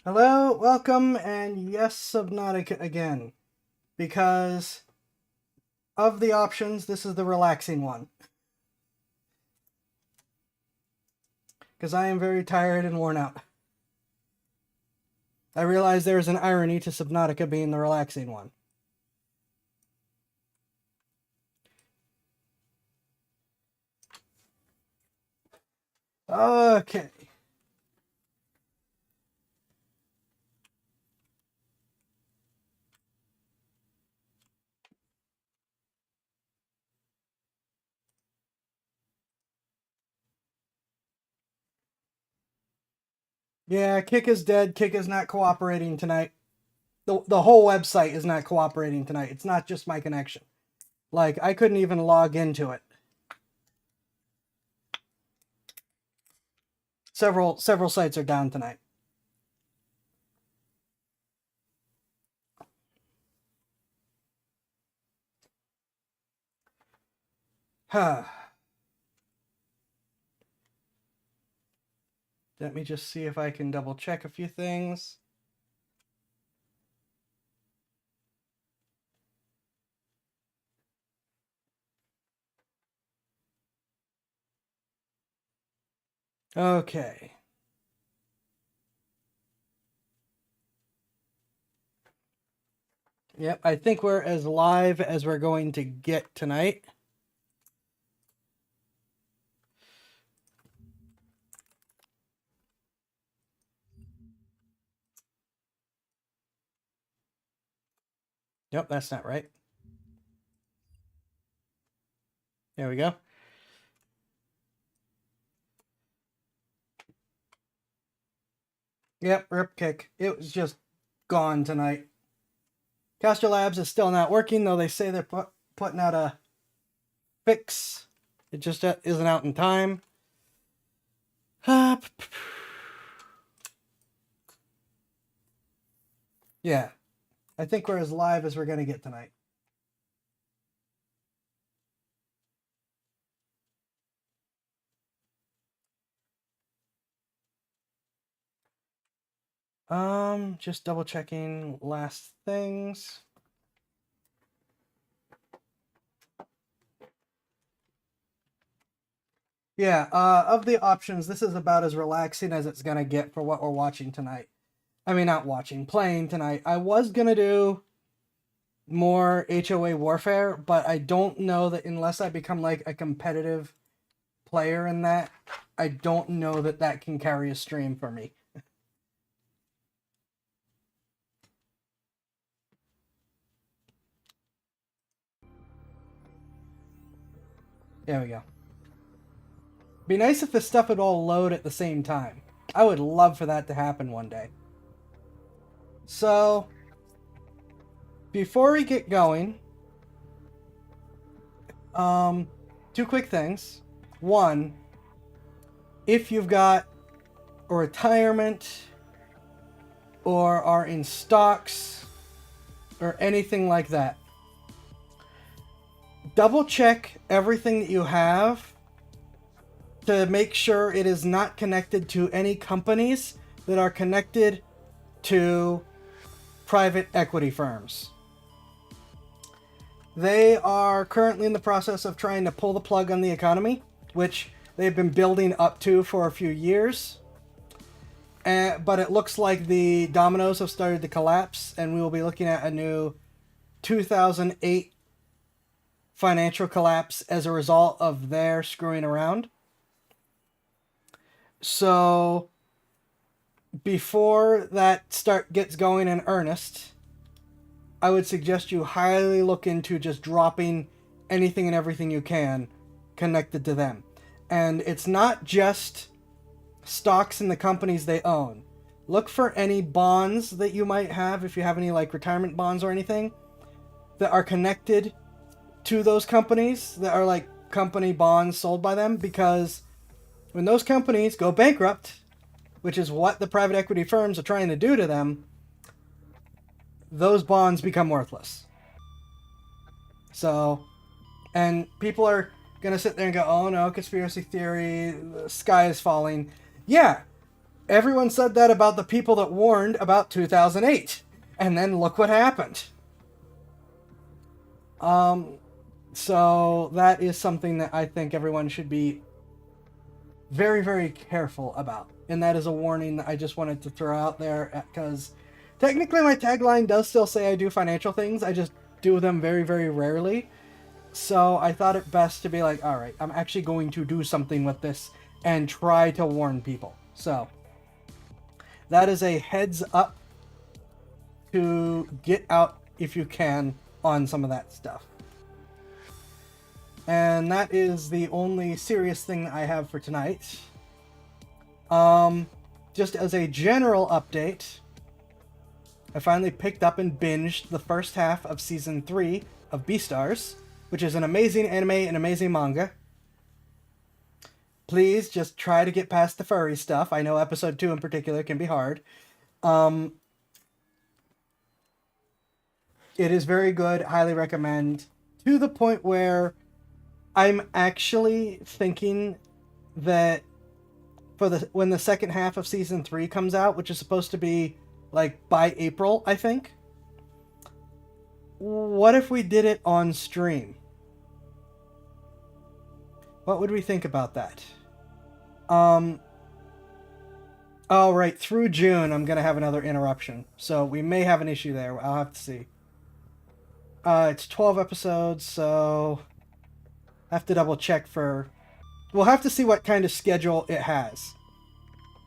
Hello, welcome, and yes, Subnautica again. Because of the options, this is the relaxing one. Because I am very tired and worn out. I realize there is an irony to Subnautica being the relaxing one. Okay. Yeah, Kick is dead. Kick is not cooperating tonight. The whole website is not cooperating tonight. It's not just my connection. Like, I couldn't even log into it. Several sites are down tonight. Huh. Let me just see if I can double check a few things. Okay. Yep, I think we're as live as we're going to get tonight. Yep, that's not right. There we go. Yep, rip kick. It was just gone tonight. Caster Labs is still not working, though they say they're putting out a fix. It just isn't out in time. Yeah, I think we're as live as we're going to get tonight. Just double checking last things. Yeah, of the options, this is about as relaxing as it's gonna get for what we're watching tonight. I mean, not watching, playing tonight. I was gonna do more HOA Warfare, but I don't know that unless I become like a competitive player in that, I don't know that that can carry a stream for me. There we go. Be nice if this stuff would all load at the same time. I would love for that to happen one day. So, before we get going, two quick things. One, if you've got a retirement or are in stocks or anything like that, double check everything that you have to make sure it is not connected to any companies that are connected to private equity firms. They are currently in the process of trying to pull the plug on the economy, which they've been building up to for a few years. But it looks like the dominoes have started to collapse, and we will be looking at a new 2008 financial collapse as a result of their screwing around. So before that gets going in earnest, I would suggest you highly look into just dropping anything and everything you can connected to them. And it's not just stocks in the companies they own. Look for any bonds that you might have, if you have any like retirement bonds or anything that are connected to those companies, that are like company bonds sold by them, because when those companies go bankrupt, which is what the private equity firms are trying to do to them, those bonds become worthless. So, and people are going to sit there and go, oh no, conspiracy theory, the sky is falling. Yeah, Everyone said that about the people that warned about 2008. And then look what happened. So that is something that I think everyone should be very, very careful about. And that is a warning that I just wanted to throw out there because technically my tagline does still say I do financial things. I just do them very, very rarely. So I thought it best to be like, all right, I'm actually going to do something with this and try to warn people. So that is a heads up to get out if you can on some of that stuff. And that is the only serious thing I have for tonight. Just as a general update, I finally picked up and binged the first half of Season 3 of Beastars, which is an amazing anime and amazing manga. Please just try to get past the furry stuff. I know Episode 2 in particular can be hard. It is very good, highly recommend, to the point where I'm actually thinking that when the second half of Season 3 comes out, which is supposed to be like by April, I think, what if we did it on stream? What would we think about that? Oh, right, through June, I'm going to have another interruption. So we may have an issue there. I'll have to see. It's 12 episodes, so I have to double check for... We'll have to see what kind of schedule it has.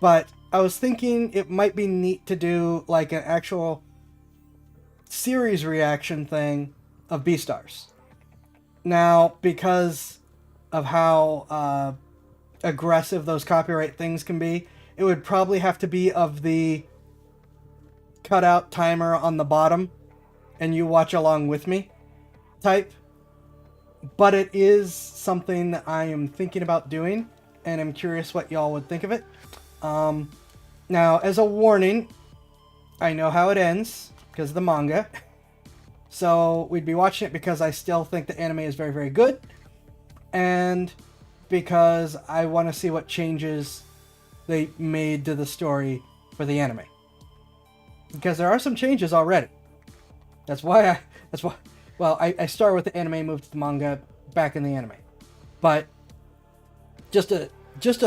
But I was thinking it might be neat to do like an actual series reaction thing of Beastars. Now, because of how aggressive those copyright things can be, it would probably have to be of the cutout timer on the bottom and you watch along with me type. But it is something that I am thinking about doing, and I'm curious what y'all would think of it. Now, as a warning, I know how it ends, because of the manga. So, we'd be watching it because I still think the anime is very, very good. And because I want to see what changes they made to the story for the anime. Because there are some changes already. Well, I started with the anime, moved to the manga, back in the anime. But just a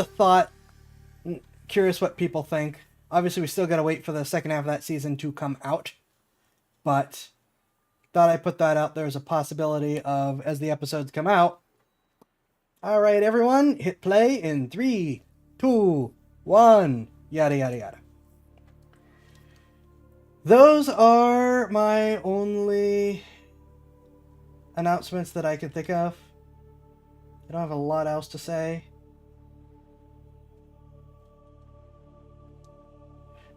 thought, curious what people think. Obviously, we still got to wait for the second half of that season to come out. But thought I'd put that out there as a possibility of, as the episodes come out. All right, everyone, hit play in 3, 2, 1, yada, yada, yada. Those are my only announcements that I can think of. I don't have a lot else to say.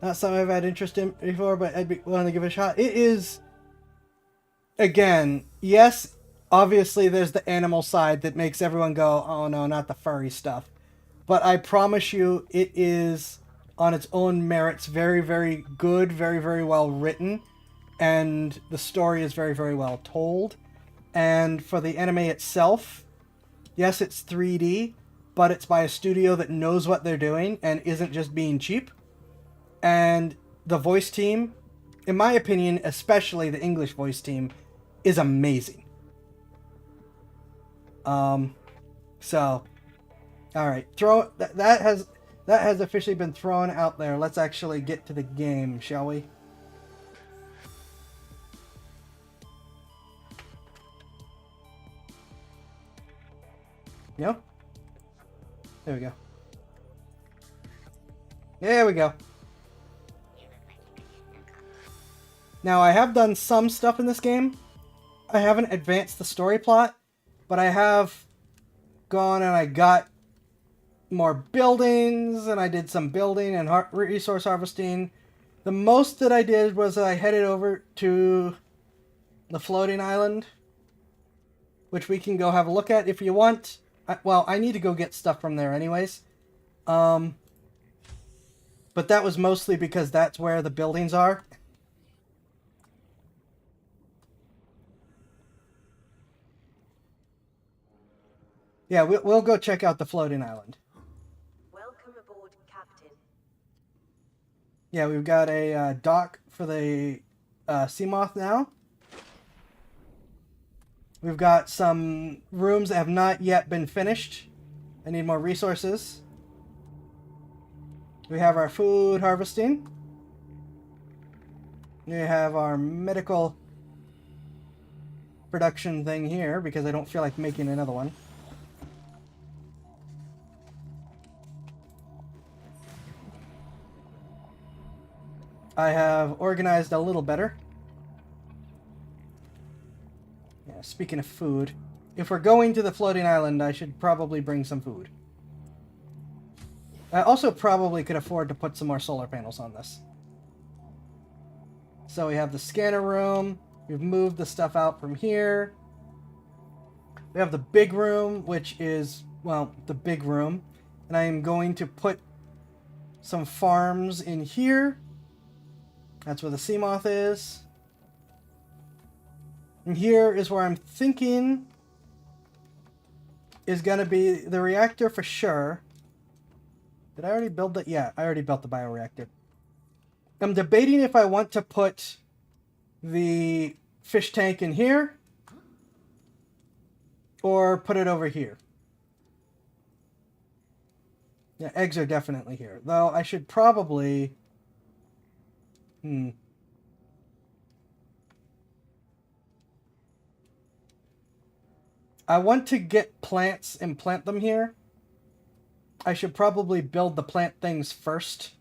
Not something I've had interest in before, but I'd be willing to give it a shot. It is, again, yes, obviously there's the animal side that makes everyone go, oh no, not the furry stuff. But I promise you, it is, on its own merits, very, very good, very, very well written. And the story is very, very well told. And for the anime itself, yes, it's 3D, but it's by a studio that knows what they're doing and isn't just being cheap. And the voice team, in my opinion, especially the English voice team, is amazing. So, all right, that has officially been thrown out there. Let's actually get to the game, shall we? No? There we go. There we go. Now, I have done some stuff in this game. I haven't advanced the story plot, but I have gone and I got more buildings, and I did some building and resource harvesting. The most that I did was I headed over to the floating island, which we can go have a look at if you want. Well, I need to go get stuff from there anyways. But that was mostly because that's where the buildings are. Yeah, we'll go check out the floating island. Welcome aboard, Captain. Yeah, we've got a dock for the sea moth now. We've got some rooms that have not yet been finished. I need more resources. We have our food harvesting. We have our medical production thing here because I don't feel like making another one. I have organized a little better. Yeah, speaking of food, if we're going to the floating island, I should probably bring some food. I also probably could afford to put some more solar panels on this. So we have the scanner room. We've moved the stuff out from here. We have the big room, which is, well, the big room. And I am going to put some farms in here. That's where the sea moth is. And here is where I'm thinking is going to be the reactor for sure. Did I already build it? Yeah, I already built the bioreactor. I'm debating if I want to put the fish tank in here or put it over here. Yeah, eggs are definitely here. Though I should probably... I want to get plants and plant them here. I should probably build the plant things first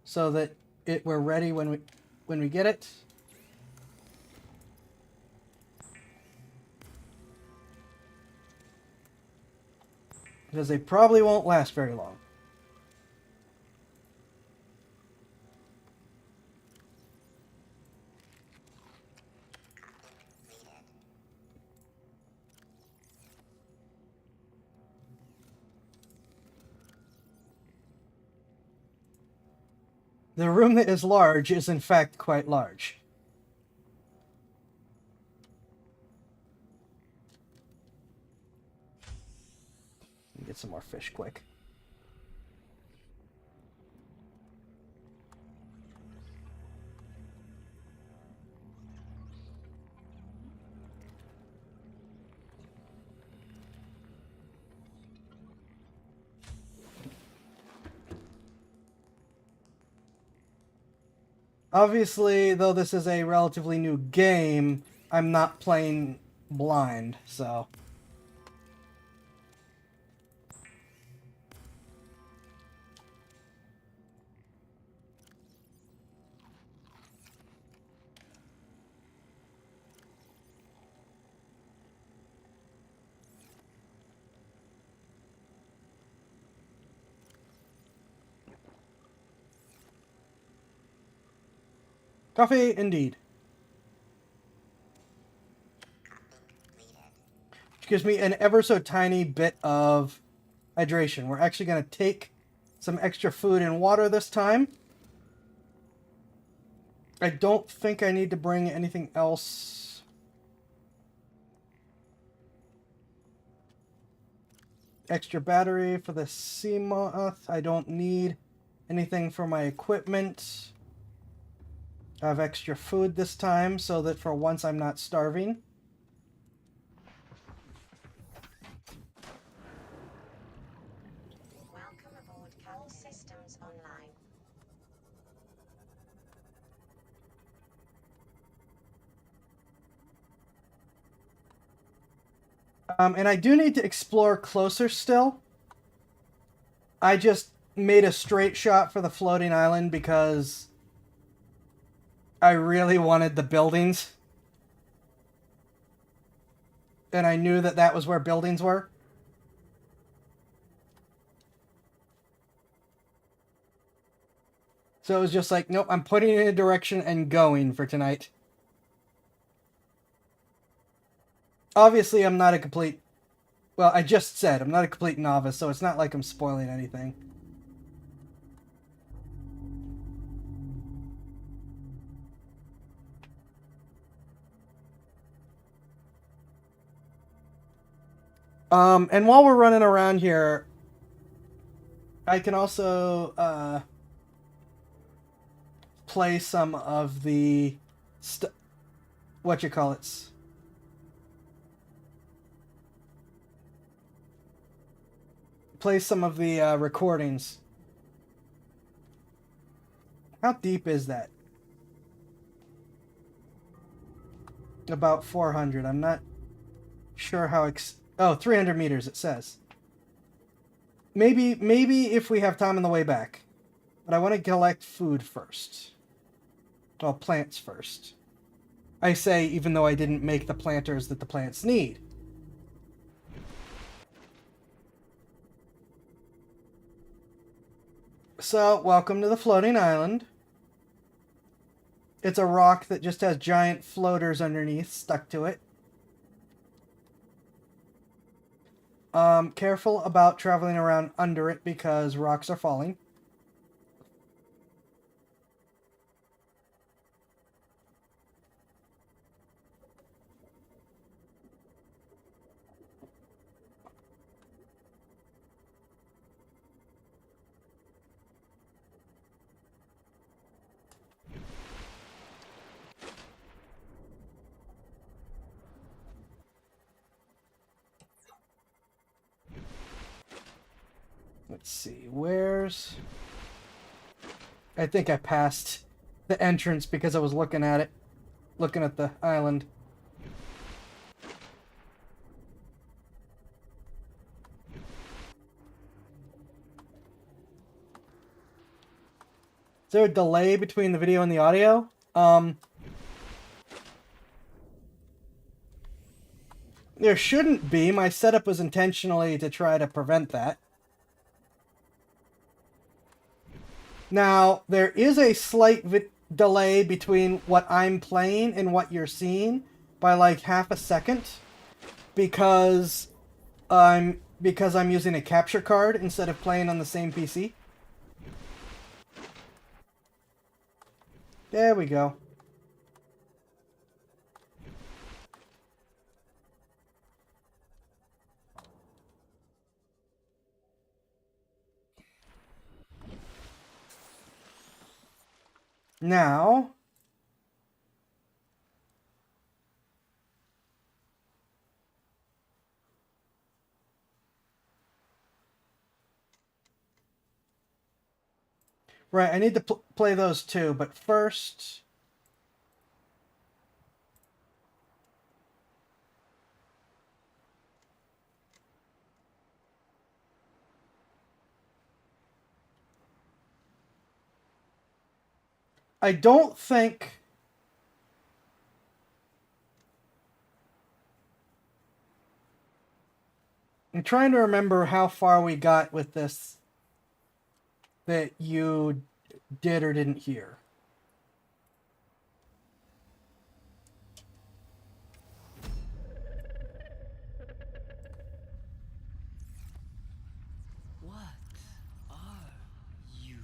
so that we're ready when we get it. Because they probably won't last very long. The room that is large is in fact quite large. Get some more fish quick. Obviously, though this is a relatively new game, I'm not playing blind, so... Coffee, indeed. Which gives me an ever so tiny bit of hydration. We're actually going to take some extra food and water this time. I don't think I need to bring anything else. Extra battery for the sea moth. I don't need anything for my equipment. I have extra food this time so that for once I'm not starving. Welcome aboard. All systems online. And I do need to explore closer still. I just made a straight shot for the floating island because I really wanted the buildings. And I knew that that was where buildings were. So it was just like, nope, I'm putting it in a direction and going for tonight. Obviously, I'm not a complete... Well, I just said I'm not a complete novice, so it's not like I'm spoiling anything. And while we're running around here, I can also, play some of the what you call it. Play some of the recordings. How deep is that? About 400. I'm not sure how 300 meters it says. Maybe if we have time on the way back. But I want to collect food first. Well, plants first. I say even though I didn't make the planters that the plants need. So, welcome to the floating island. It's a rock that just has giant floaters underneath stuck to it. Careful about traveling around under it because rocks are falling. Let's see, where's... I think I passed the entrance because I was looking at it. Looking at the island. Is there a delay between the video and the audio? There shouldn't be. My setup was intentionally to try to prevent that. Now, there is a slight delay between what I'm playing and what you're seeing by like half a second because I'm using a capture card instead of playing on the same PC. There we go. Now, right, I need to play those too, but first... I don't think... I'm trying to remember how far we got with this that you did or didn't hear. What are you?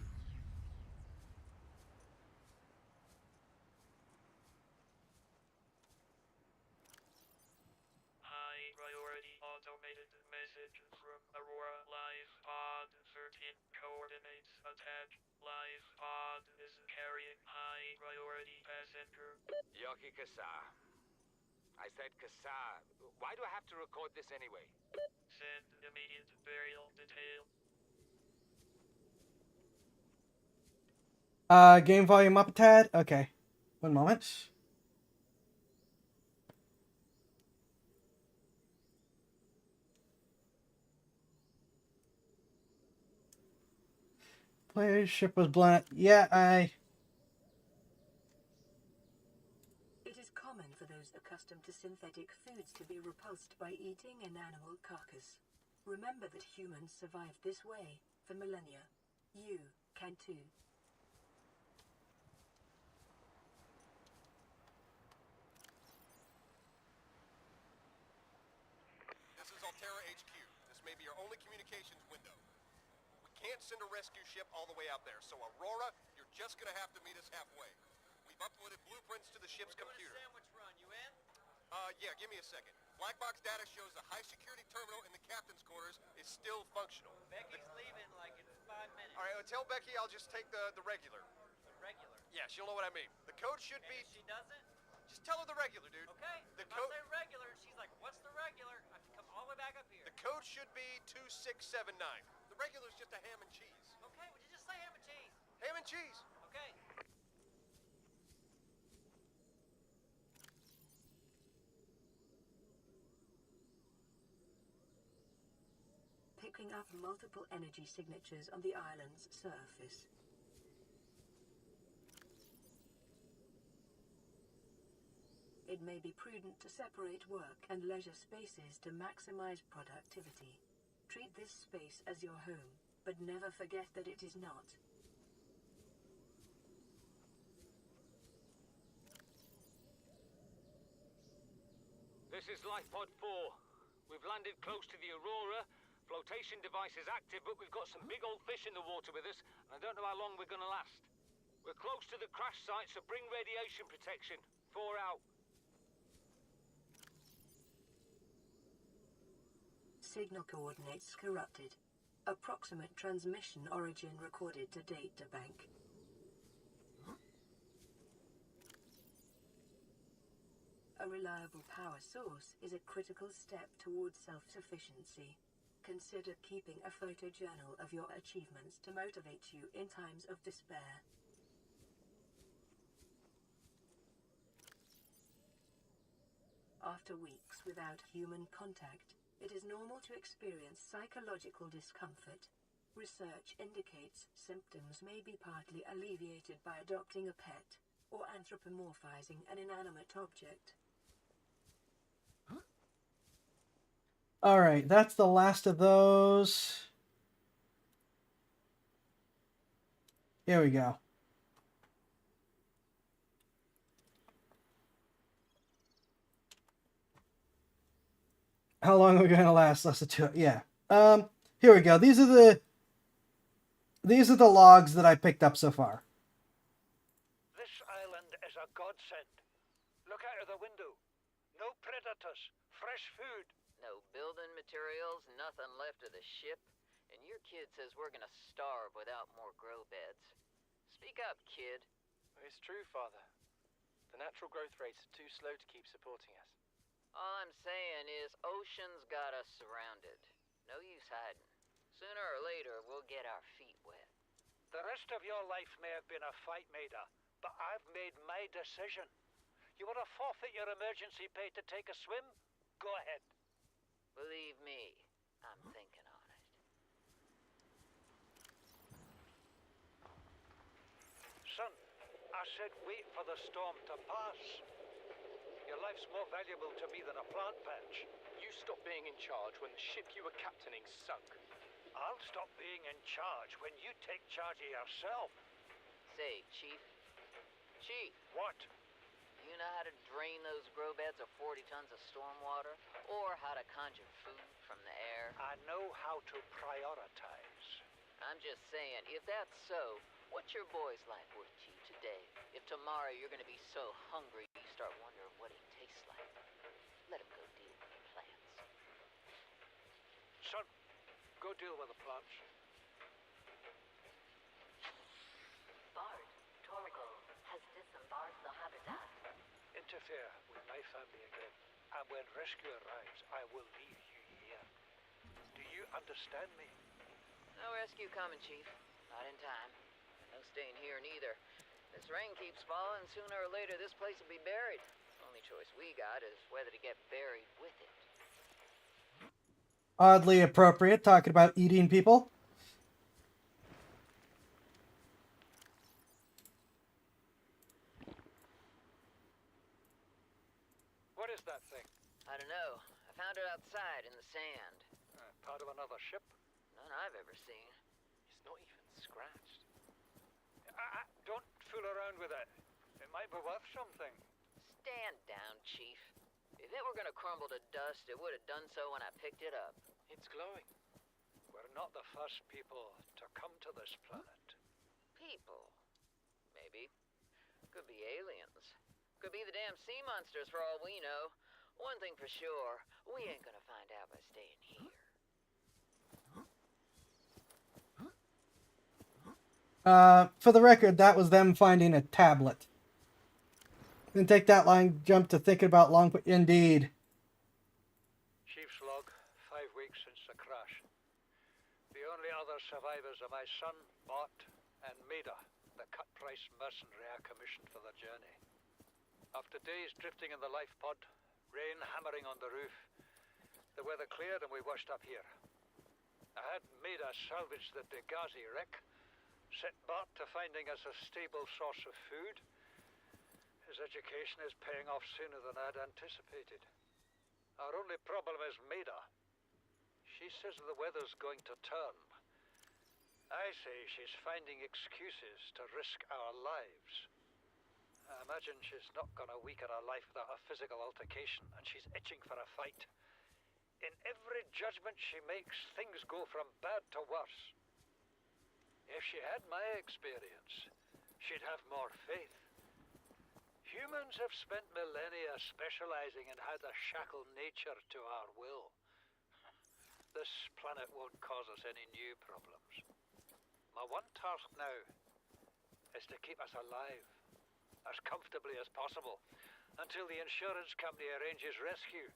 High priority automated message from Aurora Live Pod 13 coordinates attached. Live Pod is carrying high priority passenger. Yoki Kasa. I said Kasa. Why do I have to record this anyway? Send immediate burial detail. Game volume up a tad? Okay. One moment. Player's ship was blown up. Yeah, It is common for those accustomed to synthetic foods to be repulsed by eating an animal carcass. Remember that humans survived this way for millennia. You can too. This is Altera HQ. This may be your only communications window. We can't send a rescue ship all the way out there, so Aurora, you're just gonna have to meet us halfway. We've uploaded blueprints to the ship's computer. Sandwich run, you in? Yeah, give me a second. Black box data shows the high-security terminal in the captain's quarters is still functional. Becky's leaving like in 5 minutes. All right, tell Becky I'll just take the regular. Regular. Yeah, she'll know what I mean. The code should And be... if she doesn't, Just tell her the regular, dude. okay. The If I code... say regular, and she's like, "What's the regular?" I have to come all the way back up here. The code should be 2679. The regular's just a ham and cheese. Okay, would you just say ham and cheese? Ham and cheese. Okay. Picking up multiple energy signatures on the island's surface. It may be prudent to separate work and leisure spaces to maximize productivity. Treat this space as your home, but never forget that it is not. This is Life Pod 4. We've landed close to the Aurora. Flotation device is active, but we've got some big old fish in the water with us, and I don't know how long we're gonna last. We're close to the crash site, so bring radiation protection. 4 out. Signal coordinates corrupted. Approximate transmission origin recorded to databank. A reliable power source is a critical step towards self-sufficiency. Consider keeping a photojournal of your achievements to motivate you in times of despair. After weeks without human contact, it is normal to experience psychological discomfort. Research indicates symptoms may be partly alleviated by adopting a pet or anthropomorphizing an inanimate object. All right, that's the last of those. Here we go. How long are we going to last? Less than 2. Yeah. Here we go. These are the logs that I picked up so far. This island is a godsend. Look out of the window. No predators. Fresh food. No building materials, nothing left of the ship, and your kid says we're gonna starve without more grow beds. Speak up, kid. It's true, Father. The natural growth rates are too slow to keep supporting us. All I'm saying is ocean's got us surrounded. No use hiding. Sooner or later, we'll get our feet wet. The rest of your life may have been a fight, Maida, but I've made my decision. You want to forfeit your emergency pay to take a swim? Go ahead. Believe me, I'm thinking on it. Son, I said wait for the storm to pass. Your life's more valuable to me than a plant patch. You stopped being in charge when the ship you were captaining sunk. I'll stop being in charge when you take charge of yourself. Say, Chief. Chief, What? you know how to drain those grow beds of 40 tons of storm water? Or how to conjure food from the air? I know how to prioritize. I'm just saying, if that's so, what's your boy's life worth to you today? If tomorrow you're gonna be so hungry you start wondering what he tastes like, let him go deal with the plants. Son, go deal with the plants. Bard, Torgo has disembarked the habitat. Interfere with my family again, and when rescue arrives, I will leave you here. Do you understand me? No rescue coming, Chief. Not in time. No staying here neither. This rain keeps falling, sooner or later this place will be buried. Only choice we got is whether to get buried with it. Oddly appropriate, talking about eating people. What is that thing? I don't know. I found it outside in the sand. Part of another ship? None I've ever seen. It's not even scratched. Don't fool around with it. It might be worth something. Stand down, Chief. If it were gonna crumble to dust, it would have done so when I picked it up. It's glowing. We're not the first people to come to this planet. People. Maybe. Could be aliens. Could be the damn sea monsters for all we know. One thing for sure, we ain't gonna find out by staying here. For the record, that was them finding a tablet. Then take that line, jump to thinking about long... Indeed. Chief's log, 5 weeks since the crash. The only other survivors are my son, Bart, and Maida, the cut-price mercenary I commissioned for the journey. After days drifting in the life pod, rain hammering on the roof, the weather cleared and we washed up here. I had Maida salvage the Degazi wreck, set Bart to finding us a stable source of food. His education is paying off sooner than I'd anticipated. Our only problem is Maida. She says the weather's going to turn. I say she's finding excuses to risk our lives. I imagine she's not gonna weaken her life without a physical altercation, and she's itching for a fight. In every judgment she makes, things go from bad to worse. If she had my experience, she'd have more faith. Humans have spent millennia specializing in how to shackle nature to our will. This planet won't cause us any new problems. My one task now is to keep us alive, as comfortably as possible, until the insurance company arranges rescue.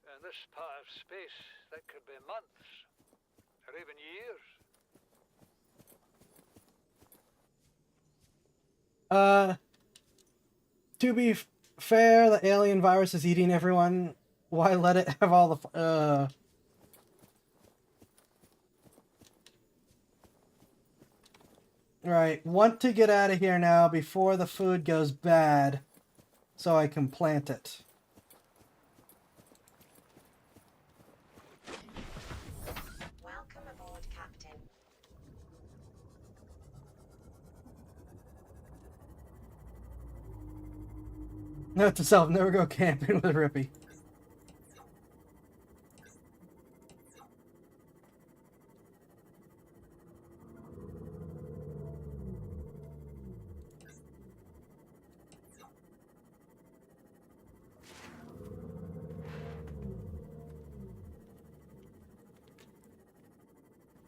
In this part of space, that could be months, or even years. To be fair, the alien virus is eating everyone. Why let it have all the... Right, want to get out of here now before the food goes bad, so I can plant it. Welcome aboard, Captain. Note to self, never go camping with Rippy.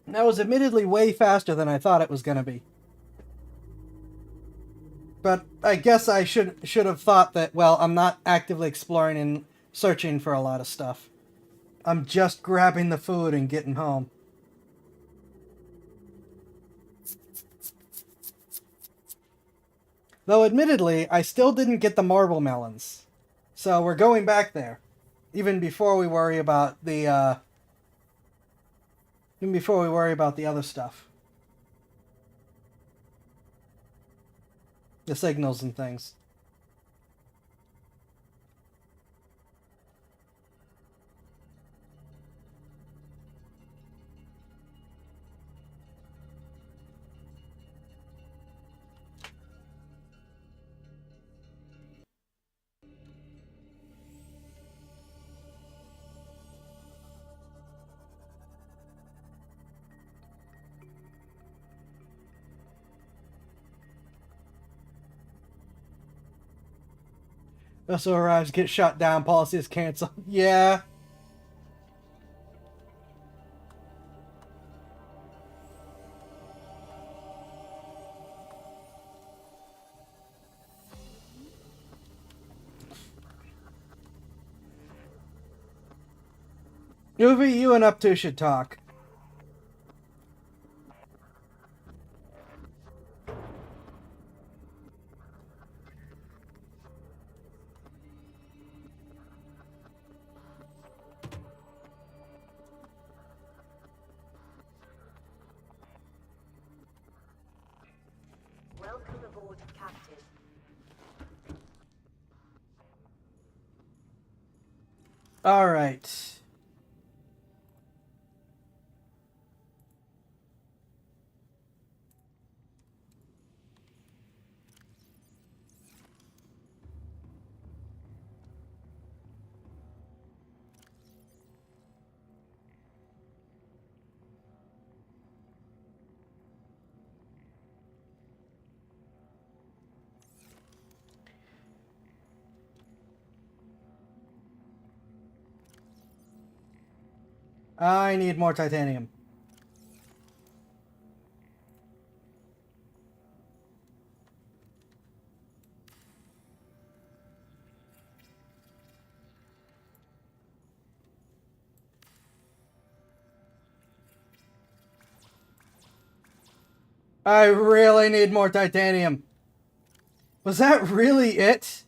That was admittedly way faster than I thought it was going to be. But I guess I should have thought that, well, I'm not actively exploring and searching for a lot of stuff. I'm just grabbing the food and getting home. Though admittedly, I still didn't get the marble melons. So we're going back there. Even before we worry about the, even before we worry about the other stuff. The signals and things. Vessel arrives, gets shot down, policy is canceled. Yeah. Uvi, you and Up2 should talk. Welcome aboard, Captain. All right. I need more titanium. I really need more titanium. Was that really it?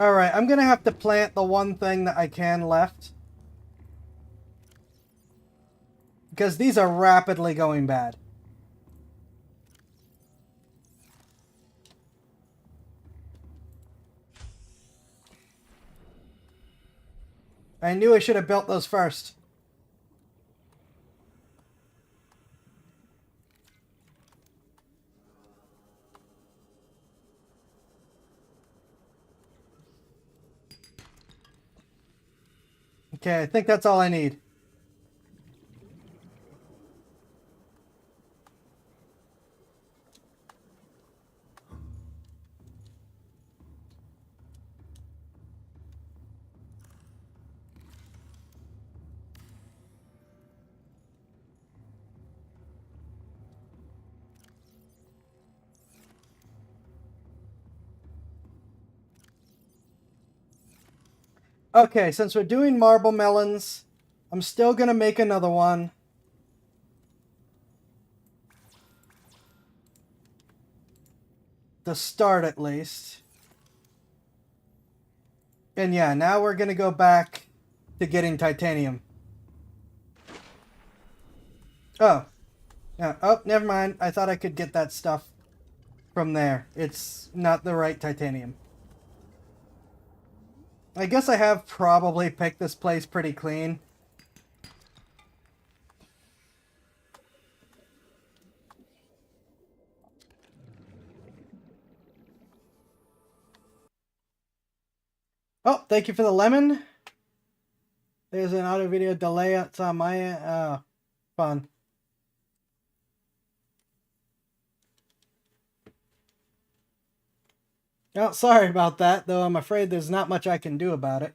Alright, I'm gonna have to plant the one thing that I can left. Because these are rapidly going bad. I knew I should have built those first. Okay, I think that's all I need. Okay, since we're doing marble melons, I'm still gonna make another one. To start at least. And yeah, now we're gonna go back to getting titanium. Oh. Yeah. Oh, never mind. I thought I could get that stuff from there. It's not the right titanium. I guess I have probably picked this place pretty clean. Oh, thank you for the lemon. There's an audio video delay. It's on my end. Oh, fun. Oh, sorry about that, though I'm afraid there's not much I can do about it.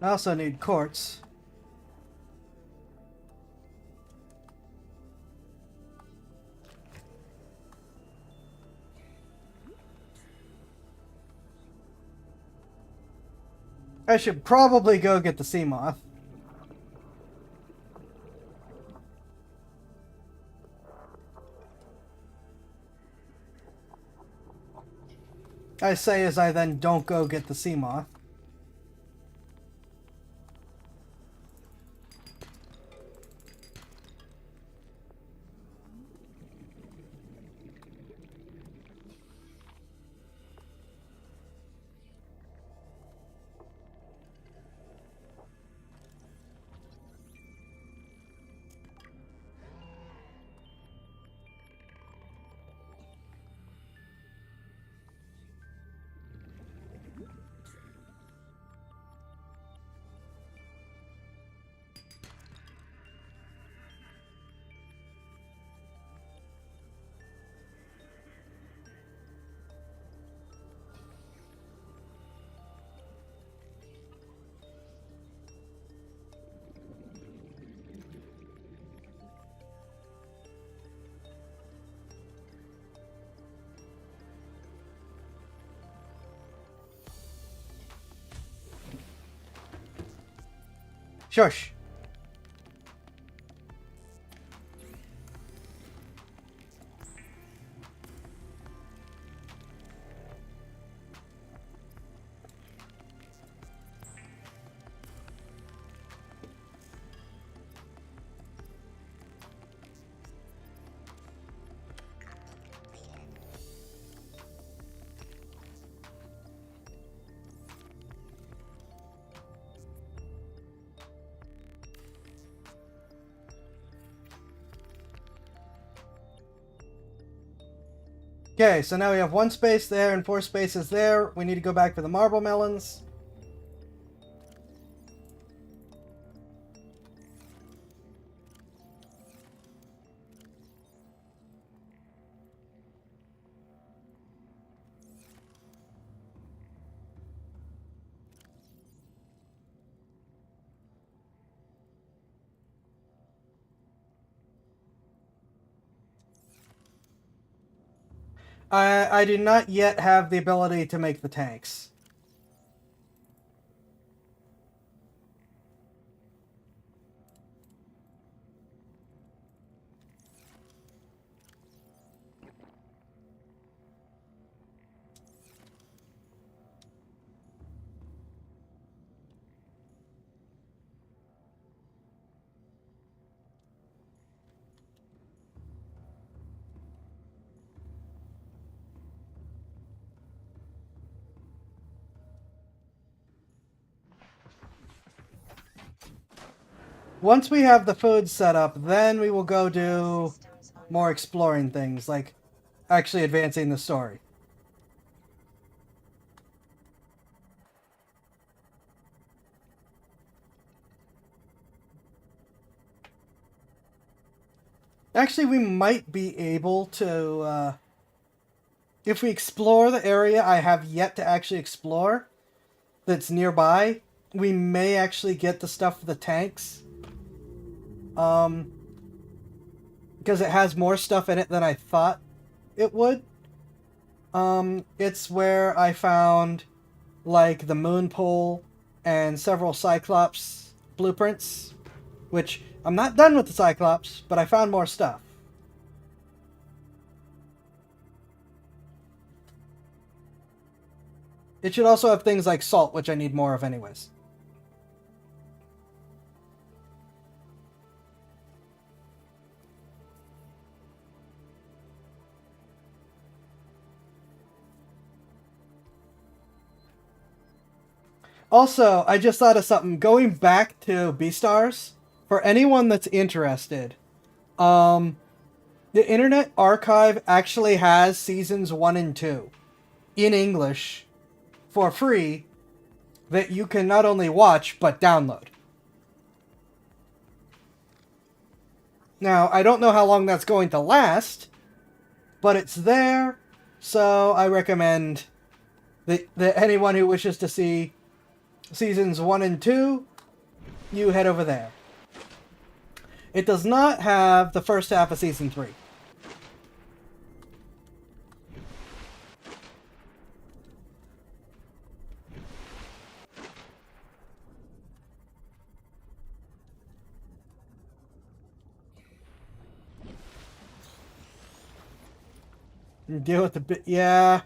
I also need quartz. I should probably go get the sea moth. I say as I then don't go get the sea moth. Shush. Okay, so now we have 1 space there and 4 spaces there. We need to go back for the marble melons. I do not yet have the ability to make the tanks. Once we have the food set up, then we will go do more exploring things, like actually advancing the story. Actually, we might be able to, if we explore the area I have yet to actually explore that's nearby, we may actually get the stuff for the tanks. Because it has more stuff in it than I thought it would. It's where I found, like, the moon pole and several Cyclops blueprints, which I'm not done with the Cyclops, but I found more stuff. It should also have things like salt, which I need more of anyways. Also, I just thought of something. Going back to Beastars, for anyone that's interested, the Internet Archive actually has seasons 1 and 2 in English for free that you can not only watch, but download. Now, I don't know how long that's going to last, but it's there, so I recommend that anyone who wishes to see seasons 1 and 2, you head over there. It does not have the first half of season 3. Deal with the bit, yeah.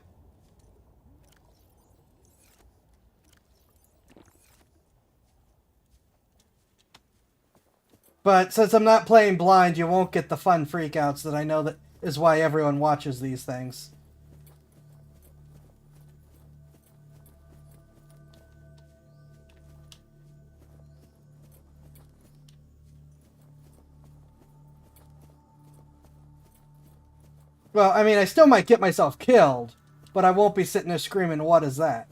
But since I'm not playing blind, you won't get the fun freakouts that I know that is why everyone watches these things. Well, I mean, I still might get myself killed, but I won't be sitting there screaming, "What is that?"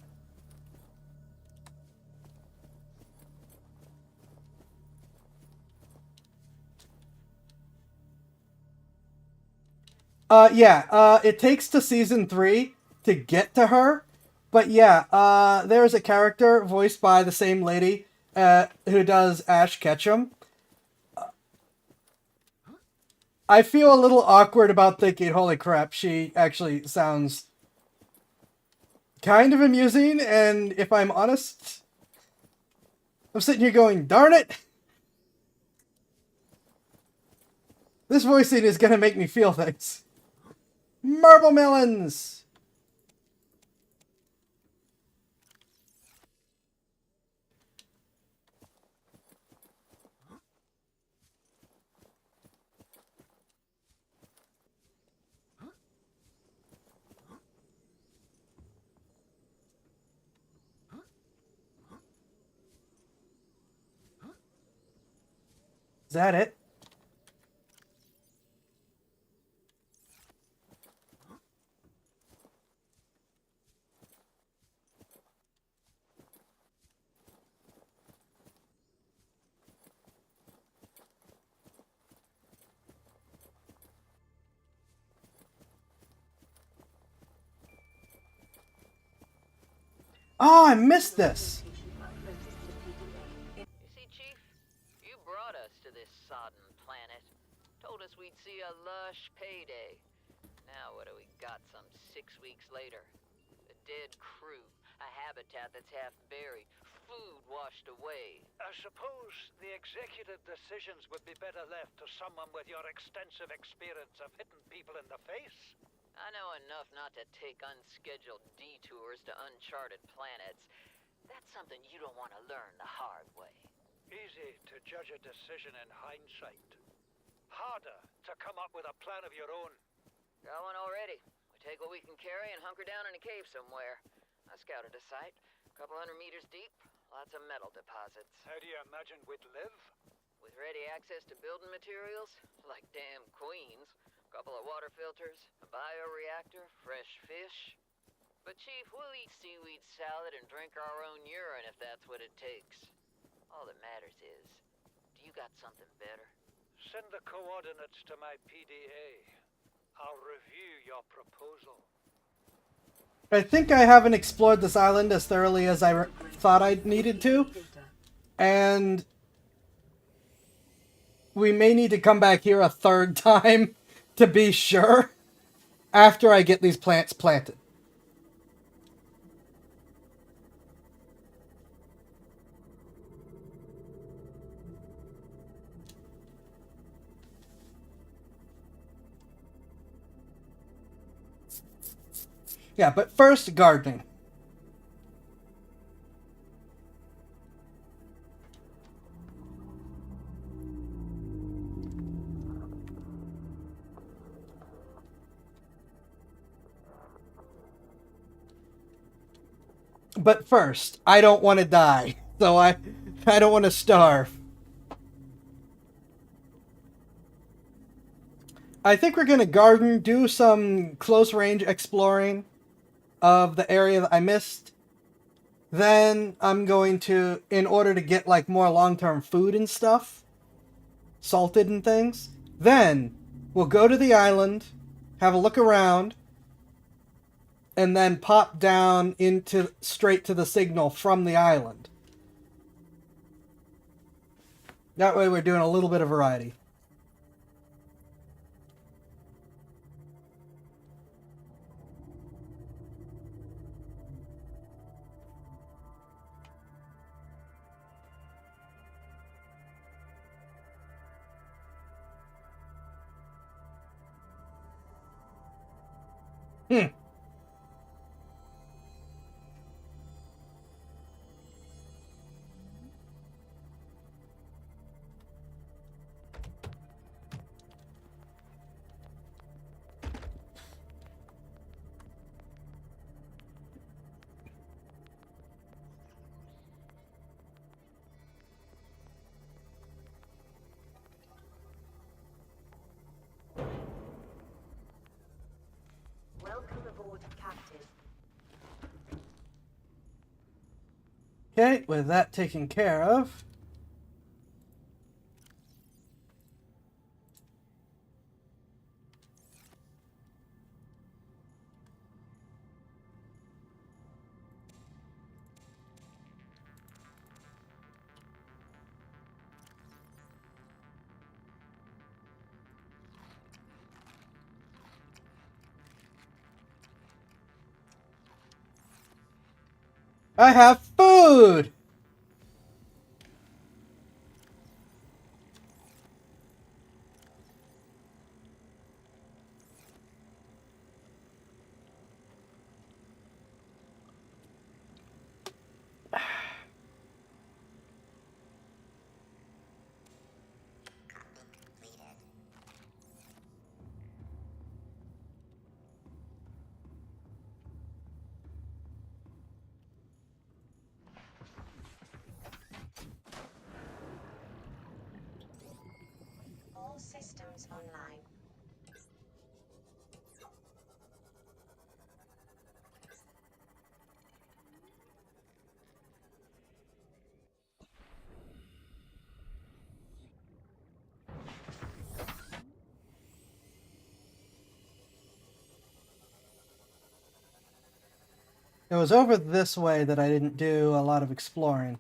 Yeah, it takes to season 3 to get to her, but yeah, there's a character voiced by the same lady who does Ash Ketchum. I feel a little awkward about thinking, holy crap, she actually sounds kind of amusing, and if I'm honest, I'm sitting here going, darn it! This voicing is gonna make me feel things. Marble melons! Is that it? Oh, I missed this! You see, Chief? You brought us to this sodden planet. Told us we'd see a lush payday. Now what do we got some 6 weeks later? A dead crew, a habitat that's half buried, food washed away. I suppose the executive decisions would be better left to someone with your extensive experience of hitting people in the face. I know enough not to take unscheduled detours to uncharted planets. That's something you don't want to learn the hard way. Easy to judge a decision in hindsight. Harder to come up with a plan of your own. Got one already. We take what we can carry and hunker down in a cave somewhere. I scouted a site, a couple 100 meters deep, lots of metal deposits. How do you imagine we'd live? With ready access to building materials, like damn queens, a couple of water filters, a bioreactor, fresh fish. But Chief, we'll eat seaweed salad and drink our own urine if that's what it takes. All that matters is, do you got something better? Send the coordinates to my PDA. I'll review your proposal. I think I haven't explored this island as thoroughly as I thought I needed to. And we may need to come back here a third time to be sure after I get these plants planted. Yeah, but first, gardening. But first, I don't want to die, so I don't want to starve. I think we're going to garden, do some close range exploring of the area that I missed. Then I'm going to, in order to get like more long-term food and stuff, salted and things, then we'll go to the island, have a look around, and then pop down into straight to the signal from the island. That way we're doing a little bit of variety. Hmm. Welcome aboard, Captain. Okay, with that taken care of. I have food! systems online. It was over this way that I didn't do a lot of exploring.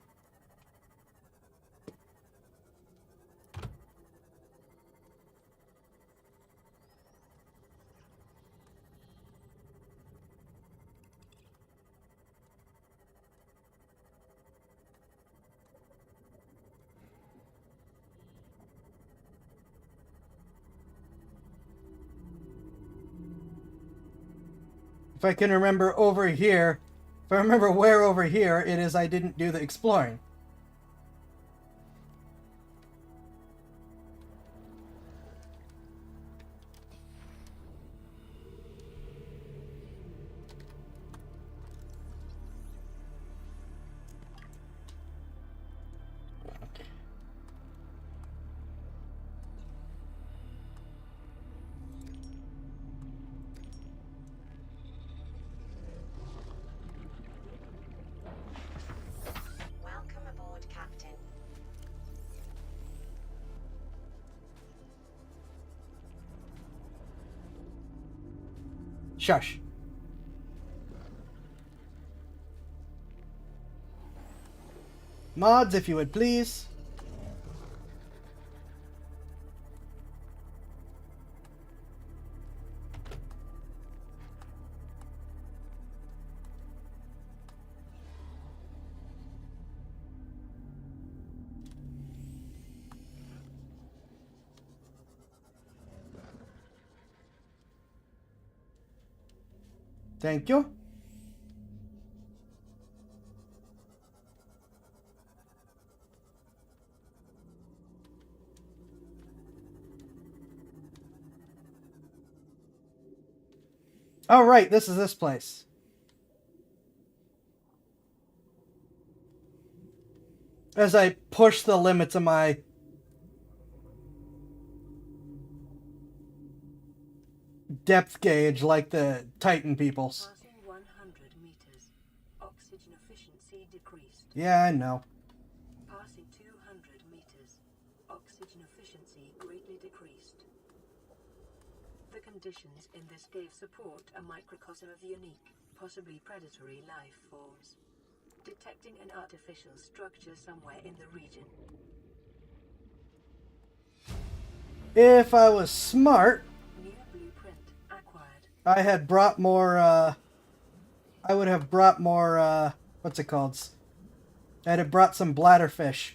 If I can remember over here, if I remember where over here it is I didn't do the exploring. Welcome aboard, Captain. Shush. Mods, if you would please. Thank you. Oh, right, this is this place. As I push the limits of my depth gauge like the Titan peoples. Passing 100 meters. Oxygen efficiency decreased. Yeah, I know. Passing 200 meters. Oxygen efficiency greatly decreased. The conditions in this cave support a microcosm of unique, possibly predatory life forms. Detecting an artificial structure somewhere in the region. If I was smart, New blueprint acquired. I had brought more, I would have brought more, what's it called? I'd have brought some bladderfish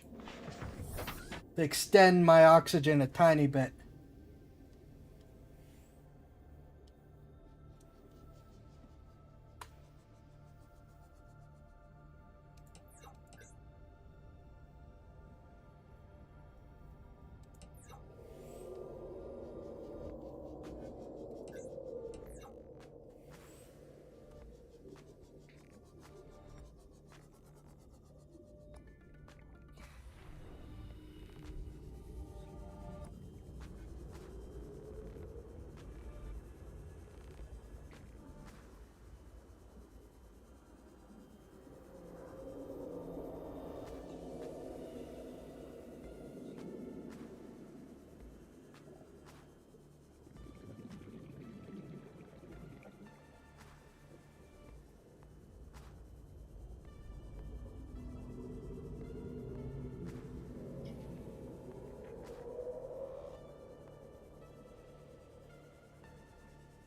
to extend my oxygen a tiny bit.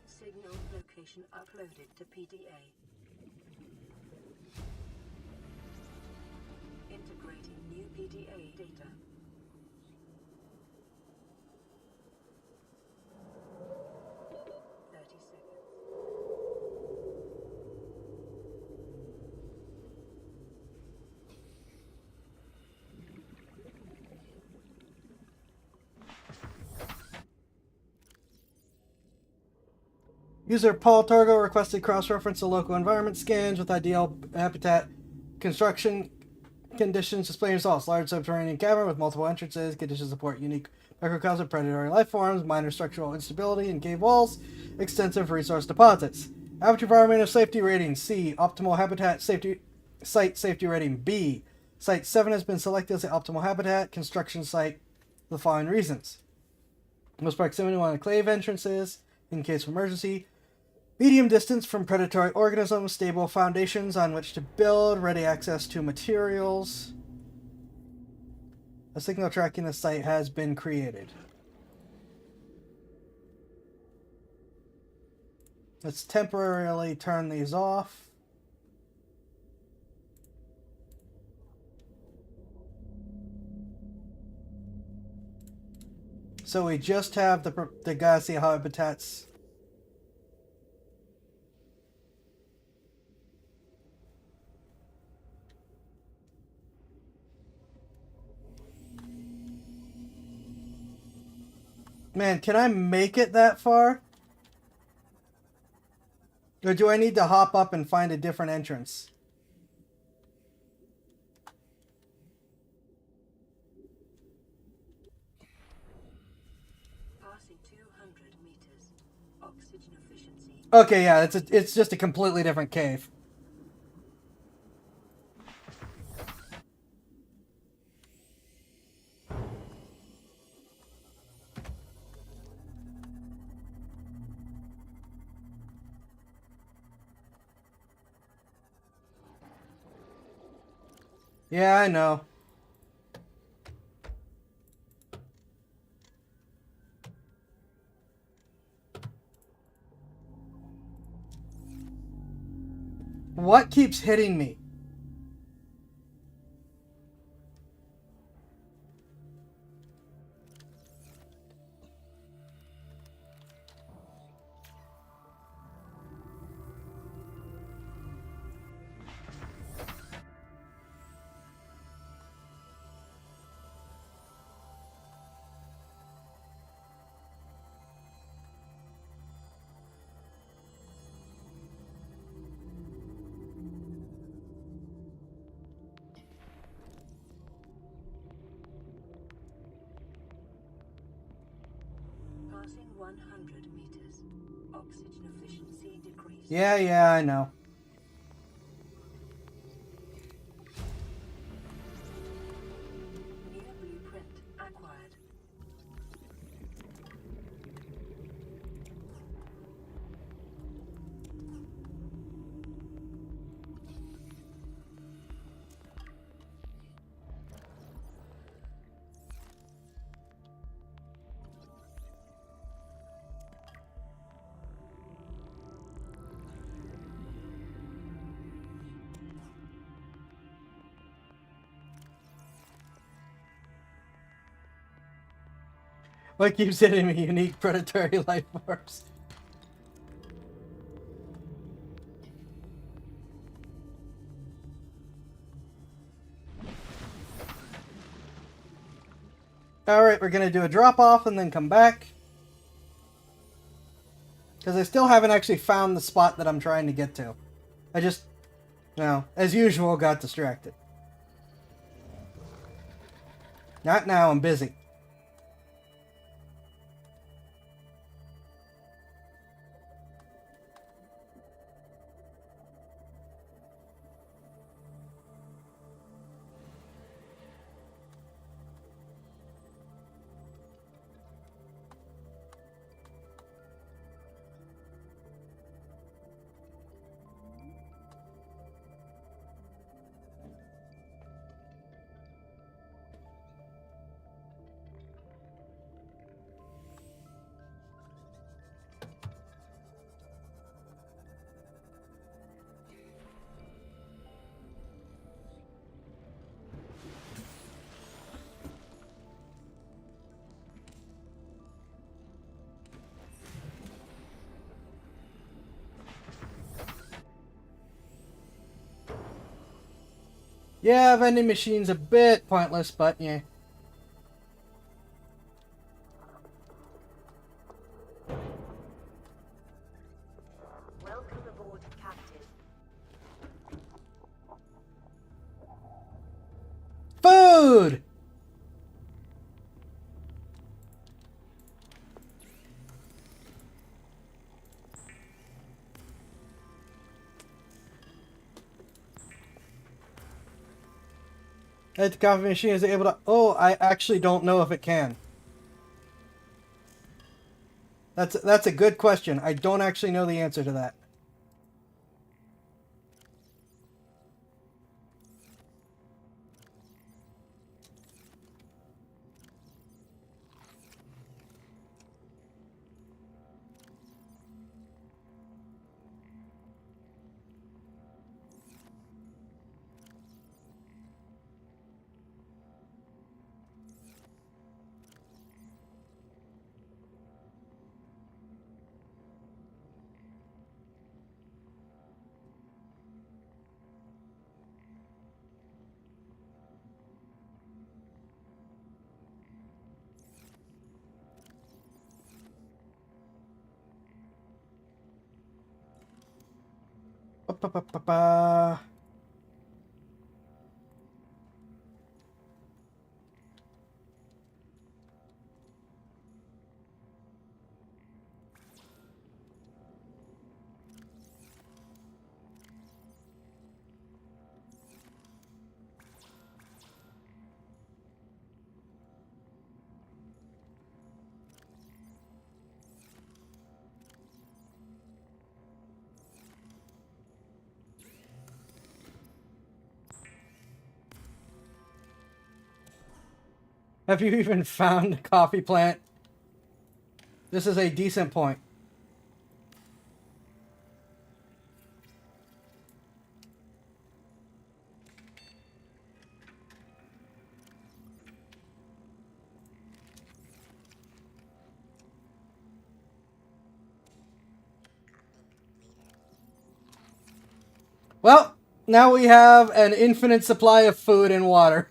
Signal location uploaded to PDA. Integrating new PDA data. User Paul Torgo requested cross-reference to local environment scans with ideal habitat construction conditions display results. Large subterranean cavern with multiple entrances. Conditions support unique microcosm predatory life forms, minor structural instability in cave walls, extensive resource deposits. Average environmental safety rating C. Optimal habitat safety site safety rating B. Site 7 has been selected as the optimal habitat construction site for the following reasons. Most proximity to enclave entrances in case of emergency. Medium distance from predatory organisms, stable foundations on which to build, ready access to materials. A signal tracking the site has been created. Let's temporarily turn these off. So we just have the gassy habitats. Man, can I make it that far? Or do I need to hop up and find a different entrance? Passing 200 meters. Oxygen efficiency. Okay, yeah, it's just a completely different cave. Yeah, I know. What keeps hitting me? Passing 100 meters. Oxygen efficiency decreased. Yeah, I know. New blueprint acquired. What keeps hitting me? Unique predatory life forms. Alright, we're gonna do a drop off and then come back. Because I still haven't actually found the spot that I'm trying to get to. I just, as usual, got distracted. Not now, I'm busy. Yeah, vending machine's a bit pointless, but yeah. Welcome aboard, Captain. That the coffee machine is able to... Oh, I actually don't know if it can. That's a good question. I don't actually know the answer to that. Ba-ba-ba-ba-ba. Have you even found a coffee plant? This is a decent point. Well, now we have an infinite supply of food and water.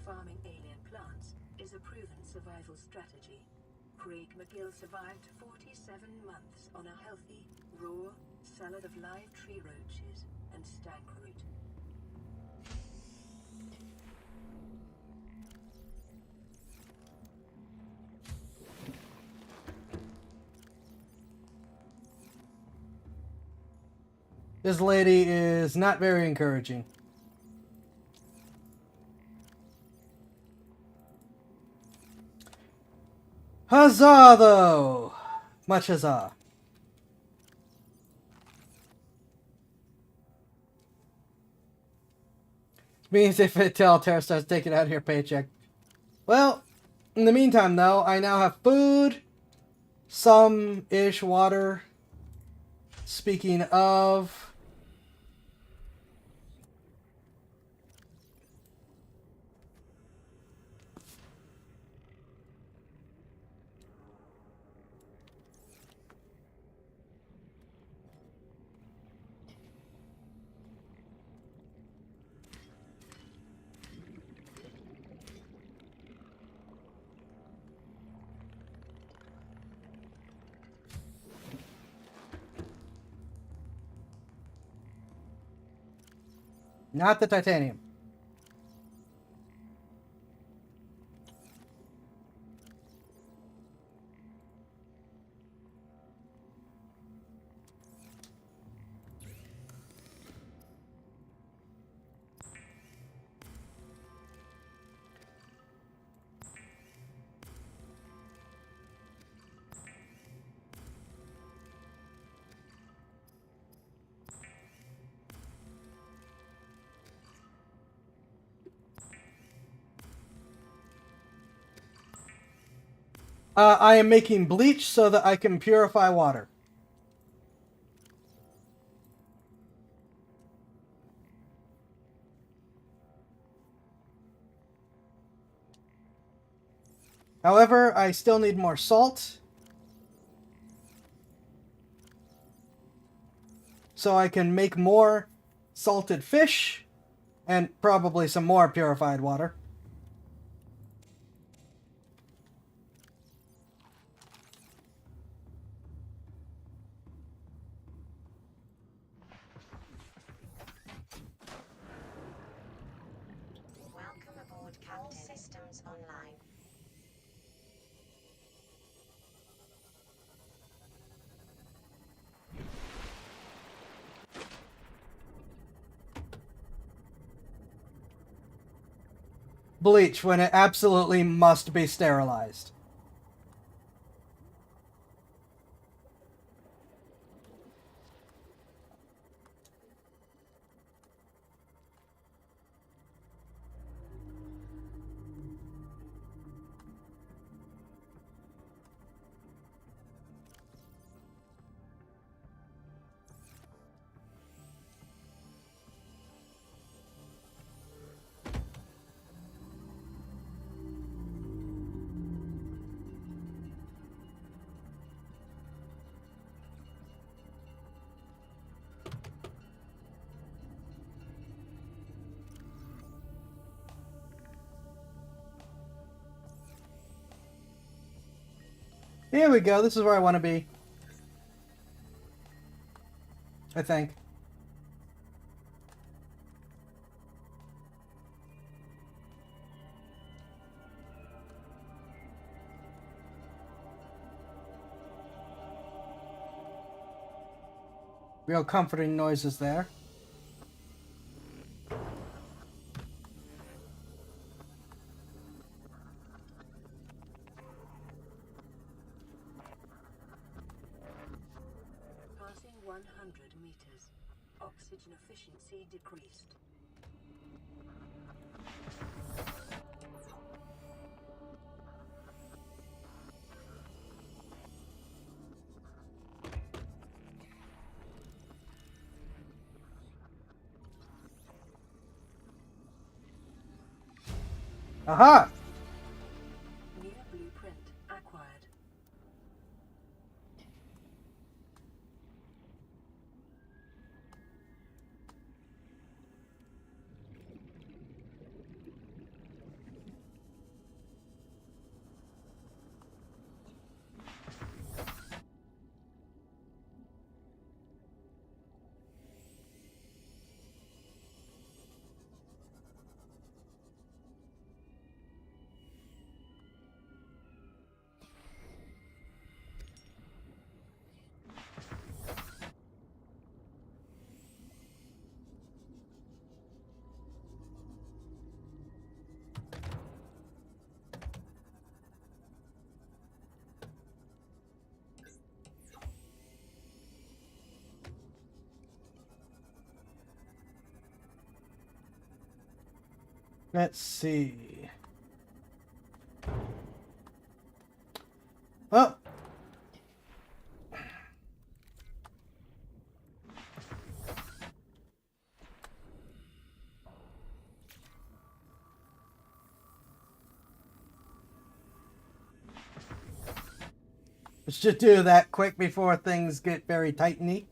Farming alien plants is a proven survival strategy. Craig McGill survived 47 months on a healthy, raw salad of live tree roaches and stankroot. This lady is not very encouraging. Huzzah, though! Much huzzah. Means if it tell Terra starts taking out her paycheck. Well, in the meantime, though, I now have food, some-ish water. Speaking of... Not the titanium. I am making bleach so that I can purify water. However, I still need more salt. So I can make more salted fish and probably some more purified water. Welcome aboard, Captain. All systems online. Bleach when it absolutely must be sterilized. Here we go. This is where I want to be. I think. Real comforting noises there. Passing 100 meters. Oxygen efficiency decreased. Aha! New blueprint acquired. Let's see. Oh! Should do that quick before things get very tighteny.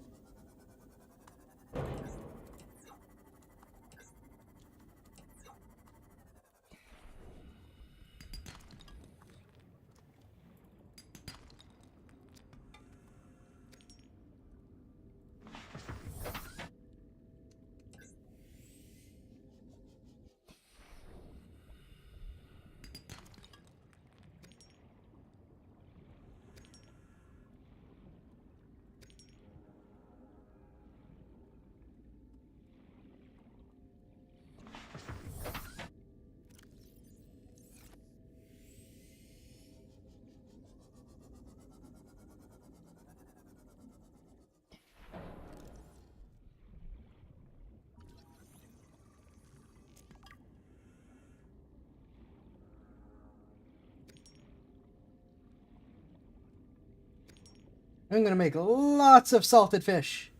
I'm gonna make lots of salted fish.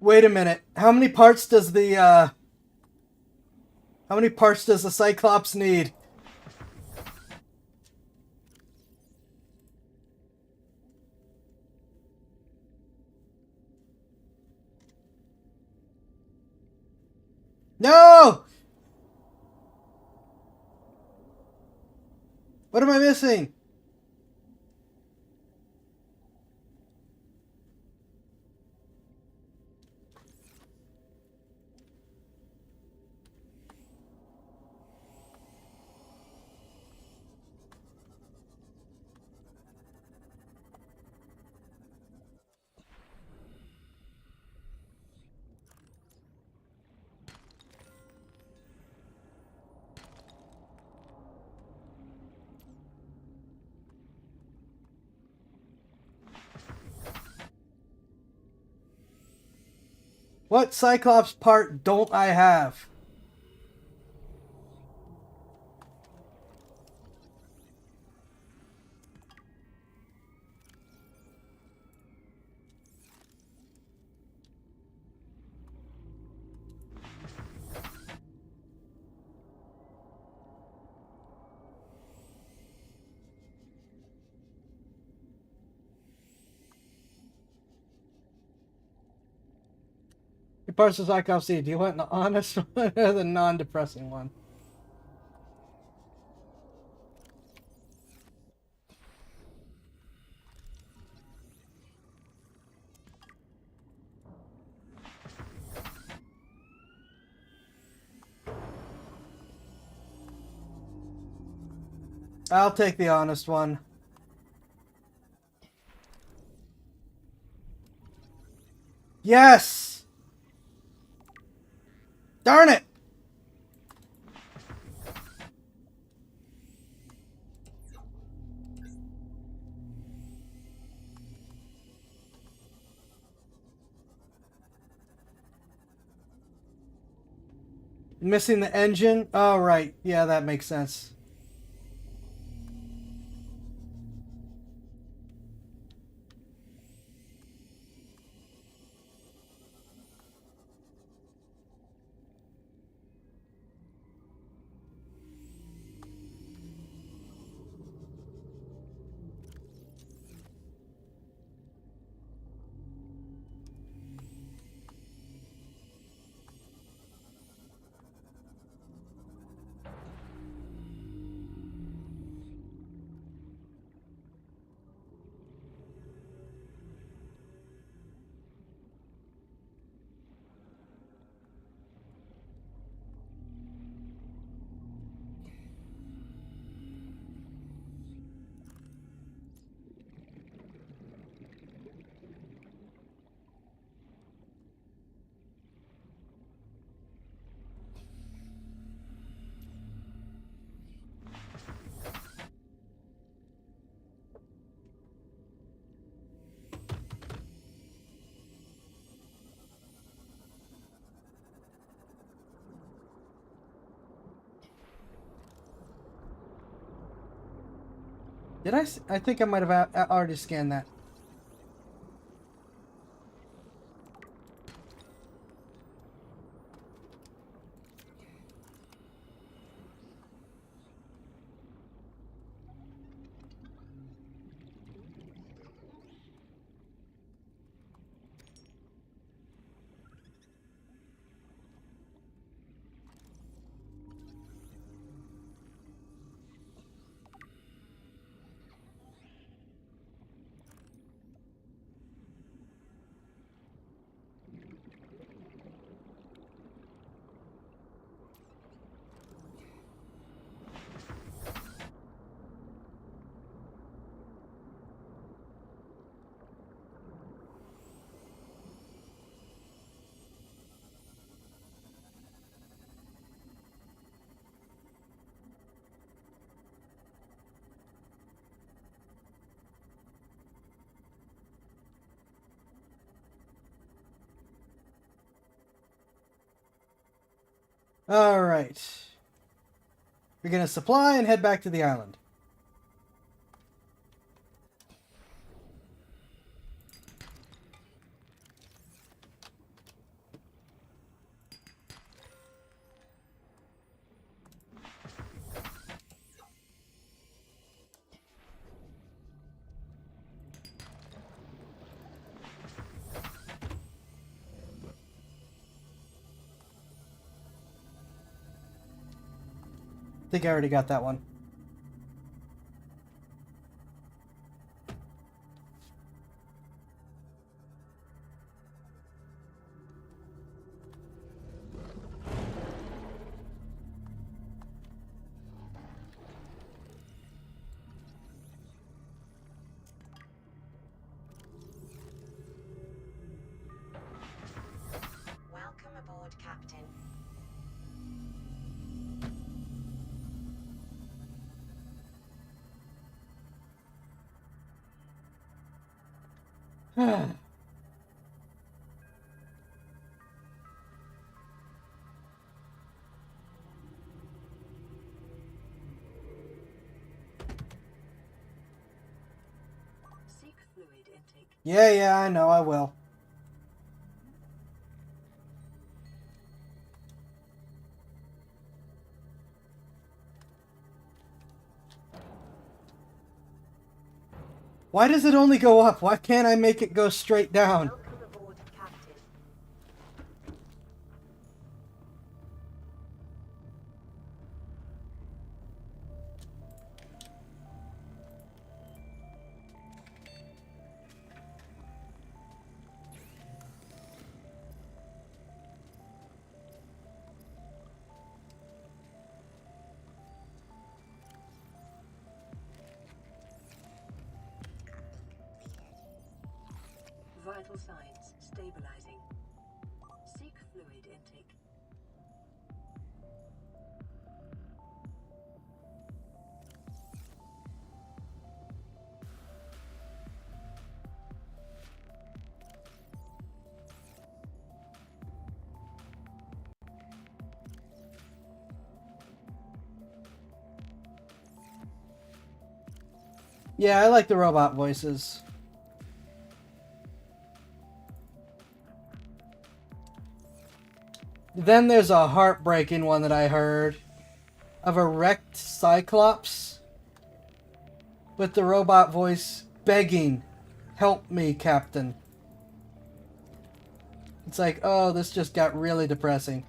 Wait a minute. How many parts does the Cyclops need? No! What am I missing? What Cyclops part don't I have? What parts of Cyclops need? Do you want the honest one or the non-depressing one? I'll take the honest one. Yes! Darn it! Missing the engine? Oh, right. Yeah, that makes sense. Did I think I might have already scanned that. Alright. We're gonna supply and head back to the island. think I already got that one. Welcome aboard, Captain. Seek fluid intake. Yeah, I know, I will. Why does it only go up? Why can't I make it go straight down? Welcome aboard, Captain. Vital signs stabilizing. Seek fluid intake. Yeah, I like the robot voices. Then there's a heartbreaking one that I heard of a wrecked Cyclops with the robot voice begging, "Help me, Captain." It's like, oh, this just got really depressing.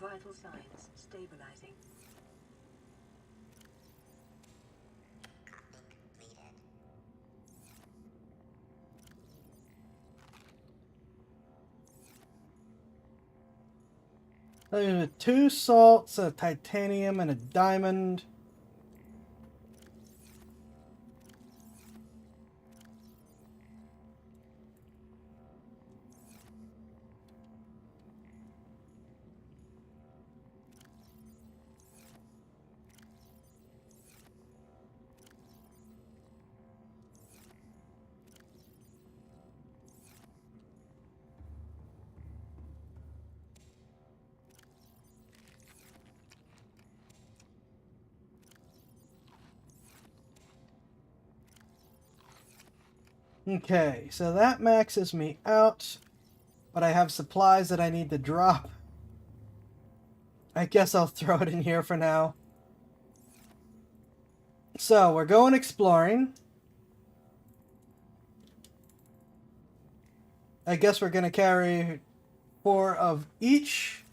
Vital signs stabilizing. There's 2 salts, a titanium, and a diamond. Okay, so that maxes me out, but I have supplies that I need to drop. I guess I'll throw it in here for now. So, we're going exploring. I guess we're gonna carry 4 of each.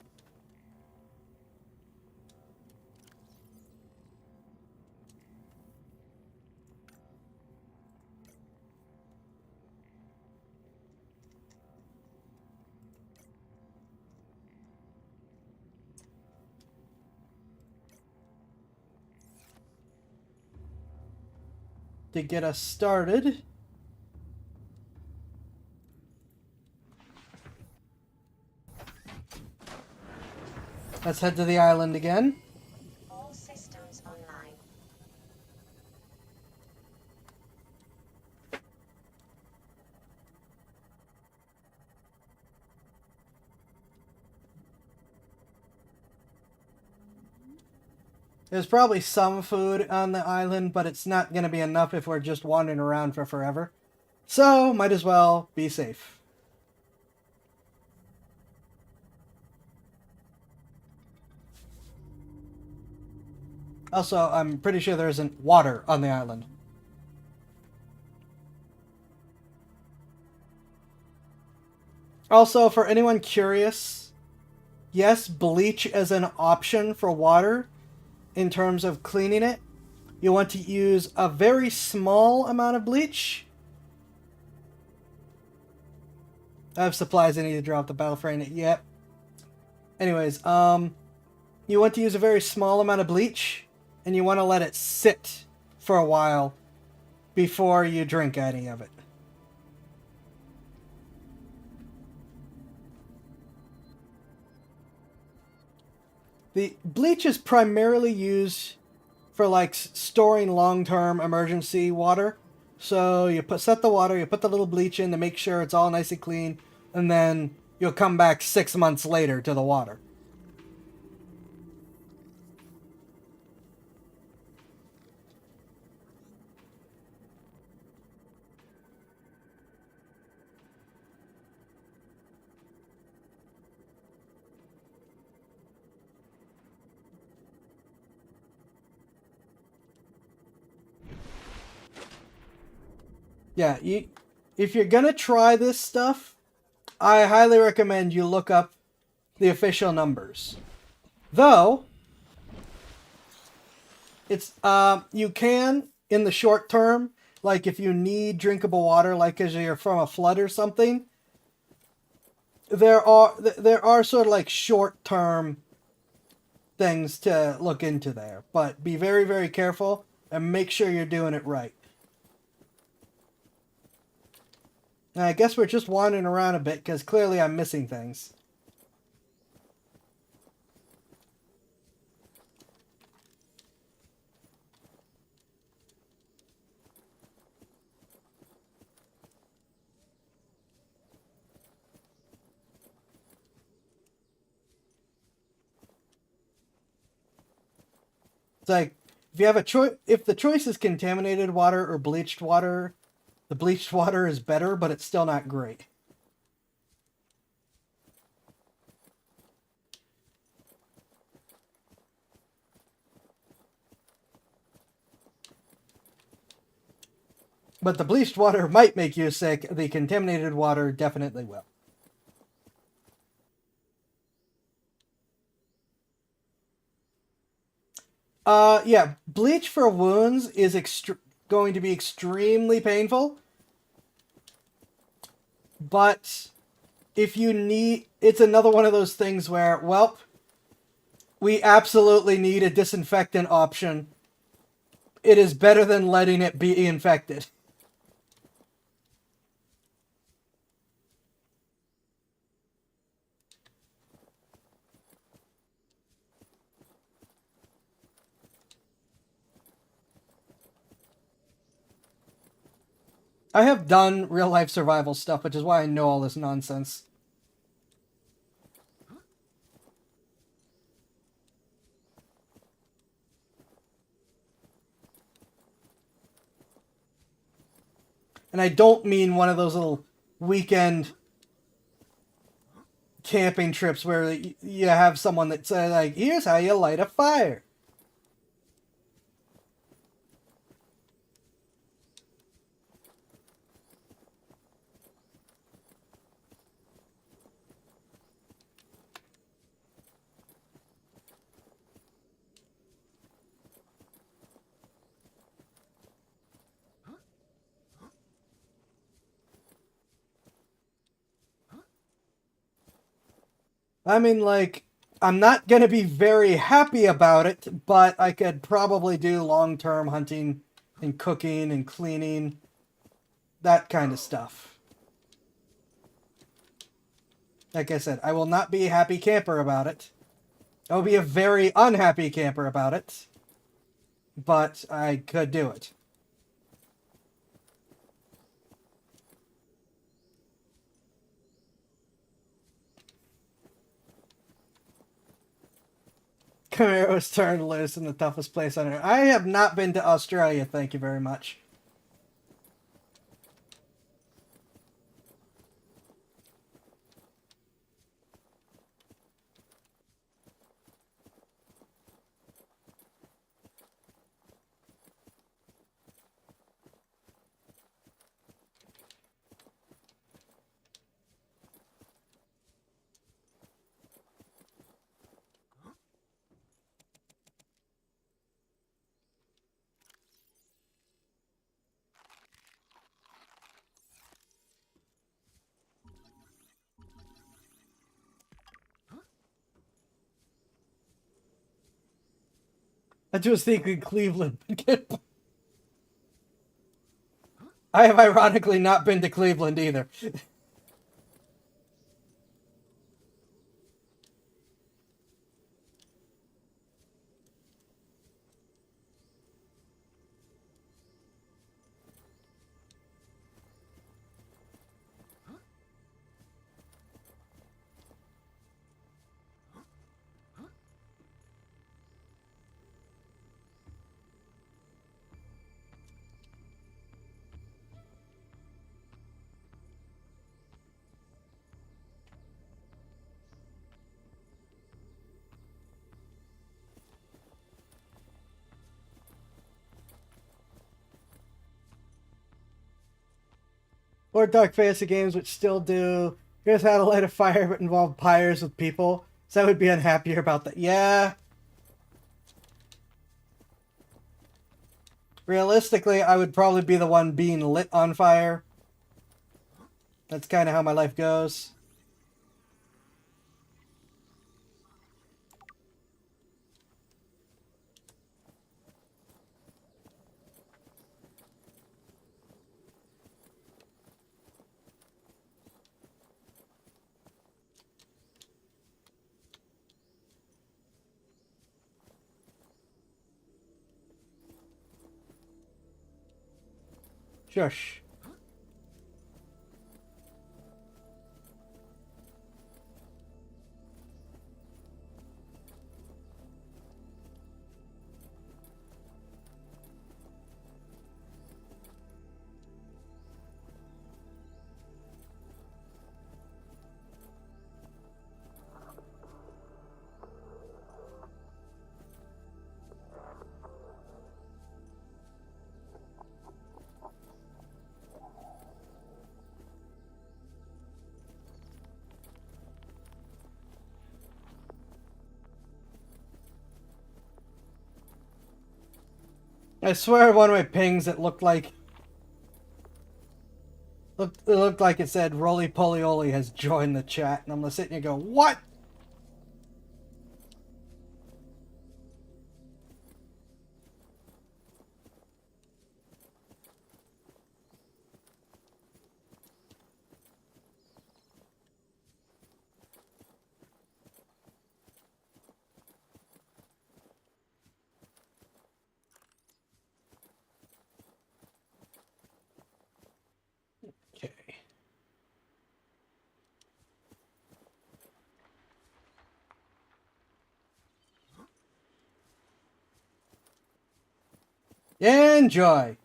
To get us started. Let's head to the island again. All systems online. There's probably some food on the island, but it's not going to be enough if we're just wandering around for forever. So, might as well be safe. Also, I'm pretty sure there isn't water on the island. Also, for anyone curious, yes, bleach is an option for water in terms of cleaning it. You want to use a very small amount of bleach. I have supplies I need to drop the battle frame yet. Anyways, you want to use a very small amount of bleach, and you want to let it sit for a while before you drink any of it. The bleach is primarily used for like storing long-term emergency water. So you set the water, you put the little bleach in to make sure it's all nice and clean, and then you'll come back 6 months later to the water. Yeah, if you're gonna try this stuff, I highly recommend you look up the official numbers. Though, it's you can in the short term, like if you need drinkable water, like as you're from a flood or something. There are sort of like short term things to look into there, but be very, very careful and make sure you're doing it right. And I guess we're just wandering around a bit because clearly I'm missing things. It's like if you have a choice, if the choice is contaminated water or bleached water, the bleached water is better, but it's still not great. But the bleached water might make you sick. The contaminated water definitely will. Yeah, bleach for wounds is going to be extremely painful. But if you need, it's another one of those things where, well, we absolutely need a disinfectant option. It is better than letting it be infected. I have done real life survival stuff, which is why I know all this nonsense. And I don't mean one of those little weekend camping trips where you have someone that says, like, here's how you light a fire. I mean, like, I'm not going to be very happy about it, but I could probably do long-term hunting and cooking and cleaning, that kind of stuff. Like I said, I will not be a happy camper about it. I will be a very unhappy camper about it, but I could do it. Camaro's turned loose in the toughest place on earth. I have not been to Australia, thank you very much. I was thinking Cleveland. I have ironically not been to Cleveland either. Or Dark Fantasy games, which still do. Here's how to light a fire, but involve pyres with people. So I would be unhappier about that. Yeah. Realistically, I would probably be the one being lit on fire. That's kind of how my life goes. Shush. I swear one of my pings it looked like it looked like it said Roly Polioli has joined the chat, and I'm sitting here go, what? Okay. Enjoy.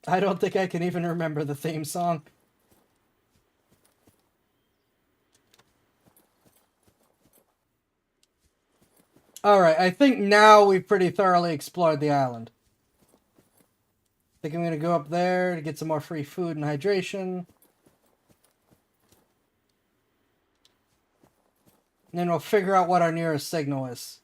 I don't think I can even remember the theme song. Alright, I think now we've pretty thoroughly explored the island. I think I'm going to go up there to get some more free food and hydration. And then we'll figure out what our nearest signal is.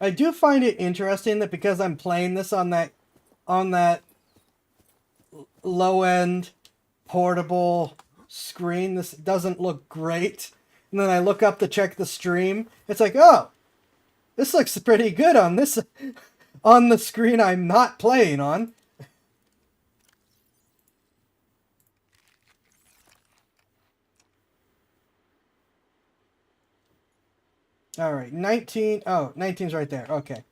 I do find it interesting that because I'm playing this on that low end portable screen, this doesn't look great. And then I look up to check the stream. It's like, oh, this looks pretty good on this on the screen I'm not playing on. All right, 19. Oh, 19's right there. Okay.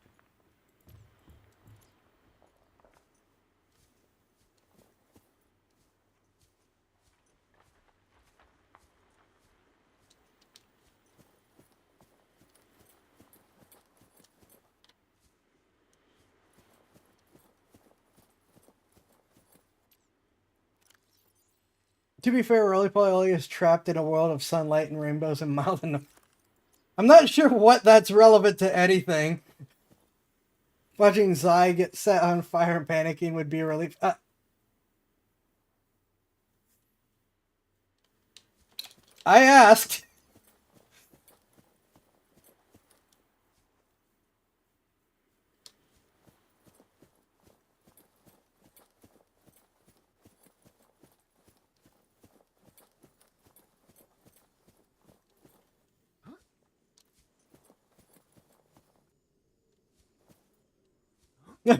To be fair, Roly-Poly is trapped in a world of sunlight and rainbows and mild enough. I'm not sure what that's relevant to anything. Watching Zai get set on fire and panicking would be a relief. I asked.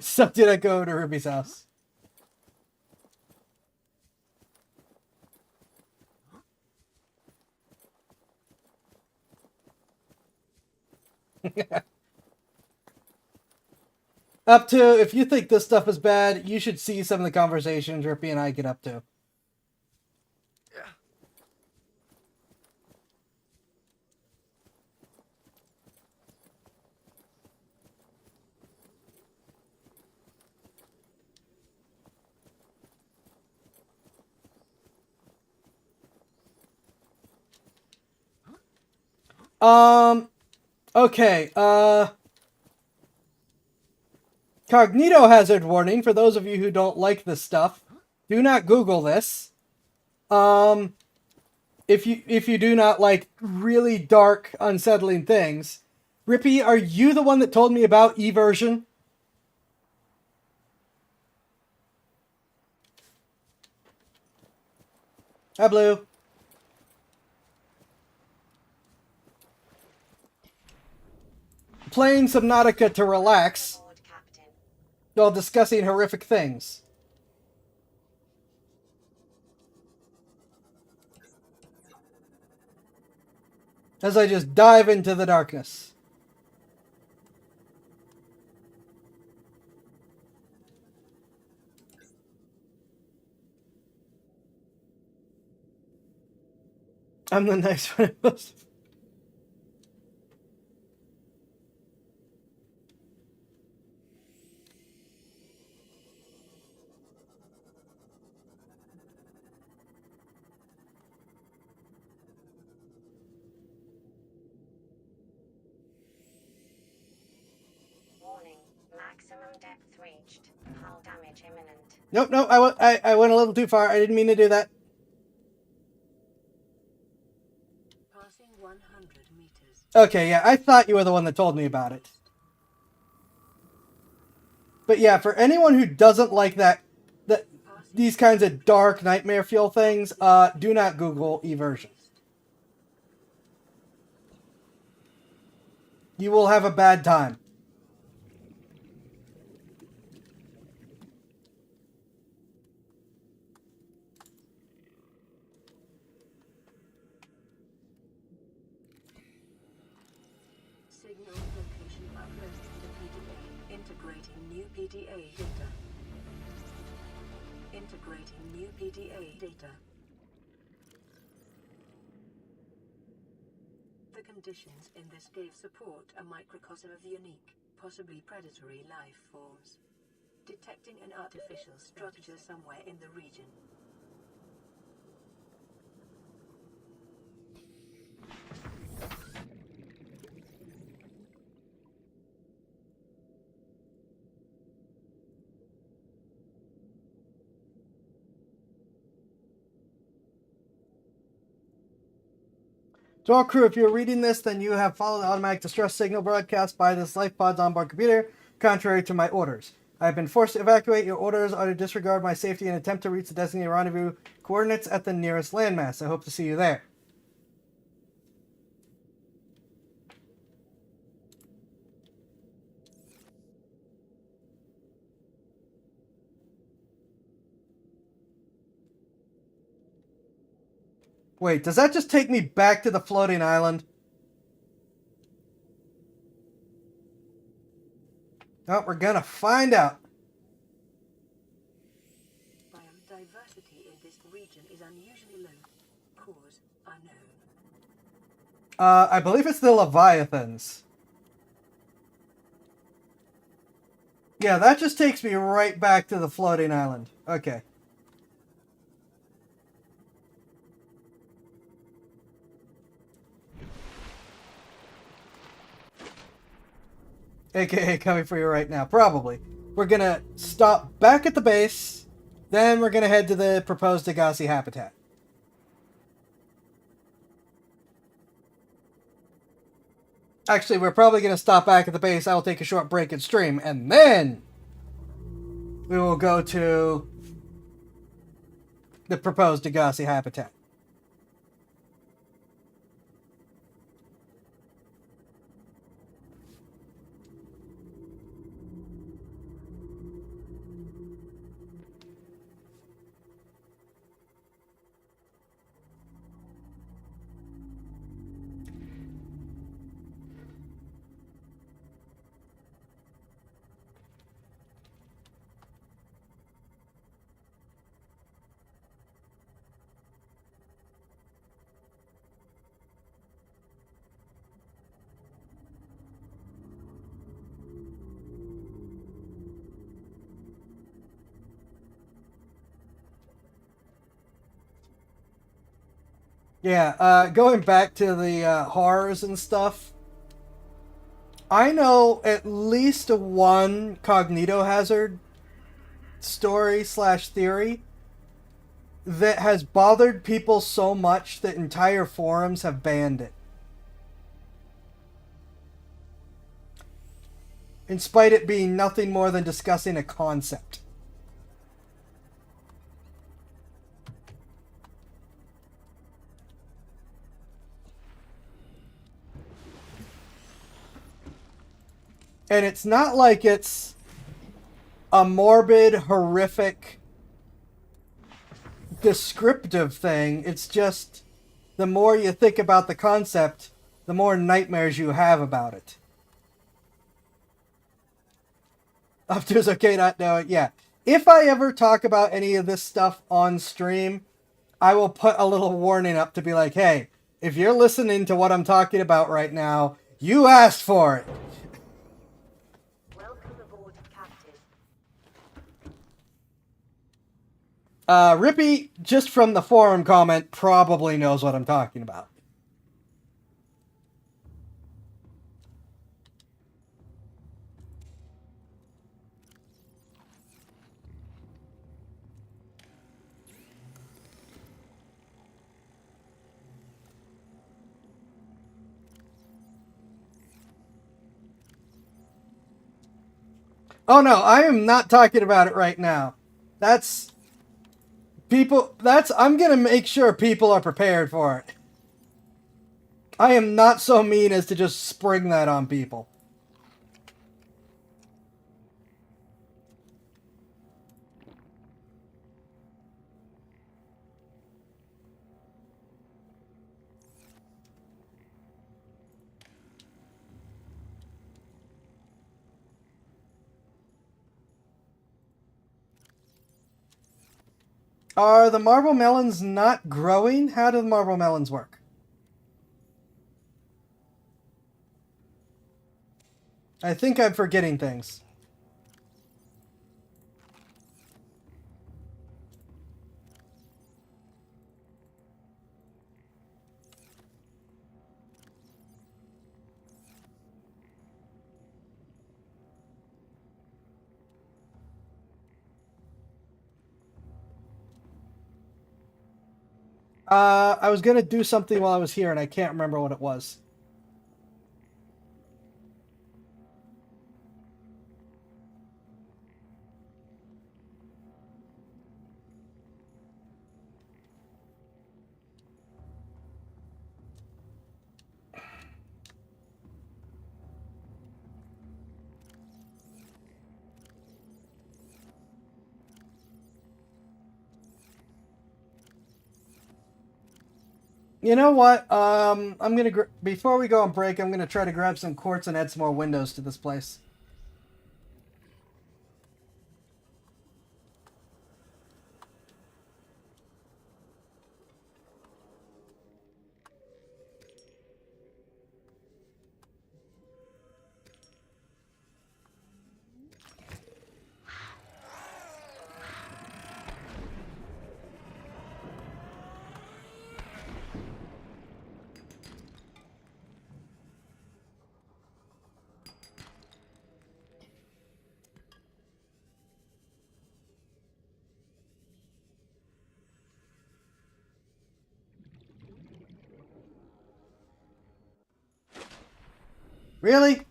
So did I go to Ruby's house? Up to, if you think this stuff is bad, you should see some of the conversations Rippy and I get up to. Okay, Cognito hazard warning for those of you who don't like this stuff. Do not Google this. If you do not like really dark, unsettling things. Rippy, are you the one that told me about eversion? Hi, Blue. Playing Subnautica to relax Board, Captain. while discussing horrific things. As I just dive into the darkness. I'm the nice one. Warning. Maximum depth reached. Hull damage imminent. Nope, I went a little too far. I didn't mean to do that. Passing 100 meters. Okay, yeah, I thought you were the one that told me about it. But yeah, for anyone who doesn't like these kinds of dark nightmare feel things, do not Google eversion. You will have a bad time. Signal location uploaded to PDA. Integrating new PDA data. Integrating new PDA data. The conditions in this cave support a microcosm of unique, possibly predatory life forms. Detecting an artificial structure somewhere in the region. To all crew, if you're reading this, then you have followed the automatic distress signal broadcast by this life pod's onboard computer, contrary to my orders. I have been forced to evacuate. Your orders are to disregard my safety and attempt to reach the designated rendezvous coordinates at the nearest landmass. I hope to see you there. Wait, does that just take me back to the floating island? Oh, we're gonna find out. Biodiversity in this region is unusually low. Cause unknown. I believe it's the Leviathans. Yeah, that just takes me right back to the floating island. Okay. AKA coming for you right now. Probably. We're gonna stop back at the base. Then we're gonna head to the proposed Degassi habitat. Actually, we're probably gonna stop back at the base. I will take a short break and stream. And then we will go to the proposed Degassi habitat. Yeah, going back to the horrors and stuff, I know at least one cognito hazard story slash theory that has bothered people so much that entire forums have banned it. In spite of it being nothing more than discussing a concept. And it's not like it's a morbid, horrific, descriptive thing. It's just the more you think about the concept, the more nightmares you have about it. Up to it's okay not knowing. Yeah. If I ever talk about any of this stuff on stream, I will put a little warning up to be like, hey, if you're listening to what I'm talking about right now, you asked for it. Welcome aboard, Captain. Rippy, just from the forum comment, probably knows what I'm talking about. Oh no, I am not talking about it right now. That's people. I'm gonna make sure people are prepared for it. I am not so mean as to just spring that on people. Are the marble melons not growing? How do the marble melons work? I think I'm forgetting things. I was gonna do something while I was here, and I can't remember what it was. You know what? I'm gonna before we go on break, I'm gonna try to grab some quartz and add some more windows to this place. Really?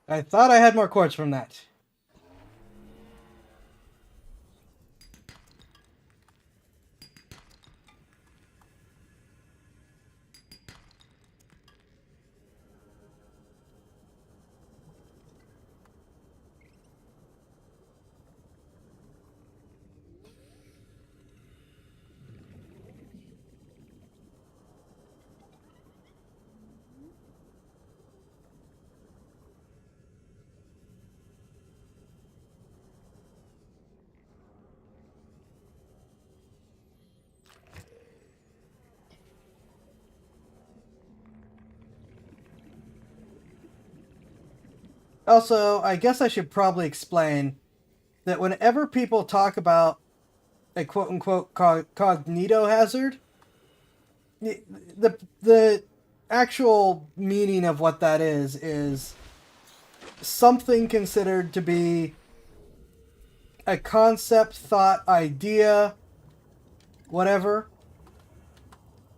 I thought I had more quartz from that. Also, I guess I should probably explain that whenever people talk about a quote unquote cognito hazard, the actual meaning of what that is something considered to be a concept, thought, idea, whatever,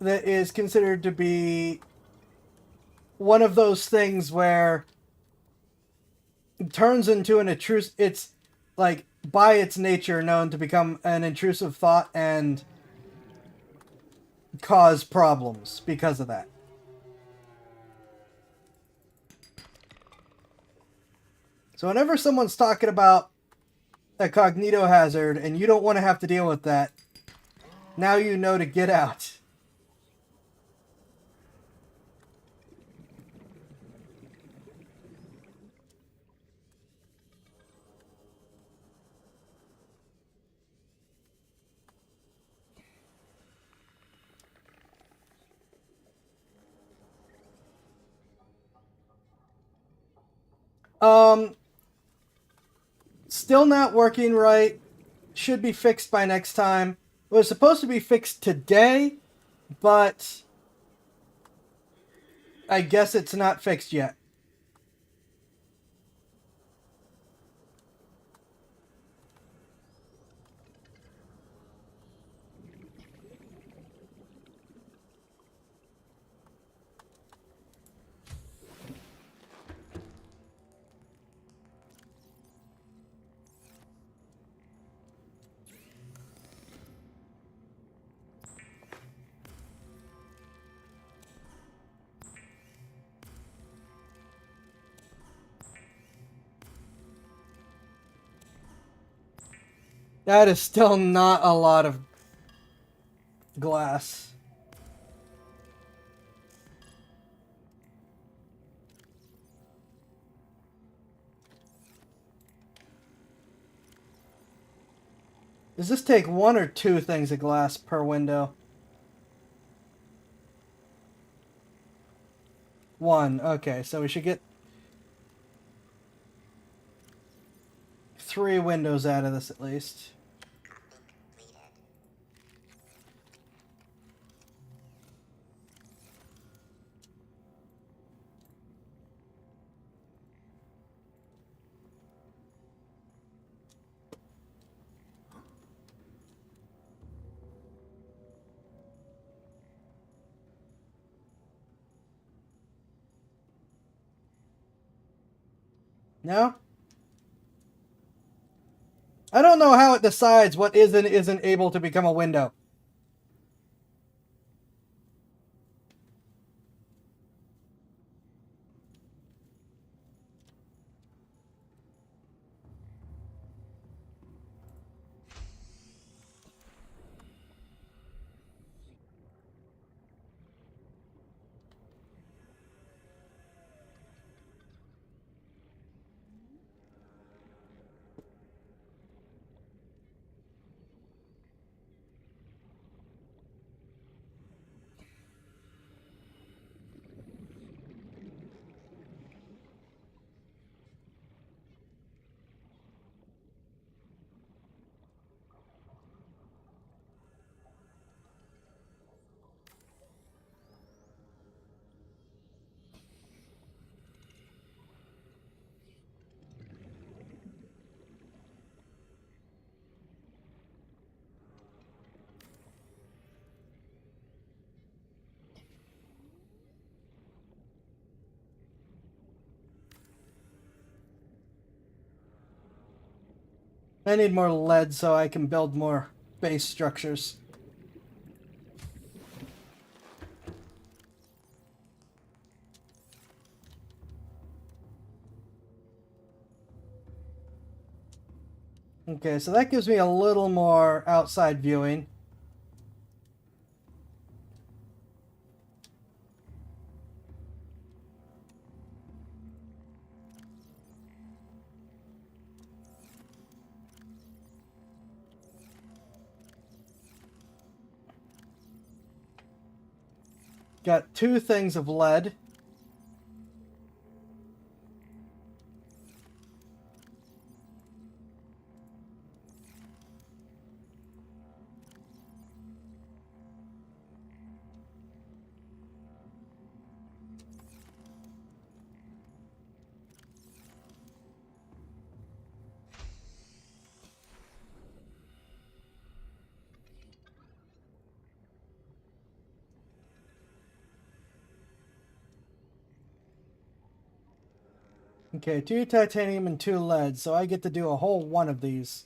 that is considered to be one of those things where it turns into an intrusive. It's like by its nature known to become an intrusive thought and cause problems because of that. So whenever someone's talking about a cognito hazard and you don't want to have to deal with that, now you know to get out. Still not working right. Should be fixed by next time. It was supposed to be fixed today, but I guess it's not fixed yet. That is still not a lot of glass. Does this take one or two things of glass per window? One. Okay, so we should get 3 windows out of this at least. No? I don't know how it decides what is and isn't able to become a window. I need more lead so I can build more base structures. Okay, so that gives me a little more outside viewing. Got 2 things of lead. Okay, 2 titanium and 2 lead, so I get to do a whole one of these.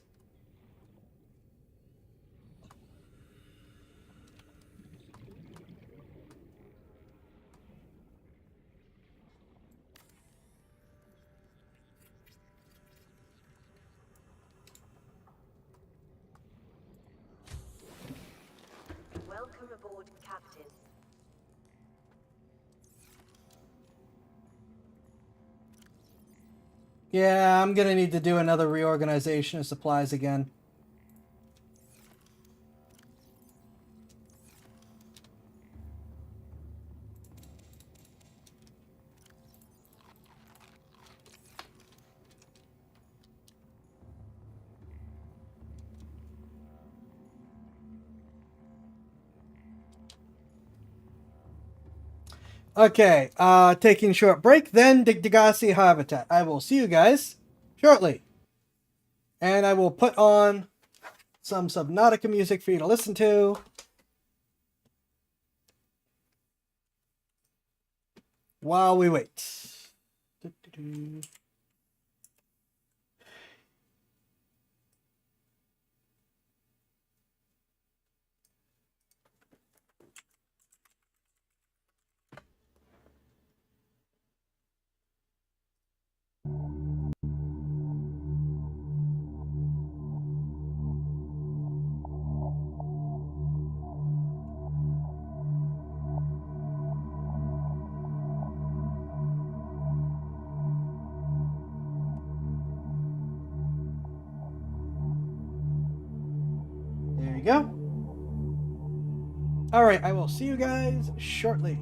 Welcome aboard, Captain. Yeah, I'm gonna need to do another reorganization of supplies again. Okay, taking a short break, then Degassi Habitat. I will see you guys shortly. And I will put on some Subnautica music for you to listen to. While we wait. go. Alright, I will see you guys shortly.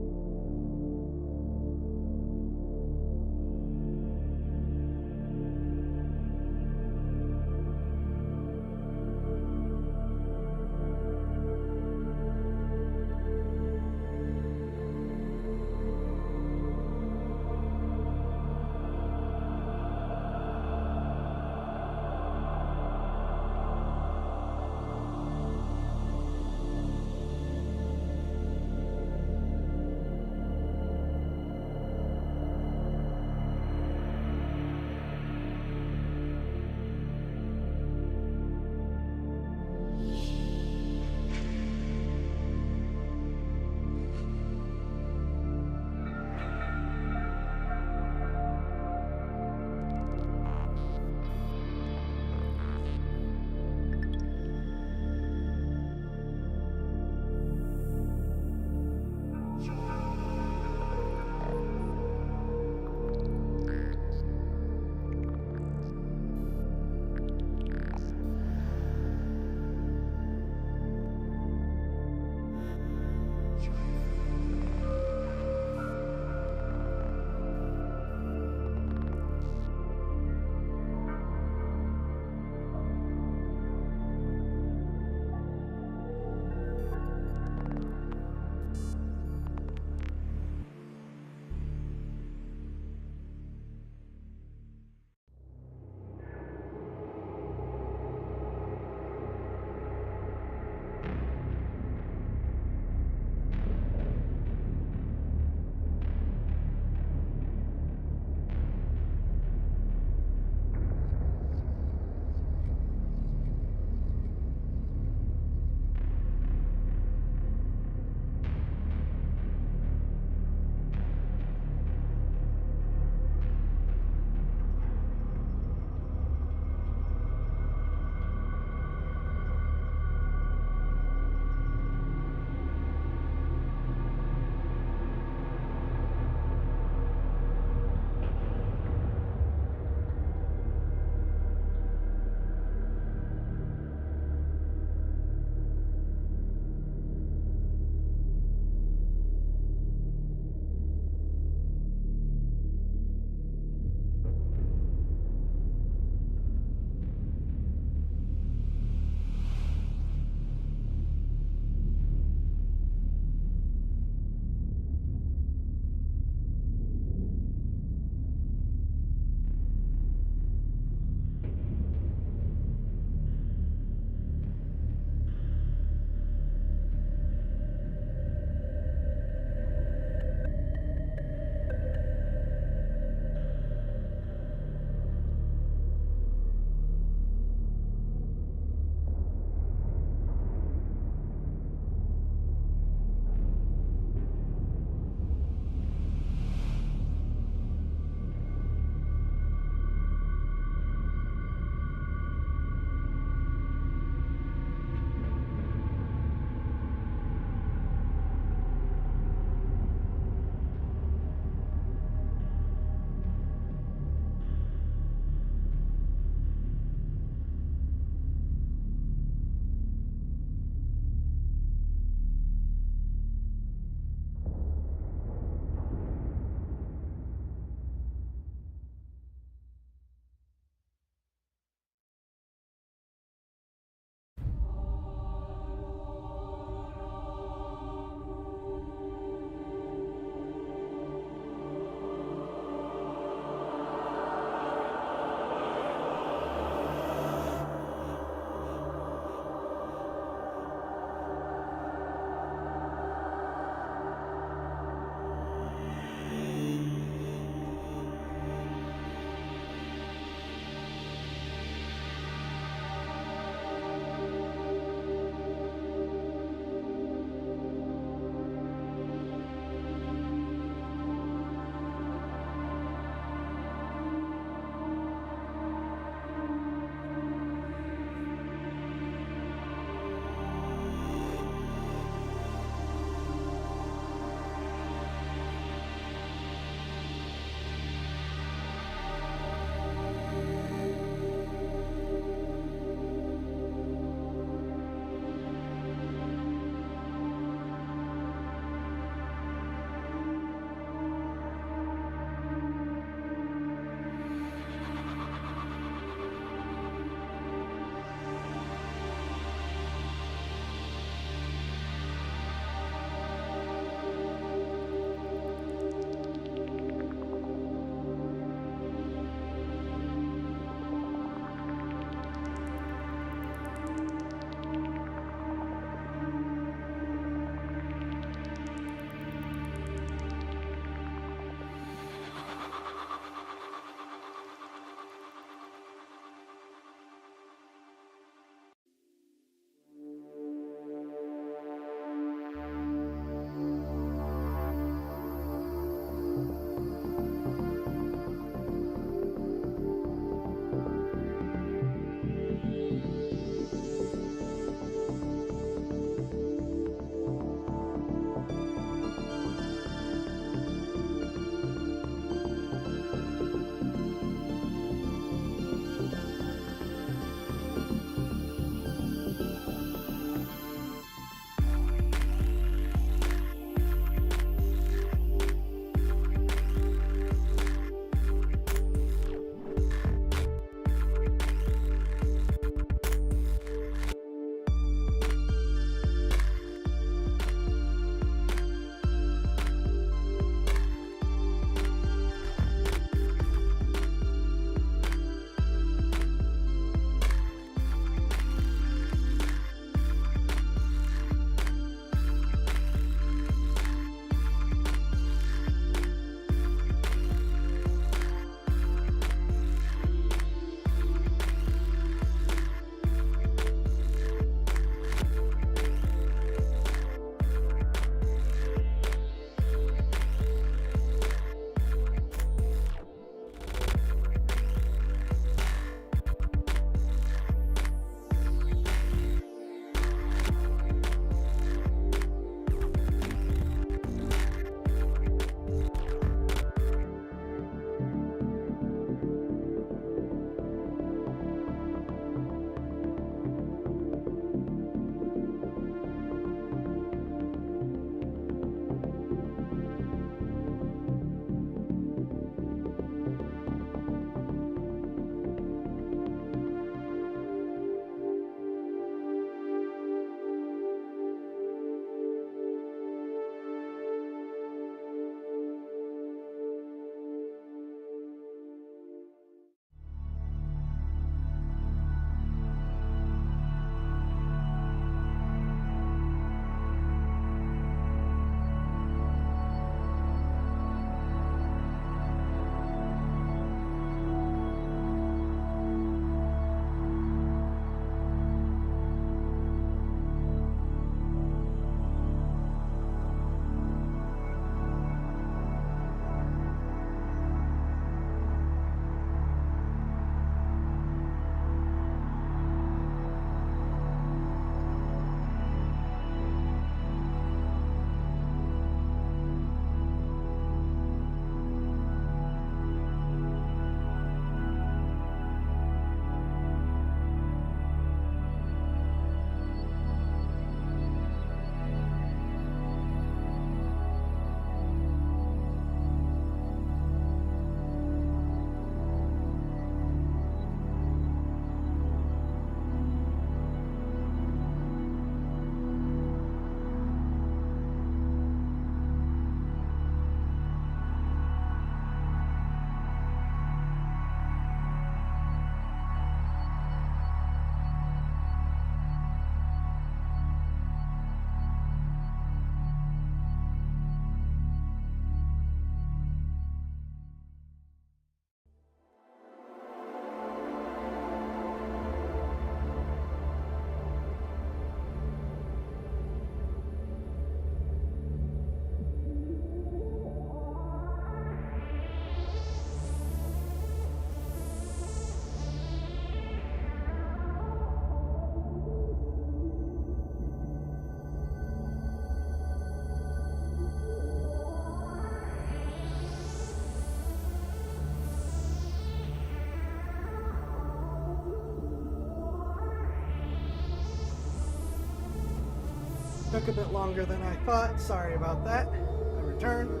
took a bit longer than I thought. Sorry about that. I return.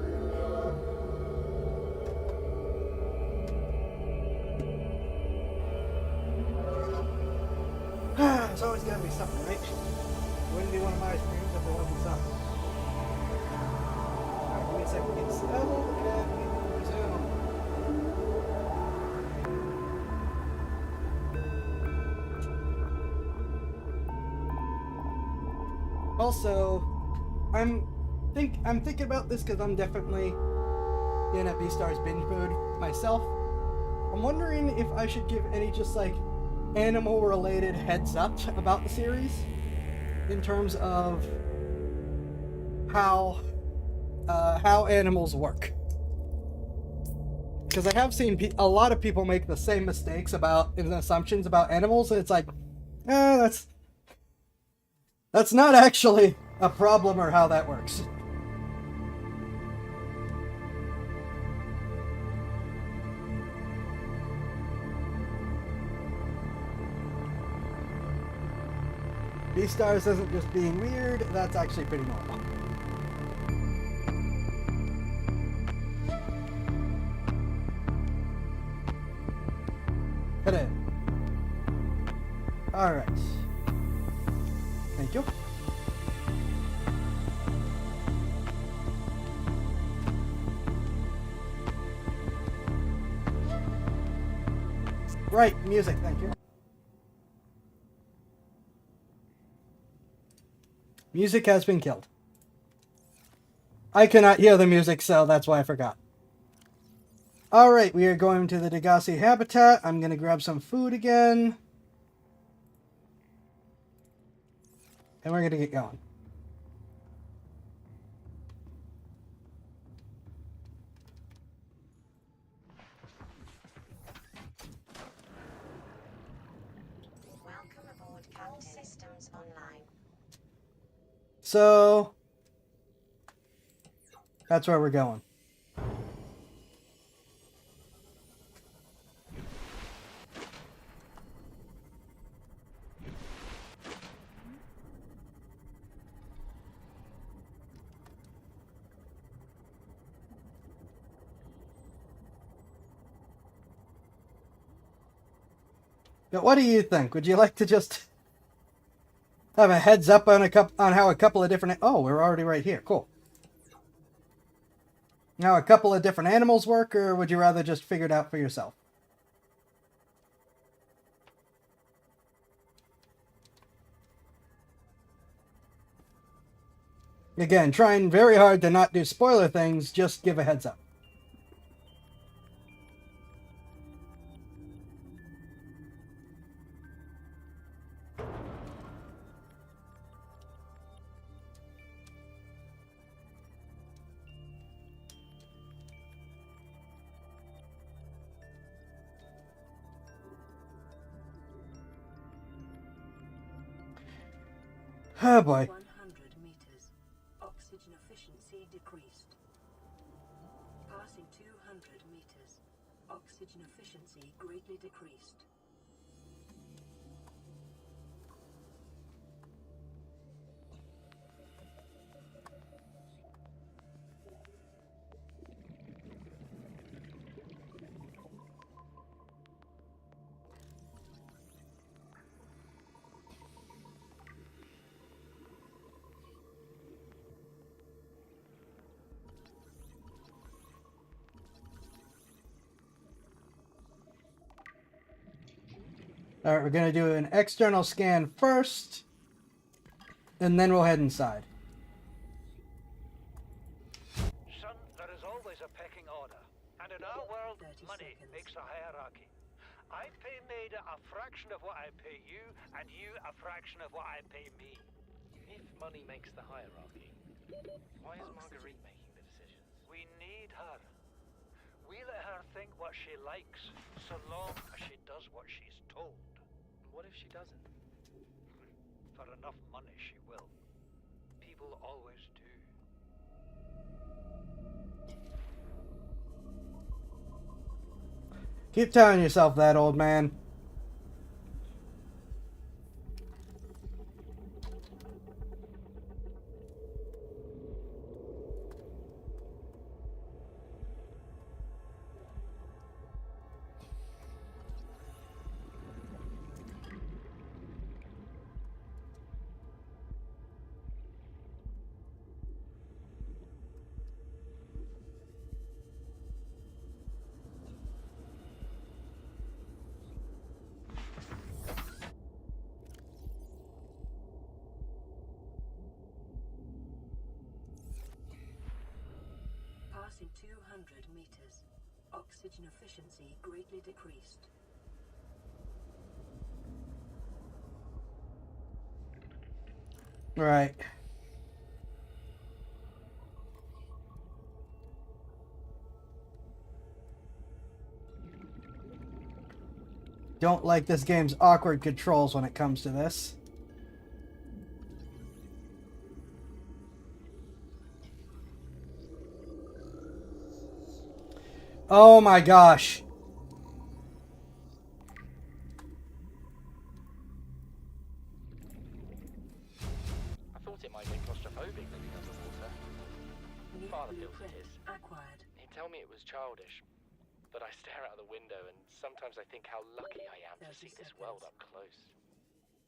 There's always gotta be something, right? Wouldn't be one of my streams if there wasn't something. Alright, give me a second to get settled and we will resume. Also, I'm thinking about this because I'm definitely in a Beastars binge mood myself. I'm wondering if I should give any just like animal related heads up about the series in terms of how animals work. Because I have seen a lot of people make the same mistakes about and assumptions about animals, and it's like, that's not actually a problem or how that works. Beastars isn't just being weird, that's actually pretty normal. Hit it. Alright. Thank you. Right, music, thank you. Music has been killed. I cannot hear the music, so that's why I forgot. Alright, we are going to the Degassi habitat. I'm going to grab some food again. And we're going to get going. Welcome aboard CAD Systems Online. So, that's where we're going. But what do you think? Would you like to just have a heads up on how a couple of different... Oh, we're already right here. Cool. How a couple of different animals work, or would you rather just figure it out for yourself? Again, trying very hard to not do spoiler things, just give a heads up. Oh boy. 100 meters. Oxygen efficiency decreased. Passing 200 meters. Oxygen efficiency greatly decreased. Alright, we're going to do an external scan first, and then we'll head inside. Son, there is always a pecking order. And in our world, 30 money seconds. makes a hierarchy. I pay Maida a fraction of what I pay you, and you a fraction of what I pay me. If money makes the hierarchy, why is Marguerite making the decisions? We need her. We let her think what she likes, so long as she does what she's told. What if she doesn't? For enough money, she will. People always do. Keep telling yourself that, old man. Passing 200 meters. Oxygen efficiency greatly decreased. Right. Don't like this game's awkward controls when it comes to this. Oh my gosh. I thought it might get claustrophobic living underwater. New Father feels it blueprint is. acquired. He'd tell me it was childish, but I stare out the window and sometimes I think how lucky I am to 30 see this seconds. world up close.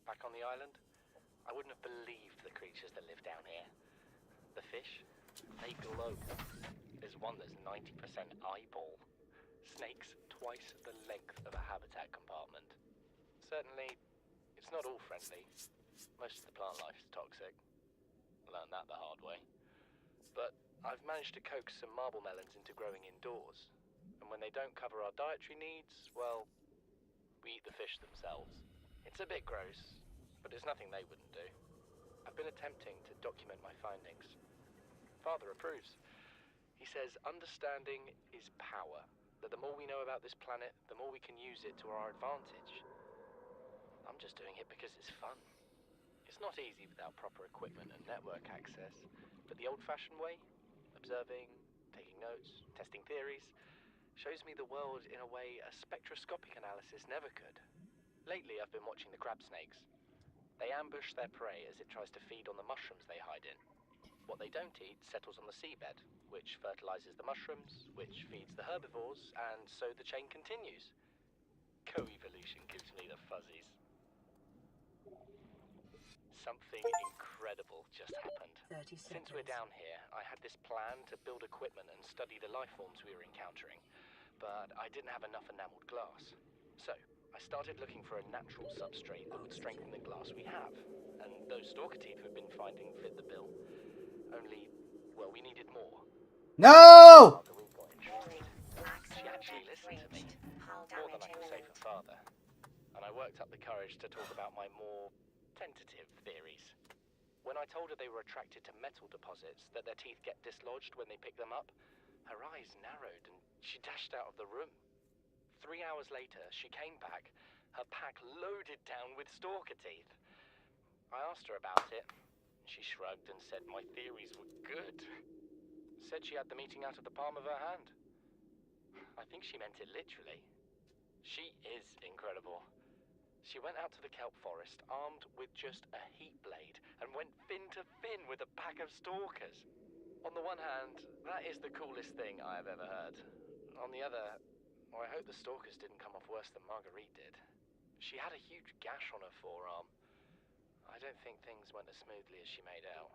Back on the island, I wouldn't have believed the creatures that live down here. The fish, they glow. There's one that's 90% eyeball. Snakes twice the length of a habitat compartment. Certainly, it's not all friendly. Most of the plant life is toxic. Learned that the hard way. But I've managed to coax some marble melons into growing indoors. And when they don't cover our dietary needs, well, we eat the fish themselves. It's a bit gross, but there's nothing they wouldn't do. I've been attempting to document my findings. Father approves. He says understanding is power. That the more we know about this planet, the more we can use it to our advantage. I'm just doing it because it's fun. It's not easy without proper equipment and network access, but the old-fashioned way, observing, taking notes, testing theories, shows me the world in a way a spectroscopic analysis never could. Lately, I've been watching the crab snakes. They ambush their prey as it tries to feed on the mushrooms they hide in. What they don't eat settles on the seabed, which fertilizes the mushrooms, which feeds the herbivores, and so the chain continues. Co-evolution gives me the fuzzies. Something incredible just happened. 30 seconds. Since we're down here, I had this plan to build equipment and study the life forms we were encountering, but I didn't have enough enameled glass. So, I started looking for a natural substrate that would strengthen the glass we have, and those stalker teeth we've been finding fit the bill. Only, well, we needed more. No! Marguerite got intrigued. She actually listened to me, more than I could say for Father, and I worked up the courage to talk about my more tentative theories. When I told her they were attracted to metal deposits, that their teeth get dislodged when they pick them up, her eyes narrowed and she dashed out of the room. 3 hours later, she came back, her pack loaded down with stalker teeth. I asked her about it. She shrugged and said my theories were good. Said she had the meeting out of the palm of her hand. I think she meant it literally. She is incredible. She went out to the kelp forest armed with just a heat blade and went fin to fin with a pack of stalkers. On the one hand, that is the coolest thing I have ever heard. On the other, well, I hope the stalkers didn't come off worse than Marguerite did. She had a huge gash on her forearm. I don't think things went as smoothly as she made out.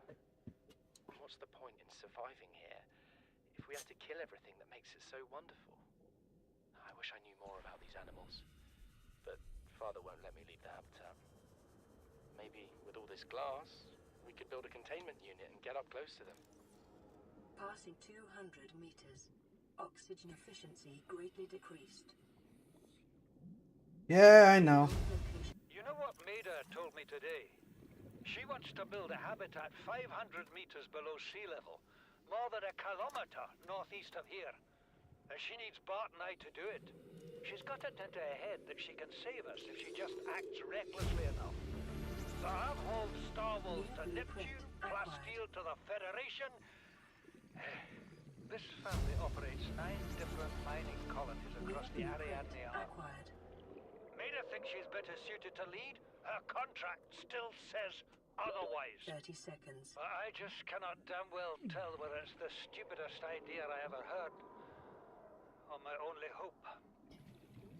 What's the point in surviving here if we have to kill everything that makes it so wonderful? I wish I knew more about these animals, but Father won't let me leave the habitat. Maybe with all this glass, we could build a containment unit and get up close to them. Passing 200 meters. Oxygen efficiency greatly decreased. Yeah, I know. Location. You know what Maida told me today? She wants to build a habitat 500 meters below sea level, more than a kilometer northeast of here. And she needs Bart and I to do it. She's got it into her head that she can save us if she just acts recklessly enough. So I've hauled Star Wolves to Neptune, Plasteel to the Federation. This family operates 9 different mining colonies across the Ariadne Arm. Acquired. Maida thinks she's better suited to lead. Her contract still says otherwise. 30 seconds. I just cannot damn well tell whether it's the stupidest idea I ever heard, or my only hope.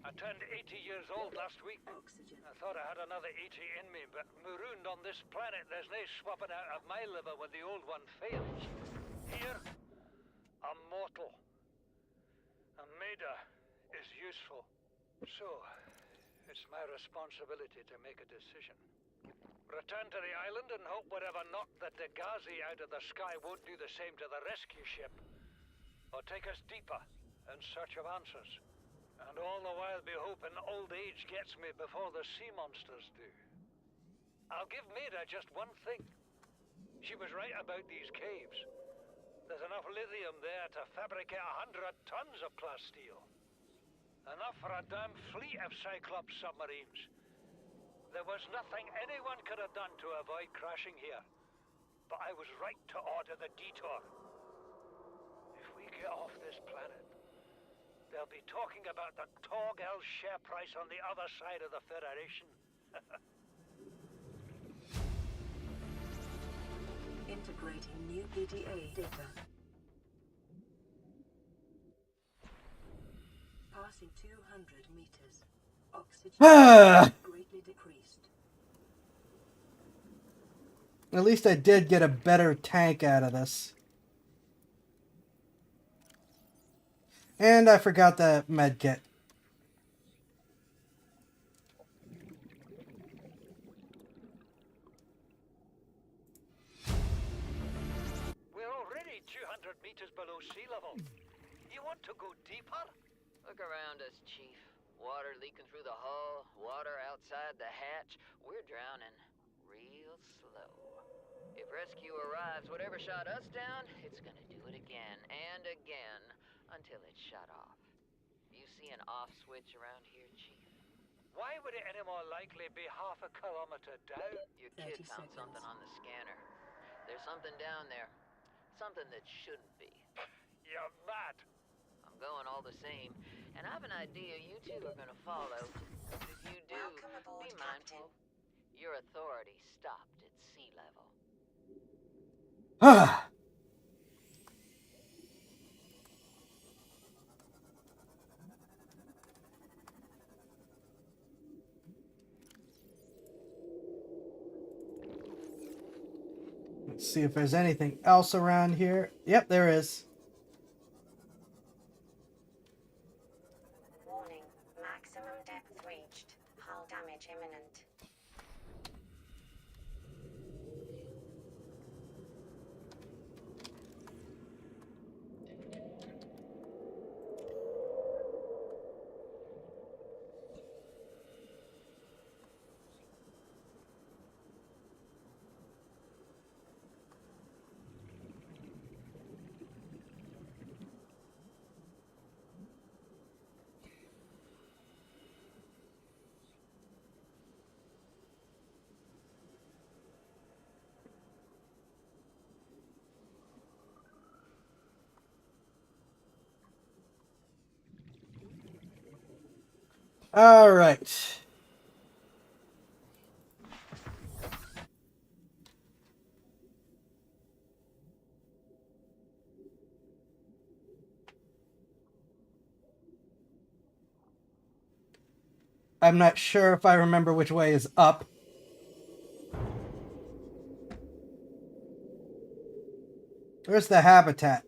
I turned 80 years old last week. Oxygen. I thought I had another 80 in me, but marooned on this planet, there's no swapping out of my liver when the old one fails. Here, I'm mortal. And Maida is useful. So, it's my responsibility to make a decision. Return to the island and hope whatever knocked the Degazi out of the sky won't do the same to the rescue ship. or take us deeper in search of answers. And all the while be hoping old age gets me before the sea monsters do. I'll give Maida just one thing. She was right about these caves. There's enough lithium there to fabricate 100 tons of class steel. Enough for a damn fleet of Cyclops submarines. There was nothing anyone could have done to avoid crashing here. But I was right to order the detour. If we get off this planet, they'll be talking about the Torgal share price on the other side of the Federation. Integrating new PDA data. Passing 200 meters. Oxygen greatly decreased. At least I did get a better tank out of this. And I forgot the med kit. We're already 200 meters below sea level. You want to go deeper? Look around us, Chief. Water leaking through the hull, water outside the hatch. We're drowning real slow. If rescue arrives, whatever shot us down, it's gonna do it again and again until it's shut off. You see an off switch around here, Chief? Why would it any more likely be half a kilometer down? Your kid found something on the scanner. There's something down there. Something that shouldn't be. You're mad. I'm going all the same, and I have an idea you two are gonna follow. But if you do, Welcome aboard, be mindful. Your authority stopped at sea level. Ah. Let's see if there's anything else around here. Yep, there is. Warning. Maximum depth reached. Hull damage imminent. All right. I'm not sure if I remember which way is up. Where's the habitat?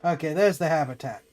Okay, there's the habitat.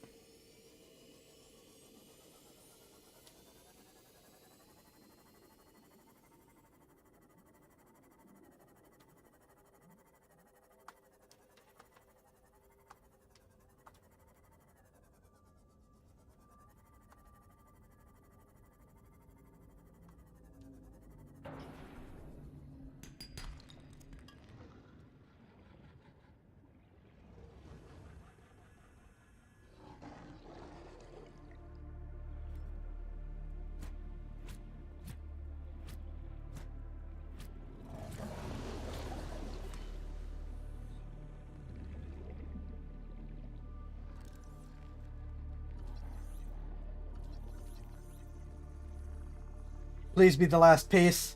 Please be the last piece.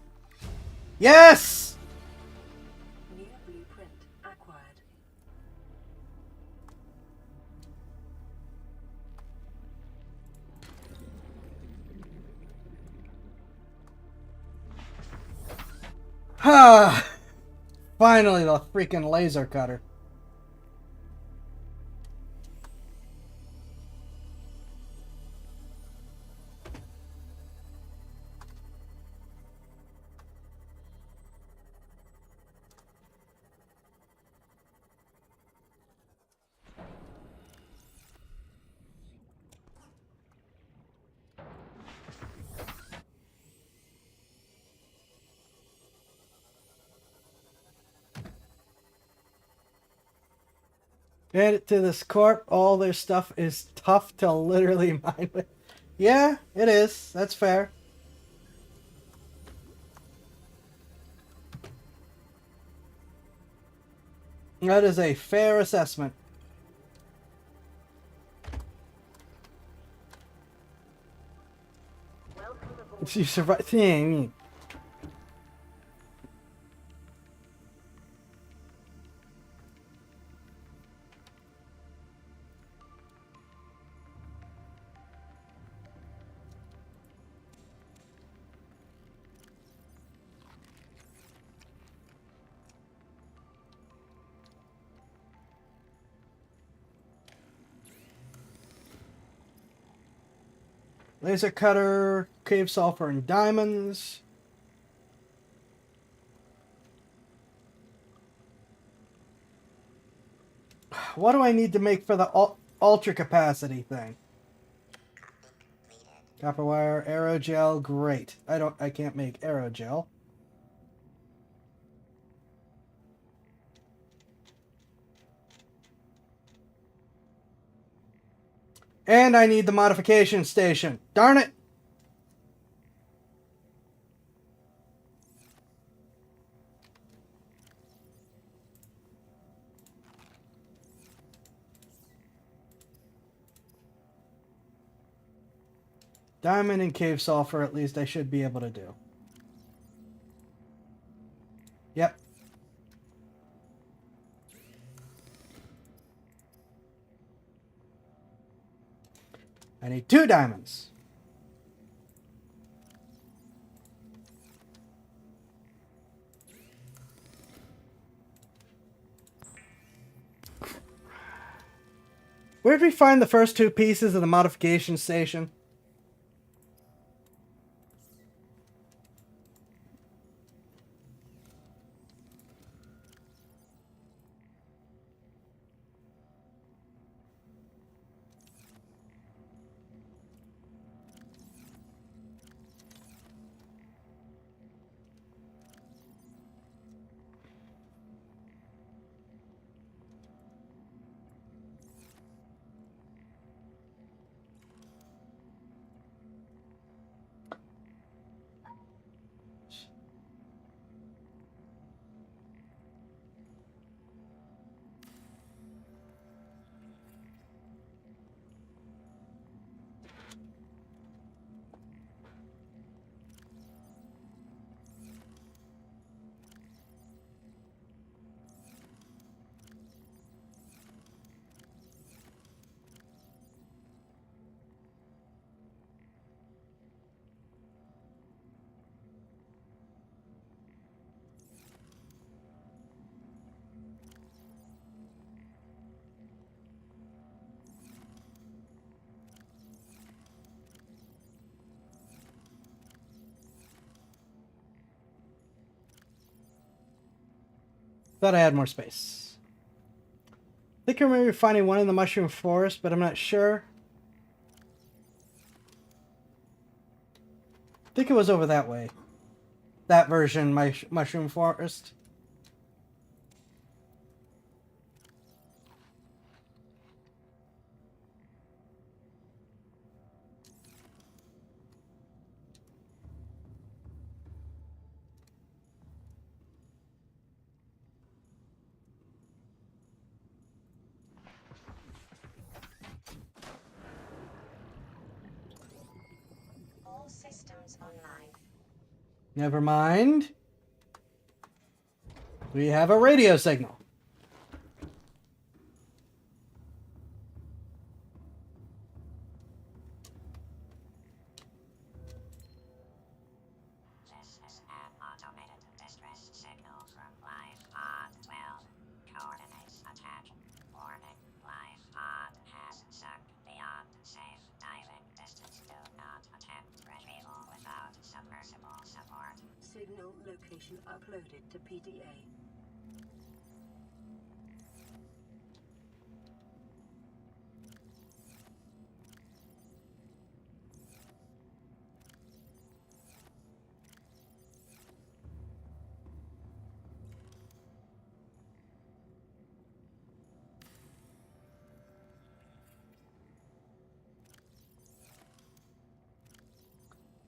Yes! New blueprint acquired. Ah. Finally, the freaking laser cutter. Add it to this corp. All their stuff is tough to literally mine with. Yeah, it is. That's fair. That is a fair assessment. If you survive, laser cutter, cave sulfur, and diamonds. What do I need to make for the ultra capacity thing? Copper wire, aerogel, great. I can't make aerogel. And I need the modification station. Darn it! Diamond and cave sulfur, at least I should be able to do. Yep. I need 2 diamonds. Where did we find the first 2 pieces of the modification station? Thought I had more space. I think I remember finding one in the mushroom forest, but I'm not sure. I think it was over that way. That version, my mushroom forest. All systems online. Never mind. We have a radio signal. This is an automated distress signal from Live Pod. Signal location uploaded to PDA.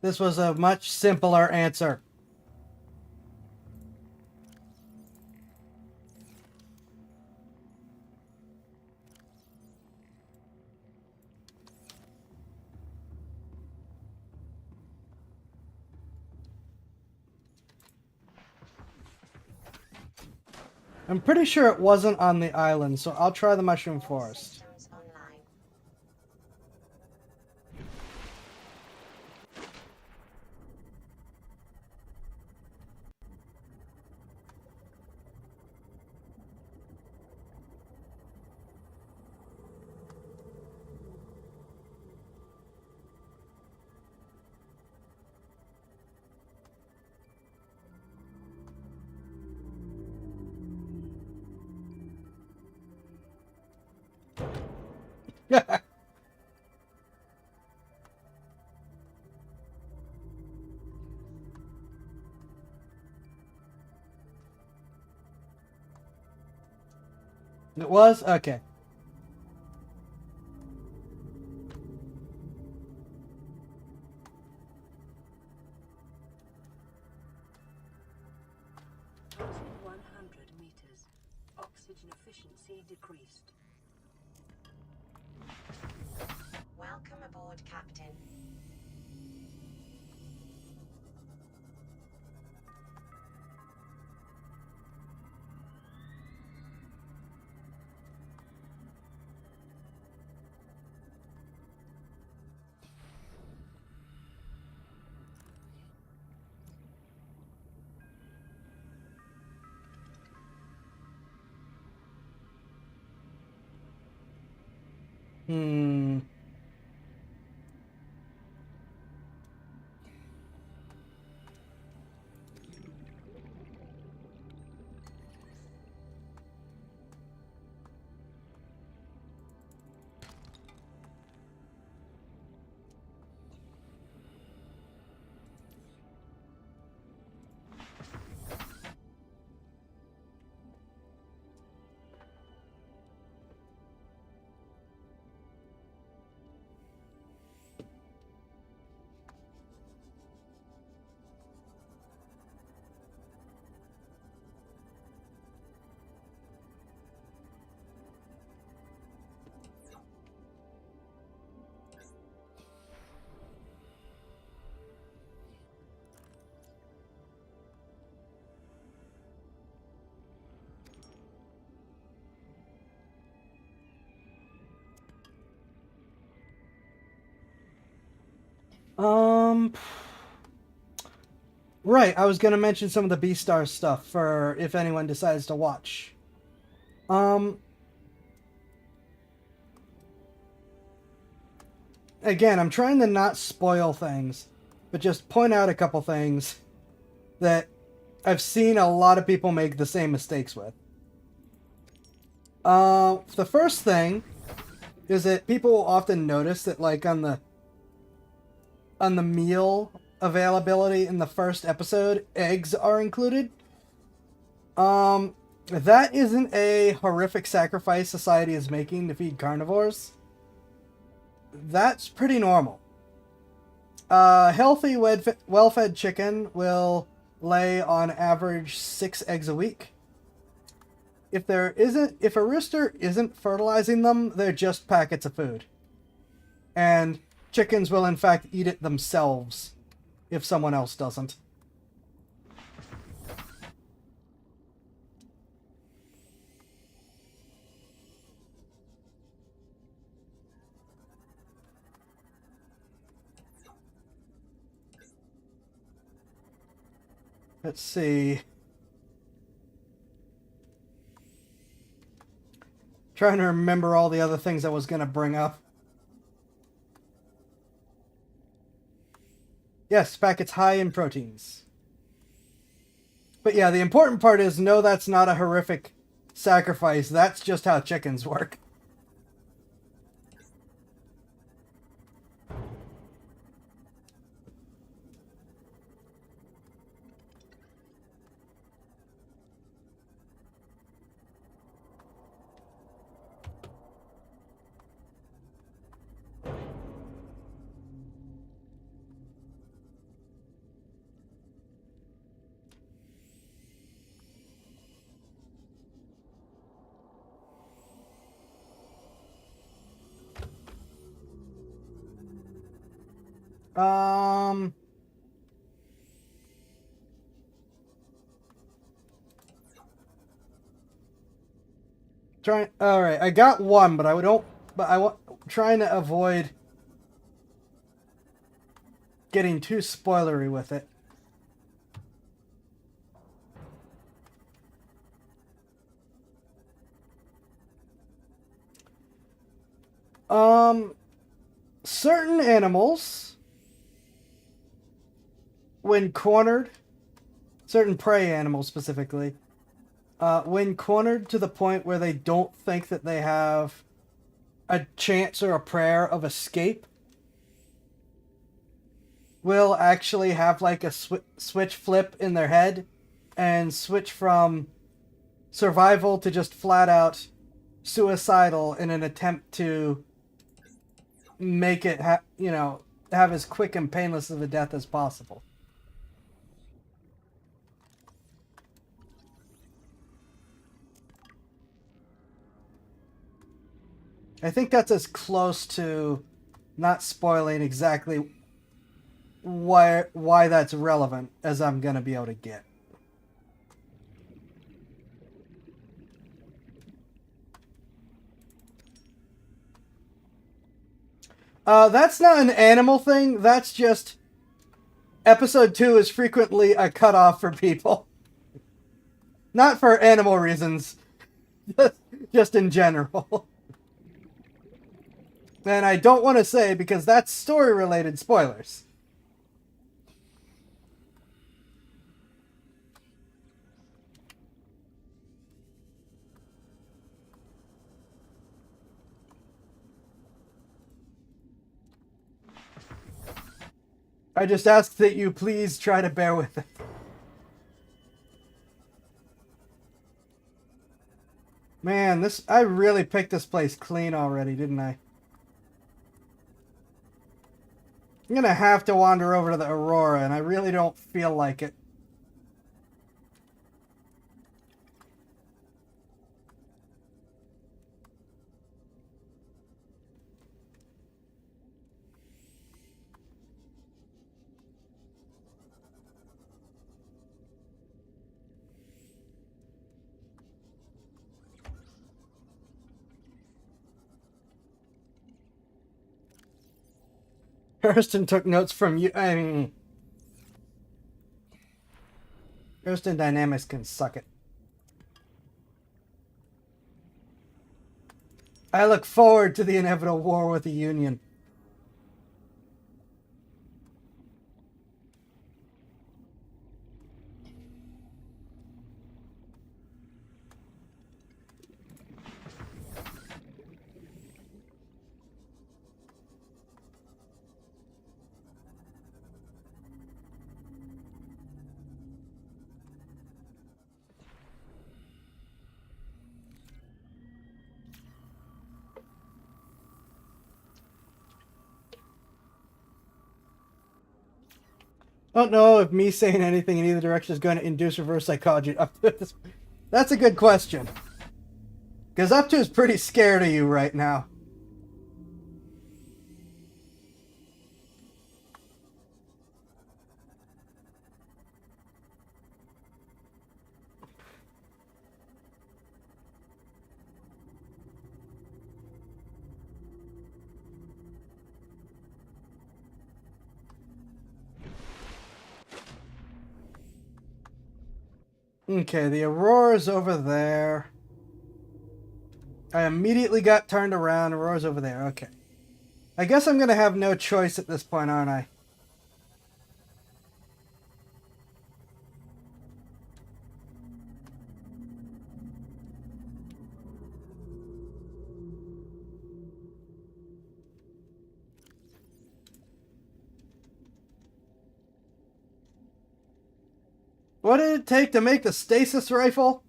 This was a much simpler answer. I'm pretty sure it wasn't on the island, so I'll try the mushroom forest. Systems online. It was? Okay. Passing 100 meters. Oxygen efficiency decreased. Welcome aboard, Captain. Hmm. Right, I was gonna mention some of the B-Star stuff for if anyone decides to watch. Again, I'm trying to not spoil things, but just point out a couple things that I've seen a lot of people make the same mistakes with. The first thing is that people will often notice that, like, on the meal availability in the first episode, eggs are included. That isn't a horrific sacrifice society is making to feed carnivores. That's pretty normal. Healthy, well-fed chicken will lay on average 6 eggs a week. If a rooster isn't fertilizing them, they're just packets of food. And chickens will in fact eat it themselves if someone else doesn't. Let's see. Trying to remember all the other things I was going to bring up. Yes, packets high in proteins. But yeah, the important part is no, that's not a horrific sacrifice. That's just how chickens work. Um, trying. All right, I got one, but I don't. But I want trying to avoid getting too spoilery with it. Certain animals, when cornered, certain prey animals specifically, when cornered to the point where they don't think that they have a chance or a prayer of escape, will actually have like a switch flip in their head and switch from survival to just flat out suicidal in an attempt to make it have as quick and painless of a death as possible. I think that's as close to not spoiling exactly why that's relevant as I'm gonna be able to get. That's not an animal thing. That's just episode 2 is frequently a cutoff for people. Not for animal reasons, just in general. And I don't want to say because that's story-related spoilers. I just ask that you please try to bear with it. Man, I really picked this place clean already, didn't I? I'm gonna have to wander over to the Aurora, and I really don't feel like it. Hurston took notes from you. I mean, Hurston Dynamics can suck it. I look forward to the inevitable war with the Union. I don't know if me saying anything in either direction is going to induce reverse psychology. That's a good question. Because Up2 is pretty scared of you right now. Okay, the Aurora's over there. I immediately got turned around. Aurora's over there. Okay. I guess I'm going to have no choice at this point, aren't I? What did it take to make the stasis rifle?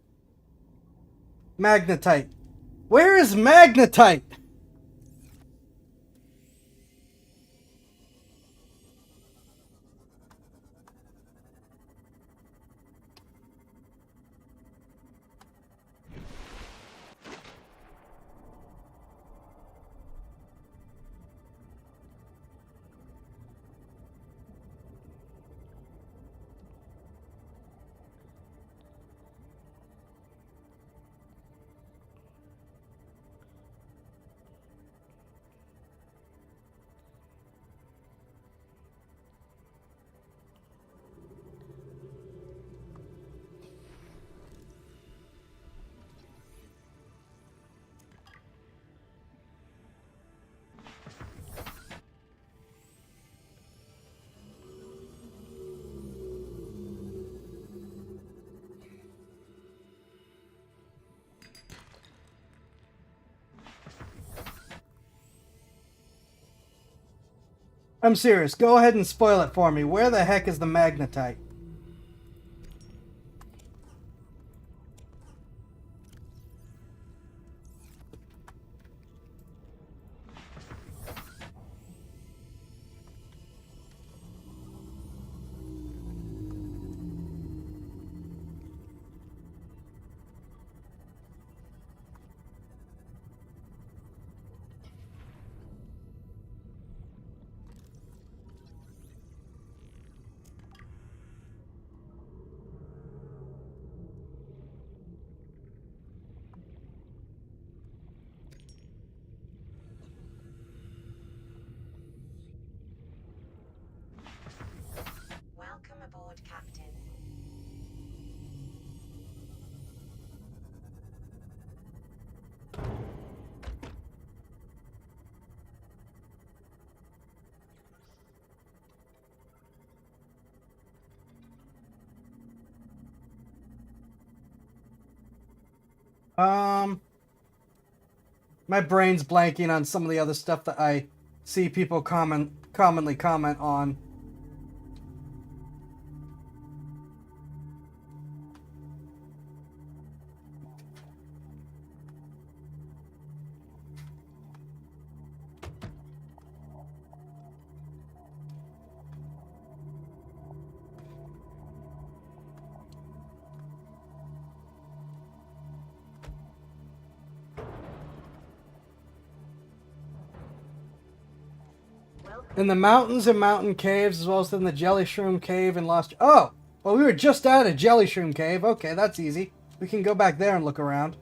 Magnetite. Where is magnetite? I'm serious. Go ahead and spoil it for me. Where the heck is the magnetite? Welcome aboard, Captain. My brain's blanking on some of the other stuff that I see people commonly comment on. In the mountains and mountain caves, as well as in the Jelly Shroom Cave and Lost... Oh! Well, we were just at a Jelly Shroom Cave. Okay, that's easy. We can go back there and look around.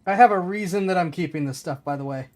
I have a reason that I'm keeping this stuff, by the way.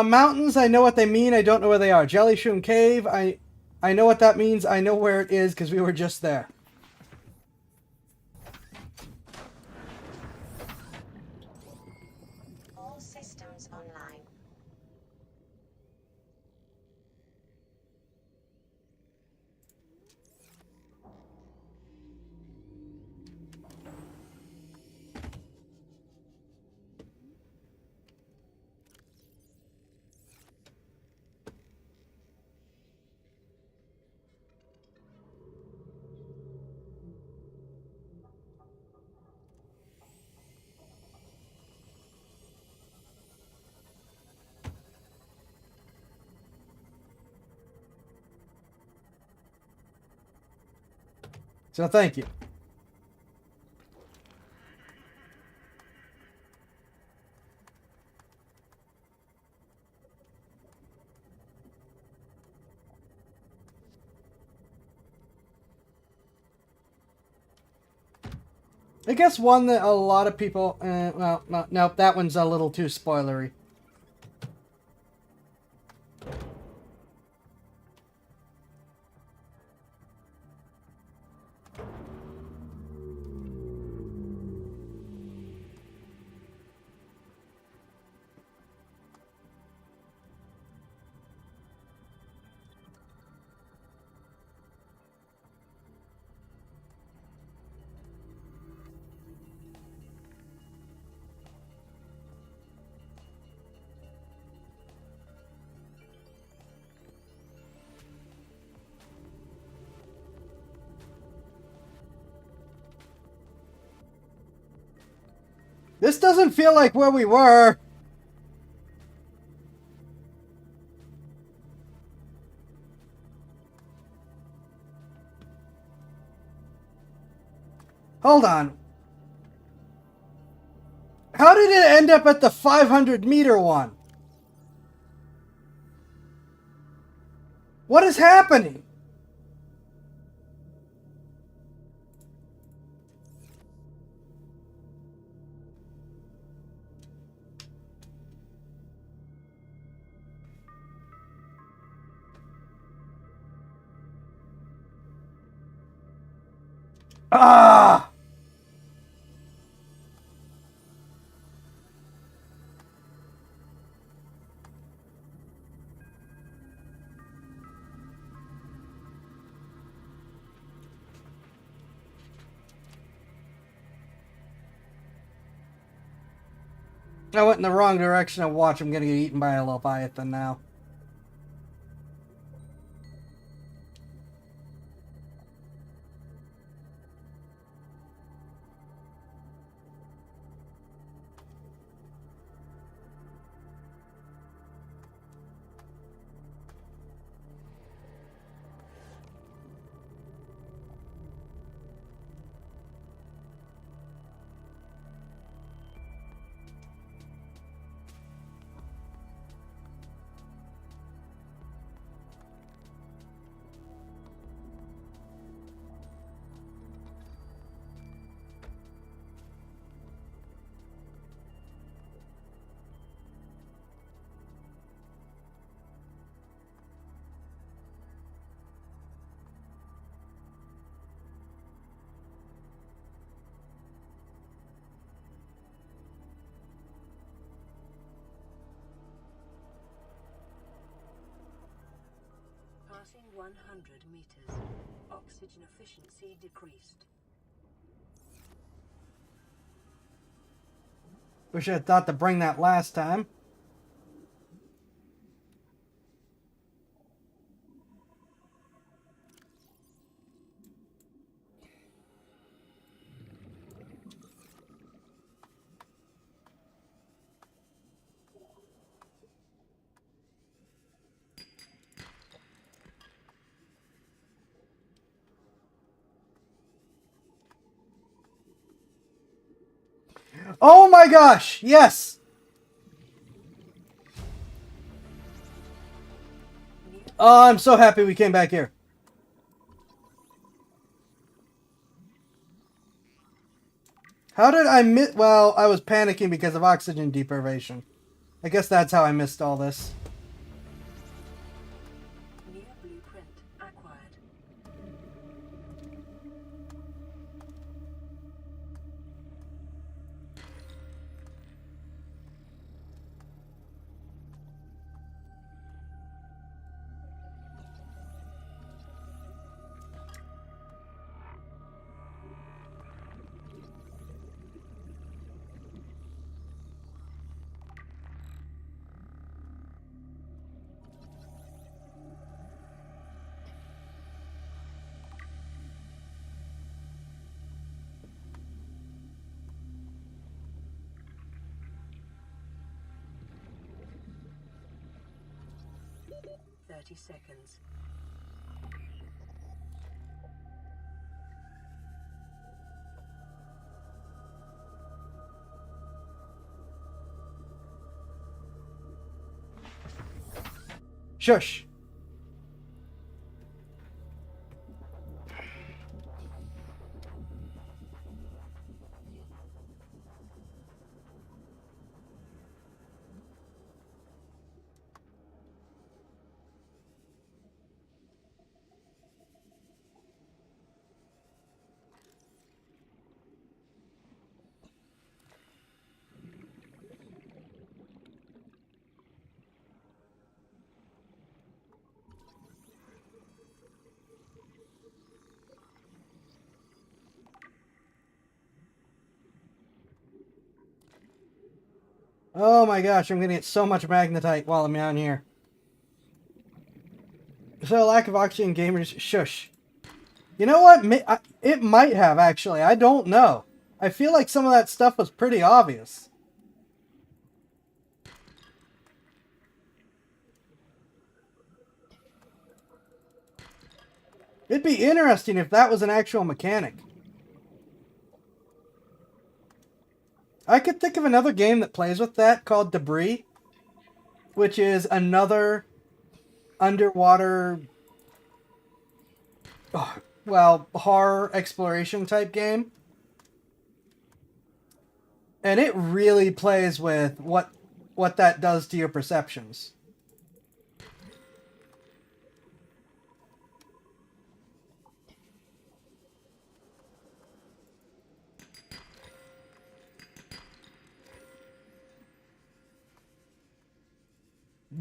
Mountains, I know what they mean. I don't know where they are. Jelly Shroom Cave, I know what that means. I know where it is because we were just there. All systems online. So thank you. I guess one that a lot of people... well, no, that one's a little too spoilery. This doesn't feel like where we were. Hold on. How did it end up at the 500-meter one? What is happening? Ah! I went in the wrong direction and watch. I'm gonna get eaten by a Leviathan now. Passing 100 meters. Oxygen efficiency decreased. Wish I had thought to bring that last time. Oh my gosh! Yes! Oh, I'm so happy we came back here. How did I miss... Well, I was panicking because of oxygen deprivation. I guess that's how I missed all this. New blueprint acquired. Seconds. Shush. Oh my gosh, I'm gonna get so much magnetite while I'm down here. So, lack of oxygen gamers, shush. You know what? It might have, actually. I don't know. I feel like some of that stuff was pretty obvious. It'd be interesting if that was an actual mechanic. I could think of another game that plays with that called Debris, which is another underwater, well, horror exploration type game. And it really plays with what that does to your perceptions.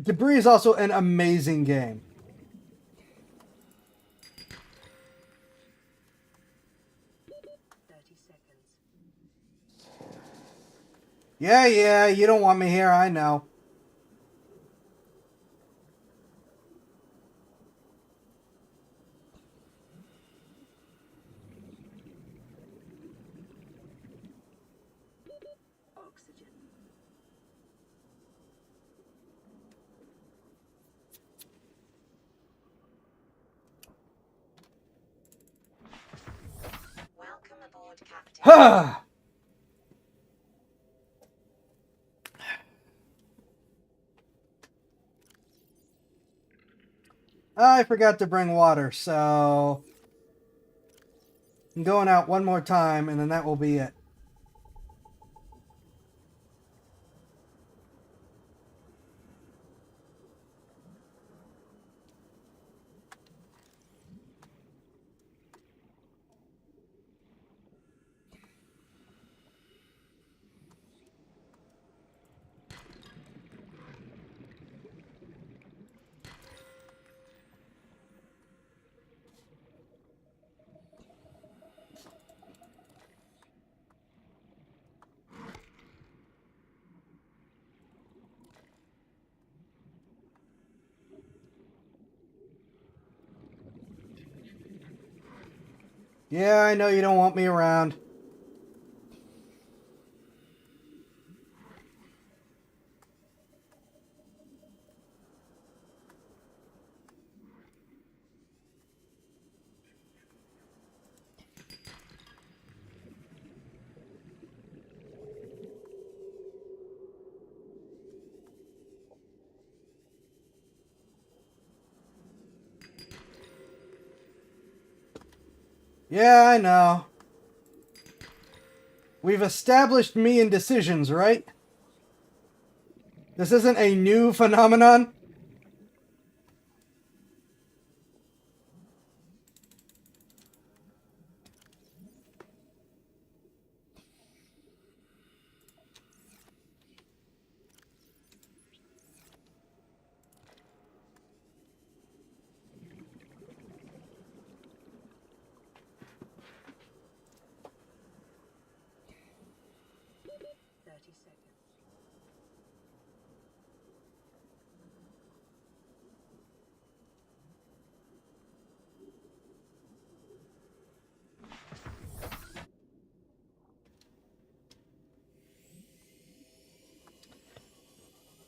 Debris is also an amazing game. Yeah, you don't want me here, I know. Oxygen. Welcome aboard, Captain. Ha! I forgot to bring water, so I'm going out one more time, and then that will be it. Yeah, I know you don't want me around. Yeah, I know. We've established me in decisions, right? This isn't a new phenomenon.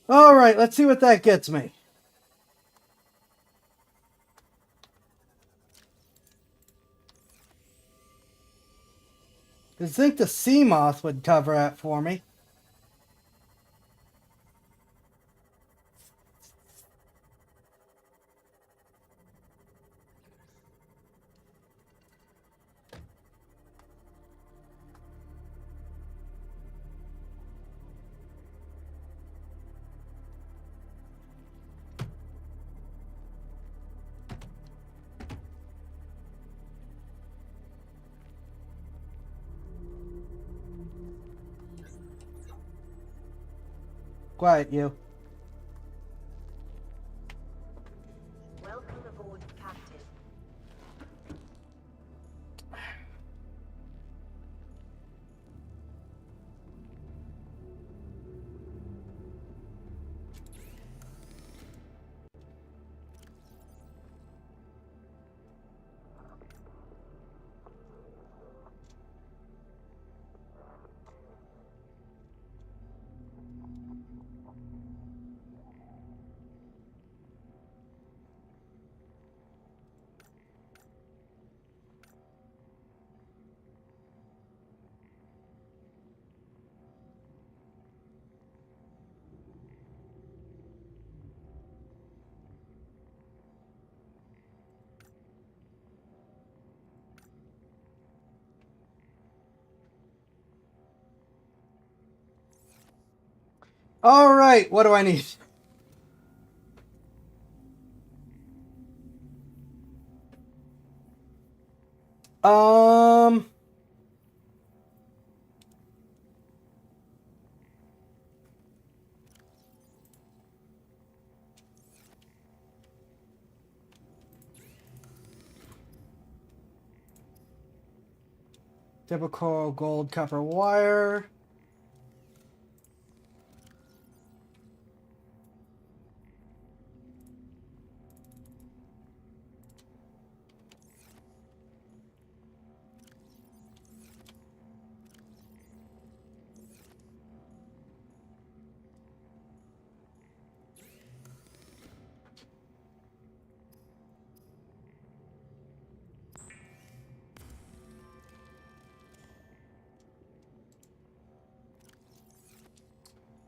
Alright, let's see what that gets me. I think the sea moth would cover that for me. Quiet, you. Welcome aboard, Captain. All right, what do I need? Um, typical gold copper wire.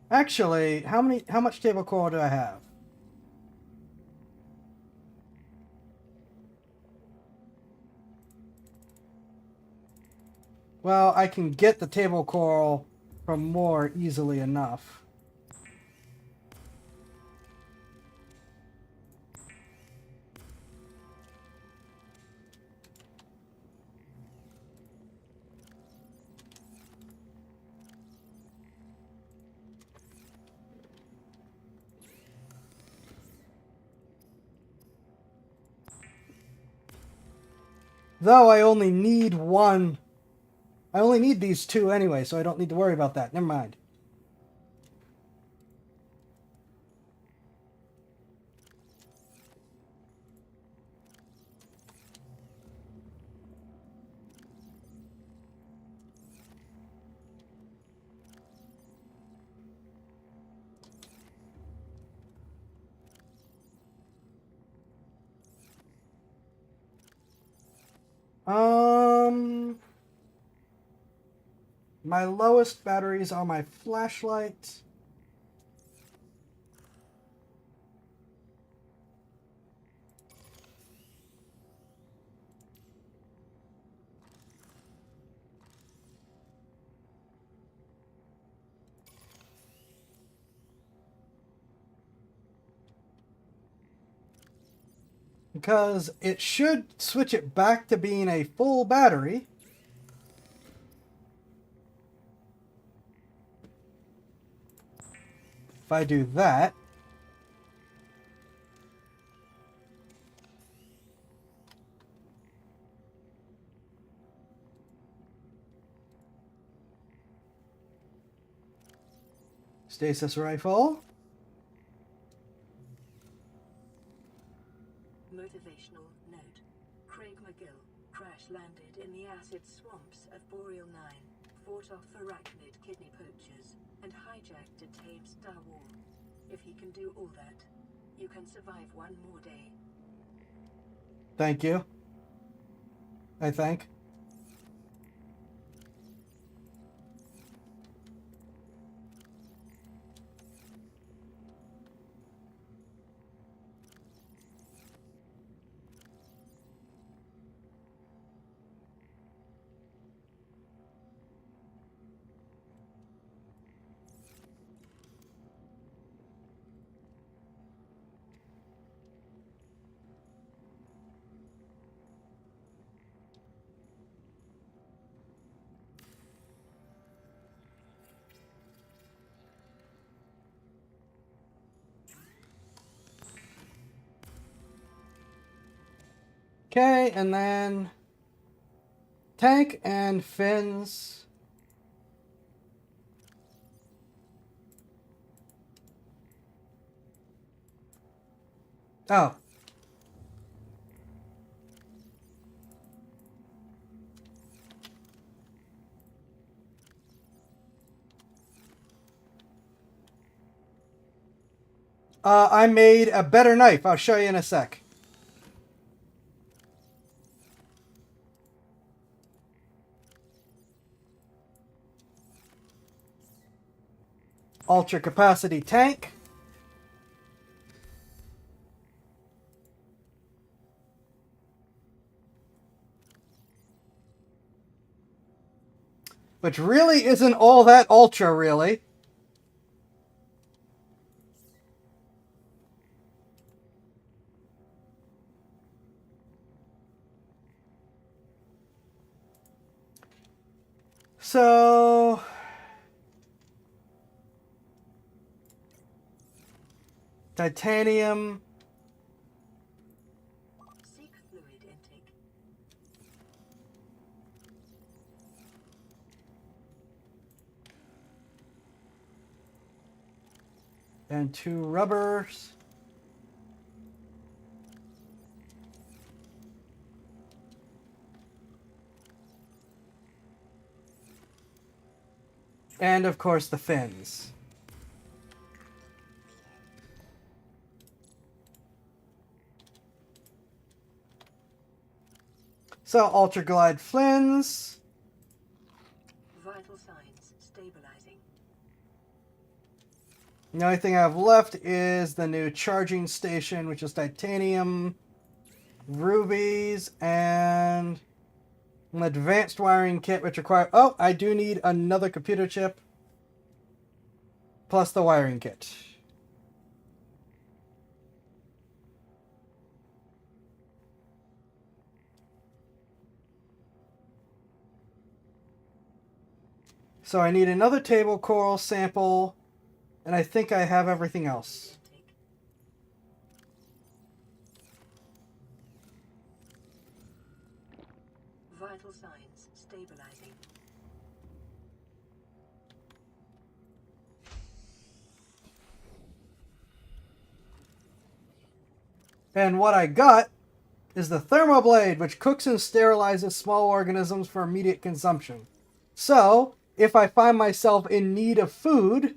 Actually, how much table coral do I have? Well, I can get the table coral from more easily enough. Though I only need one. I only need these two anyway, so I don't need to worry about that. Never mind. My lowest batteries are my flashlight. Because it should switch it back to being a full battery. If I do that. Stasis rifle. Motivational note. Craig McGill crash-landed in the acid swamps of Boreal 9, fought off arachnid kidney poachers, and hijacked a tame Star War. If he can do all that, you can survive one more day. Thank you. I think. Okay, and then tank and fins. Oh. I made a better knife. I'll show you in a sec. Ultra capacity tank. Which really isn't all that ultra, really. So... titanium. Seek fluid intake. And 2 rubbers. And of course the fins. So Ultra Glide fins. Vital signs stabilizing. The only thing I have left is the new charging station, which is titanium, rubies, and an advanced wiring kit, which require... Oh, I do need another computer chip. Plus the wiring kit. So I need another table coral sample, and I think I have everything else. Vital signs stabilizing. And what I got is the Thermoblade, which cooks and sterilizes small organisms for immediate consumption. So, if I find myself in need of food,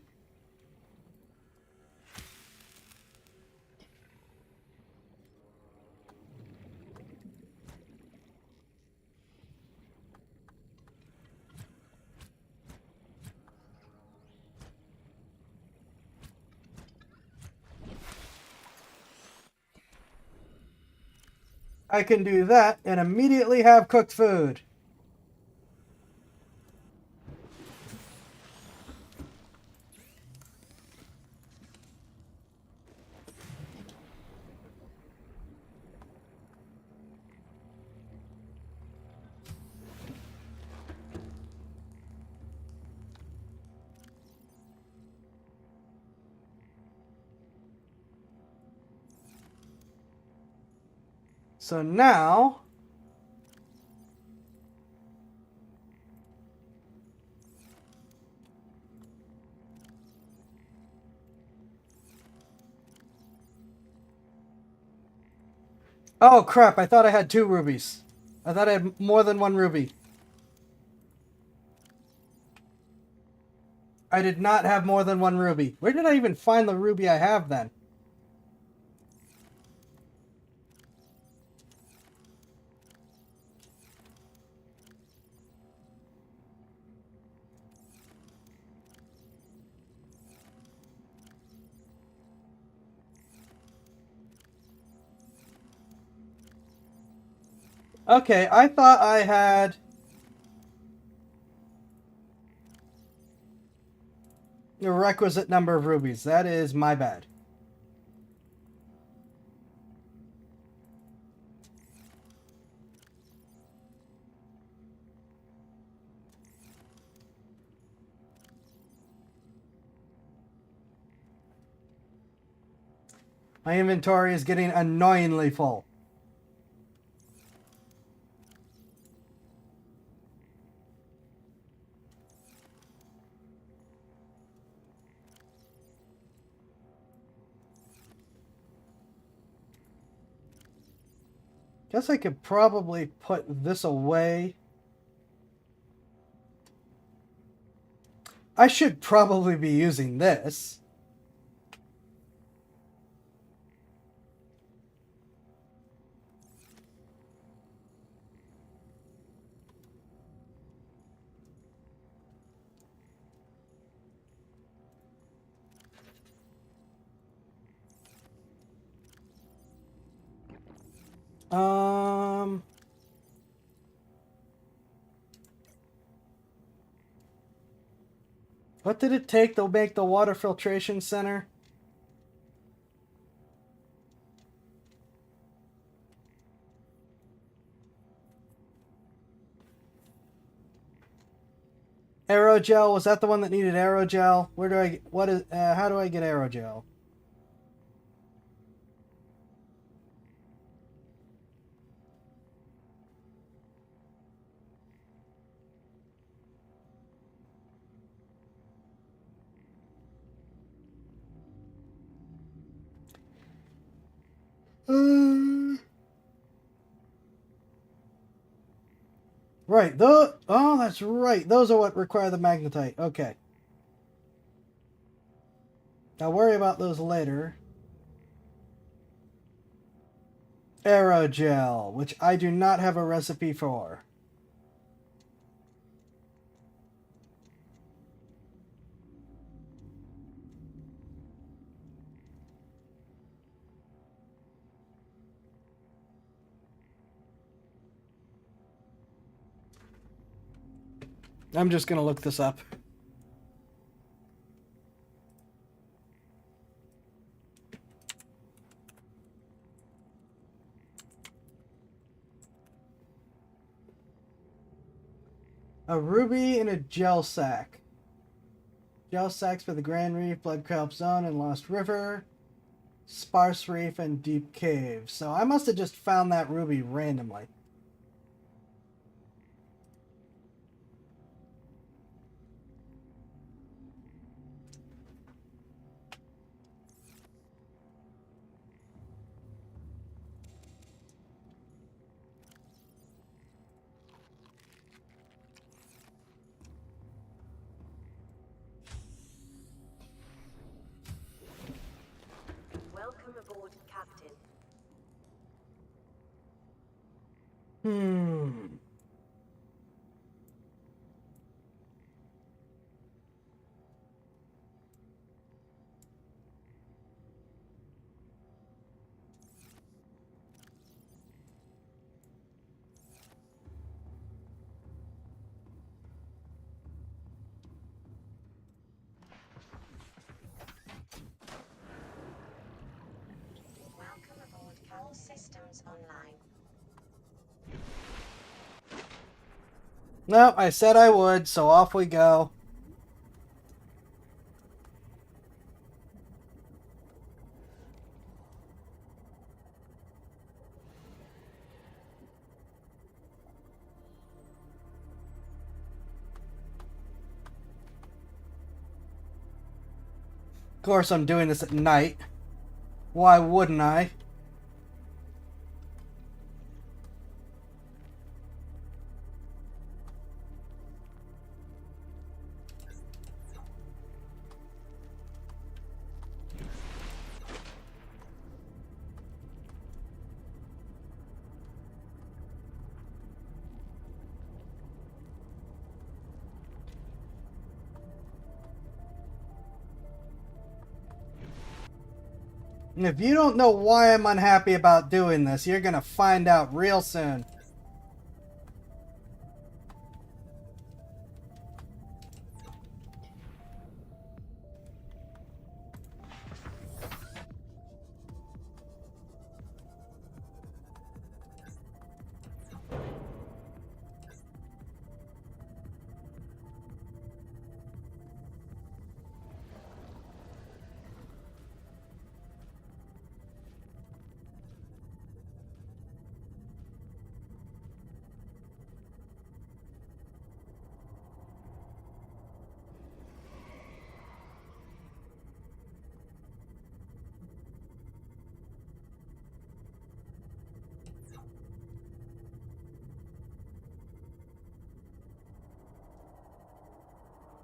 I can do that and immediately have cooked food. So now... Oh crap, I thought I had 2 rubies. I thought I had more than 1 ruby. I did not have more than 1 ruby. Where did I even find the ruby I have then? Okay, I thought I had... the requisite number of rubies. That is my bad. My inventory is getting annoyingly full. Guess I could probably put this away. I should probably be using this. What did it take to make the water filtration center? Aerogel, was that the one that needed aerogel? Where do I, what is, how do I get aerogel? Right, oh, that's right. Those are what require the magnetite. Okay. I'll worry about those later. Aerogel, which I do not have a recipe for. I'm just gonna look this up. A ruby in a gel sack. Gel sacks for the Grand Reef, Blood Kelp Zone, and Lost River. Sparse Reef and Deep Cave. So I must have just found that ruby randomly. Welcome aboard, Captain. Welcome aboard. All systems online. No, I said I would, so off we go. Of course, I'm doing this at night. Why wouldn't I? And if you don't know why I'm unhappy about doing this, you're gonna find out real soon.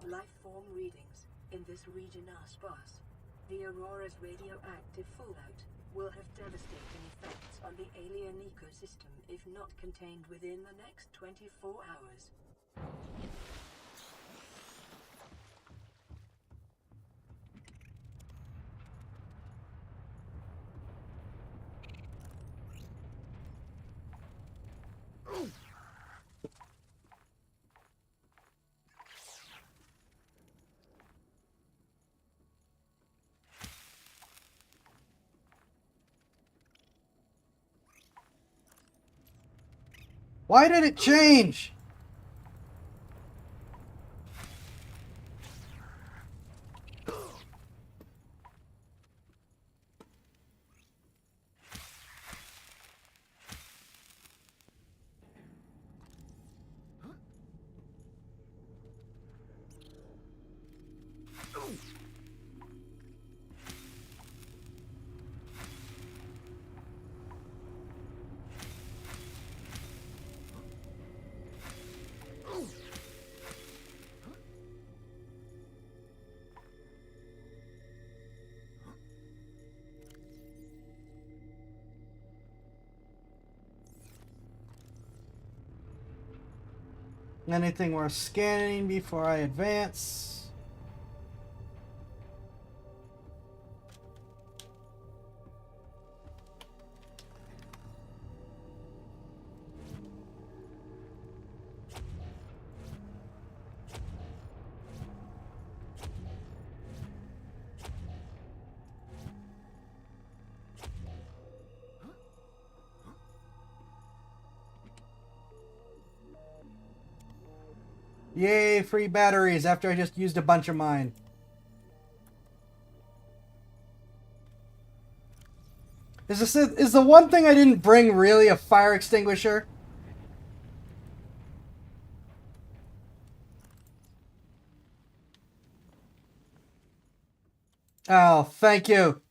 Life form readings in this region are sparse. The Aurora's radioactive fallout will have devastating effects on the alien ecosystem if not contained within the next 24 hours. Why did it change? Anything worth scanning before I advance? Yay, free batteries after I just used a bunch of mine. Is the one thing I didn't bring really a fire extinguisher? Oh, thank you.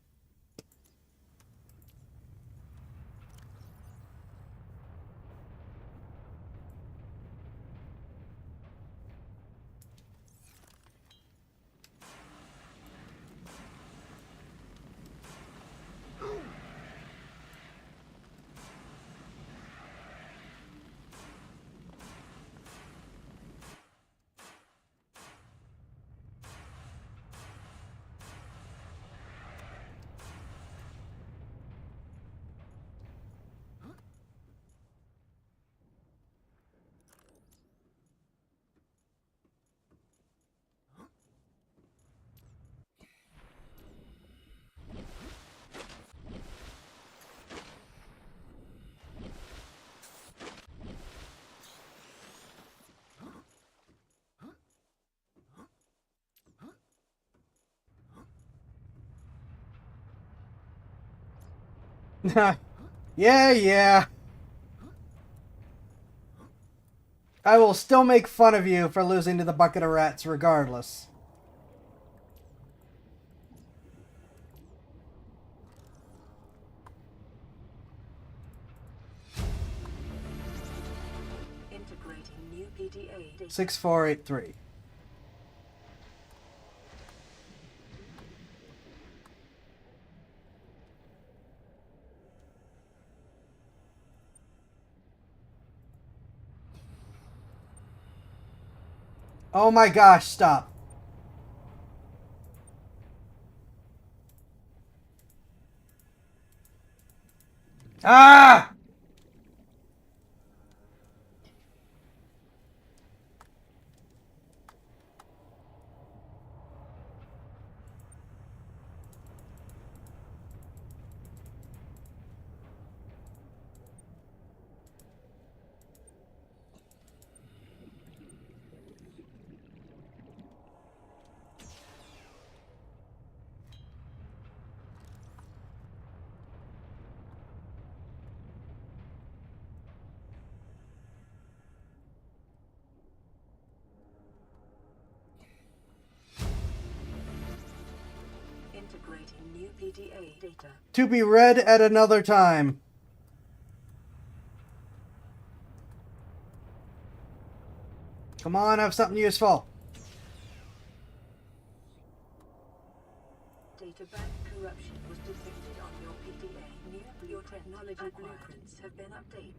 Yeah. I will still make fun of you for losing to the bucket of rats regardless. Integrating new PDA data. 6483. Oh my gosh, stop. Ah! Integrating new PDA data. To be read at another time. Come on, have something useful. Tobacco corruption was detected on your PDA. Your technology blueprints have been updated.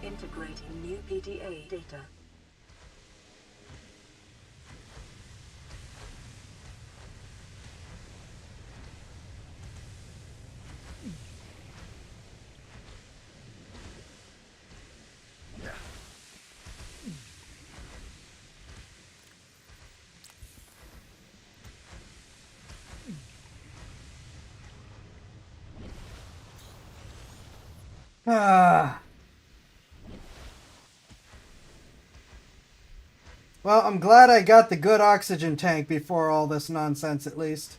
Integrating new PDA data. Ah. Well, I'm glad I got the good oxygen tank before all this nonsense, at least.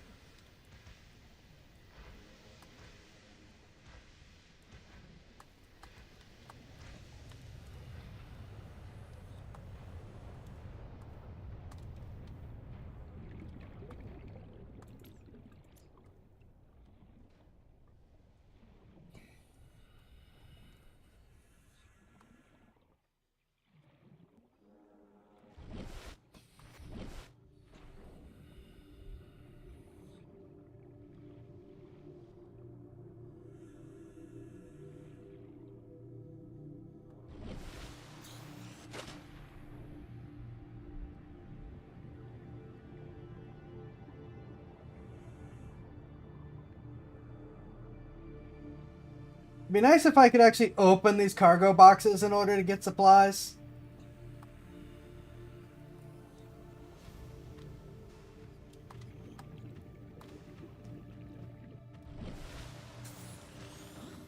It'd be nice if I could actually open these cargo boxes in order to get supplies.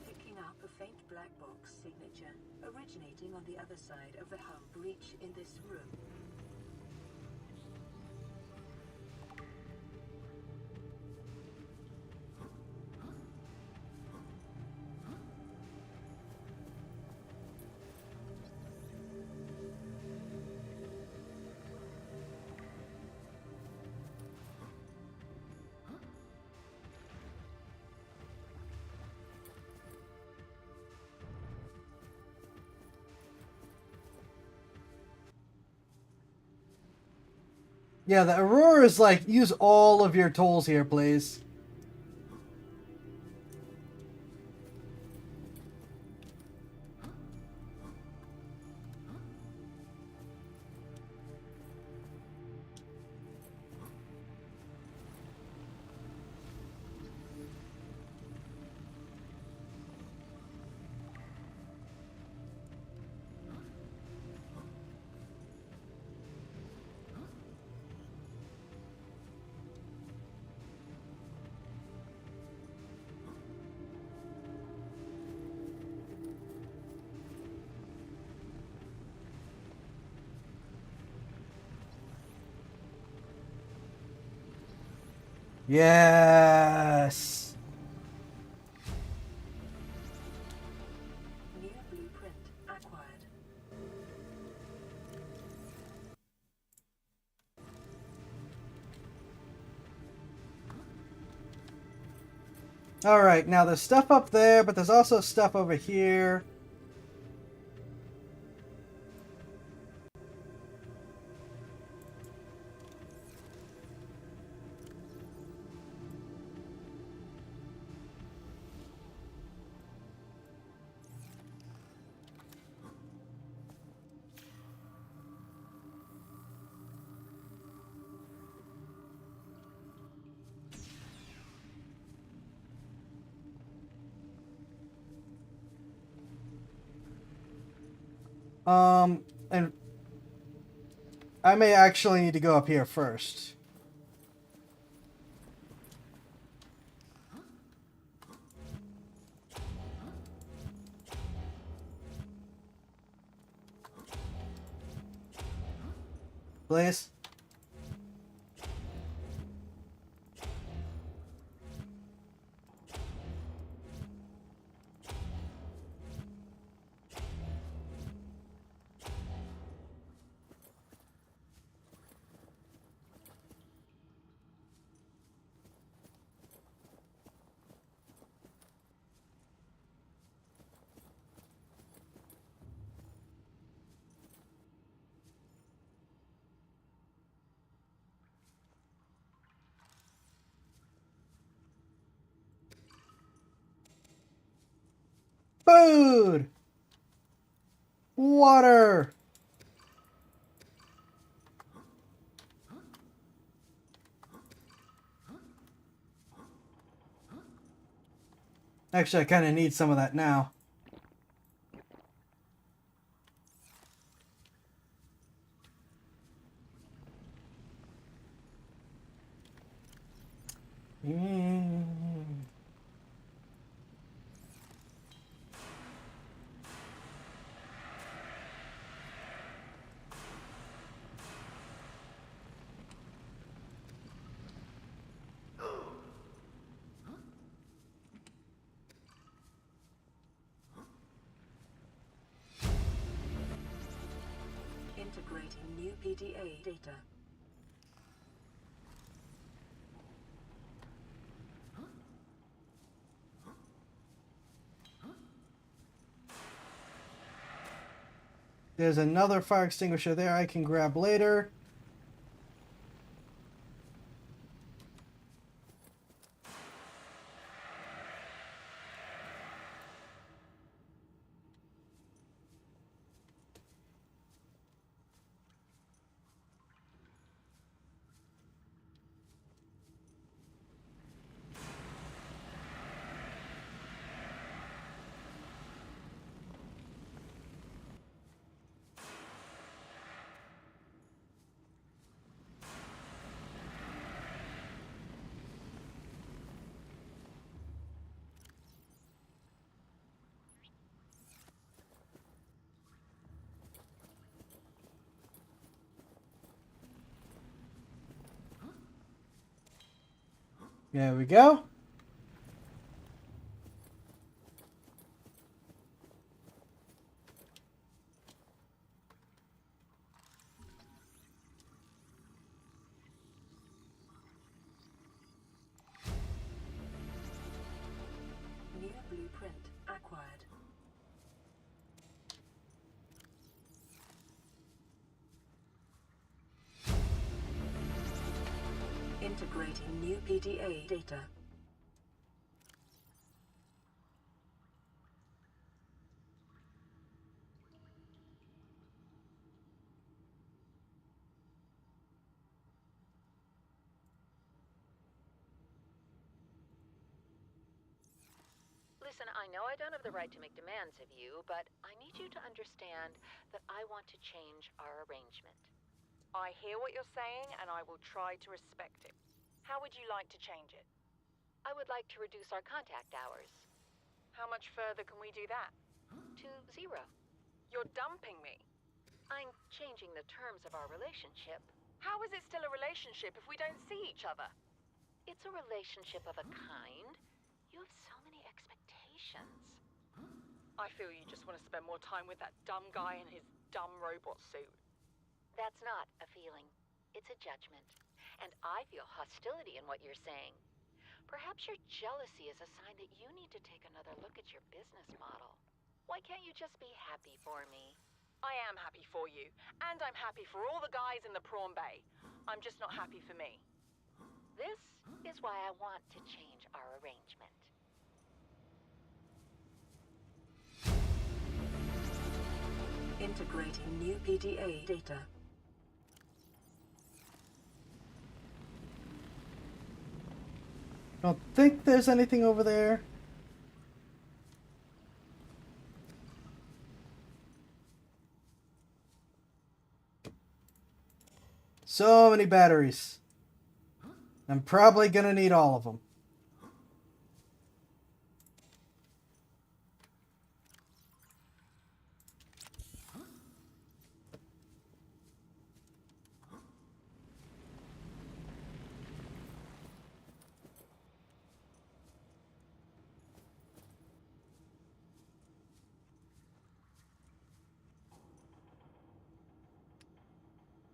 Picking up a faint black box signature originating on the other side of the hull breach in this room. Yeah, the Aurora is like, use all of your tools here, please. Yes. New blueprint acquired. Alright, now there's stuff up there, but there's also stuff over here. And I may actually need to go up here first. Please? Food! Water! Actually, I kind of need some of that now. Integrating new PDA data. There's another fire extinguisher there I can grab later. There we go. New blueprint acquired. Integrating new PDA data. Listen, I know I don't have the right to make demands of you, but I need you to understand that I want to change our arrangement. I hear what you're saying, and I will try to respect it. How would you like to change it? I would like to reduce our contact hours. How much further can we do that? To 0. You're dumping me. I'm changing the terms of our relationship. How is it still a relationship if we don't see each other? It's a relationship of a kind. You have so many expectations. I feel you just want to spend more time with that dumb guy in his dumb robot suit. That's not a feeling. It's a judgment. And I feel hostility in what you're saying. Perhaps your jealousy is a sign that you need to take another look at your business model. Why can't you just be happy for me? I am happy for you, and I'm happy for all the guys in the prawn bay. I'm just not happy for me. This is why I want to change our arrangement. Integrating new PDA data. Don't think there's anything over there. So many batteries. I'm probably gonna need all of them.